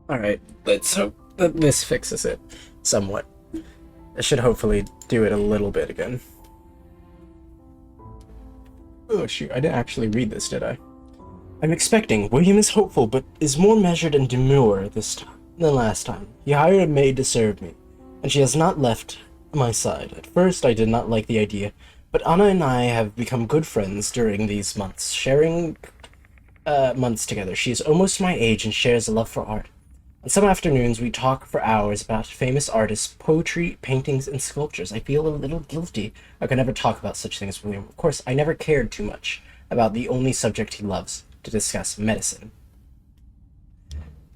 Speaker 1: Alright, let's hope that this fixes it somewhat. It should hopefully do it a little bit again. Oh shoot, I didn't actually read this, did I? I'm expecting. William is hopeful, but is more measured and demure this time than last time. He hired a maid to serve me, and she has not left my side. At first, I did not like the idea, but Anna and I have become good friends during these months, sharing months together. She is almost my age and shares a love for art. On some afternoons, we talk for hours about famous artists, poetry, paintings, and sculptures. I feel a little guilty. I could never talk about such things with William. Of course, I never cared too much about the only subject he loves, to discuss medicine.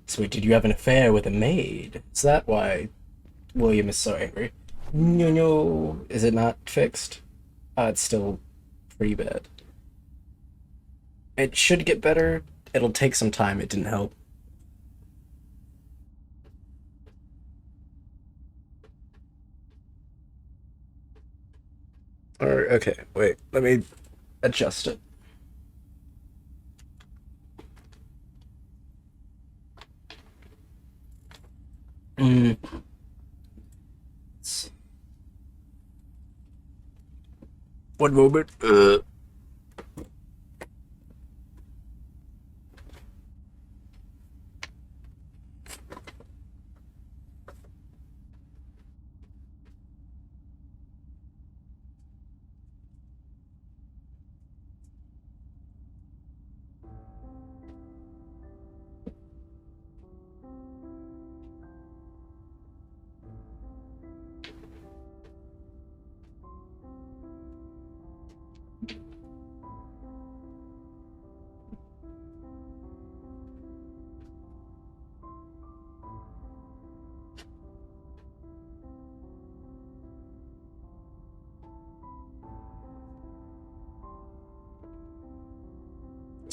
Speaker 1: So wait, did you have an affair with a maid? Is that why William is so angry? No. Is it not fixed? It's still pretty bad. It should get better. It'll take some time. It didn't help. Or, okay, wait, let me adjust it. One moment.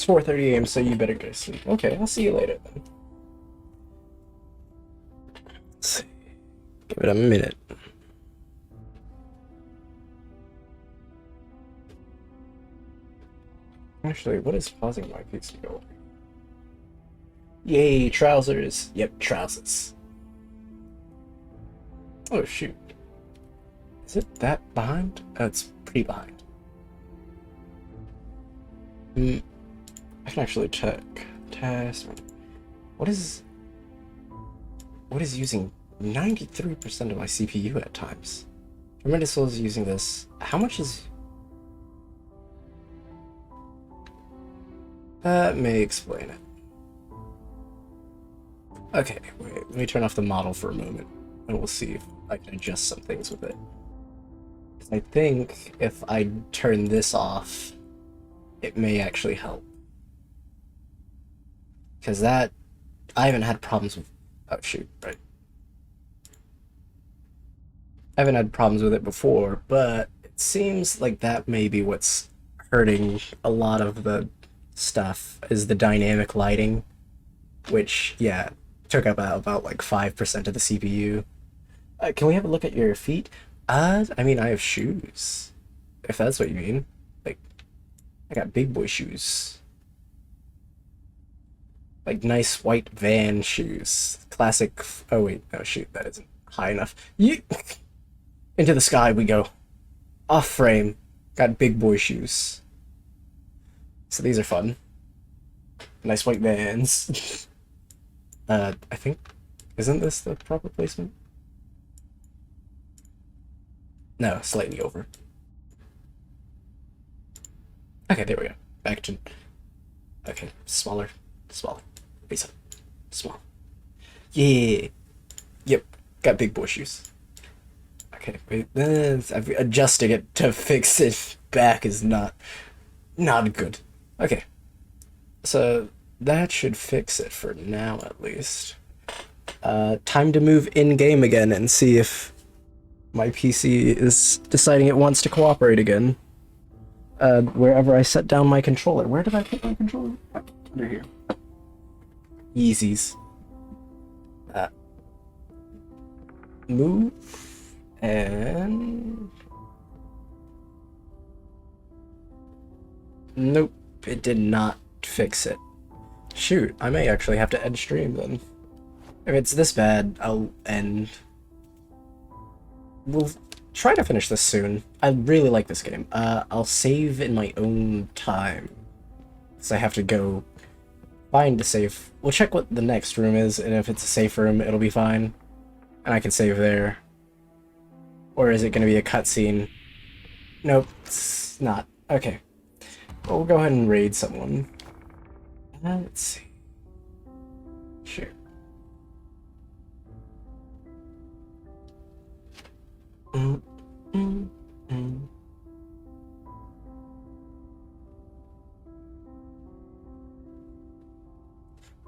Speaker 1: It's 4:30 a.m., so you better go to sleep. Okay, I'll see you later then. Let's see. Give it a minute. Actually, what is pausing my PC go? Yay, trousers. Yep, trousers. Oh, shoot. Is it that behind? Oh, it's pretty behind. I can actually check. Test. What is using 93% of my CPU at times? Tormented Soul is using this. How much is... That may explain it. Okay, wait, let me turn off the model for a moment, and we'll see if I can adjust some things with it. I think if I turn this off, it may actually help. Because that... I haven't had problems with... Oh, shoot, right. I haven't had problems with it before, but it seems like that may be what's hurting a lot of the stuff, is the dynamic lighting, which, yeah, took up about like 5% of the CPU. Can we have a look at your feet? I mean, I have shoes, if that's what you mean. Like, I got big boy shoes. Like, nice white Van shoes. Classic... Oh, wait, no, shoot, that isn't high enough. Into the sky we go. Off frame. Got big boy shoes. So these are fun. Nice white Vans. I think... Isn't this the proper placement? No, slightly over. Okay, there we go. Back to... Okay, smaller. Smaller. Raise up. Small. Yeah! Yep, got big boy shoes. Okay, wait, adjusting it to fix it back is not good. Okay, so that should fix it for now, at least. Time to move in-game again and see if my PC is deciding it wants to cooperate again. Wherever I set down my controller. Where did I put my controller? Under here. Yeezys. Move. And... Nope, it did not fix it. Shoot, I may actually have to end stream then. If it's this bad, I'll end. We'll try to finish this soon. I really like this game. I'll save in my own time. So I have to go find a safe. We'll check what the next room is, and if it's a safe room, it'll be fine. And I can save there. Or is it going to be a cutscene? Nope, it's not. Okay. Well, we'll go ahead and raid someone. Let's see. Sure. Who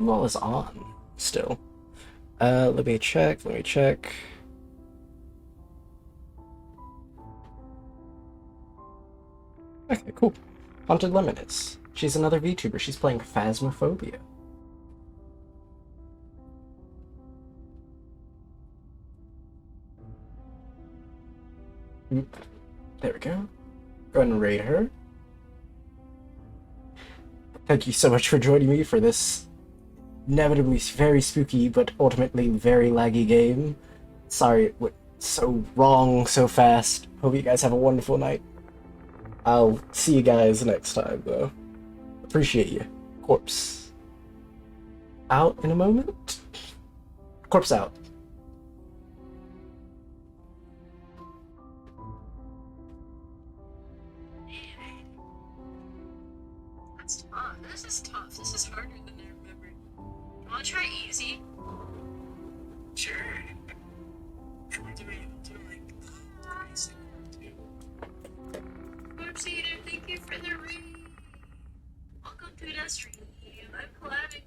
Speaker 1: all is on still? Let me check. Okay, cool. Haunted Lemon is. She's another VTuber. She's playing Phasmophobia. There we go. Go ahead and raid her. Thank you so much for joining me for this inevitably very spooky but ultimately very laggy game. Sorry it went so wrong so fast. Hope you guys have a wonderful night. I'll see you guys next time, though. Appreciate you. Corpse. Out in a moment? Corpse out.
Speaker 5: That's tough. This is tough. This is harder than I remembered. You wanna try easy? Sure. I'm doing like TheCorpseEater, thank you for the read. Welcome to the stream. I'm collabing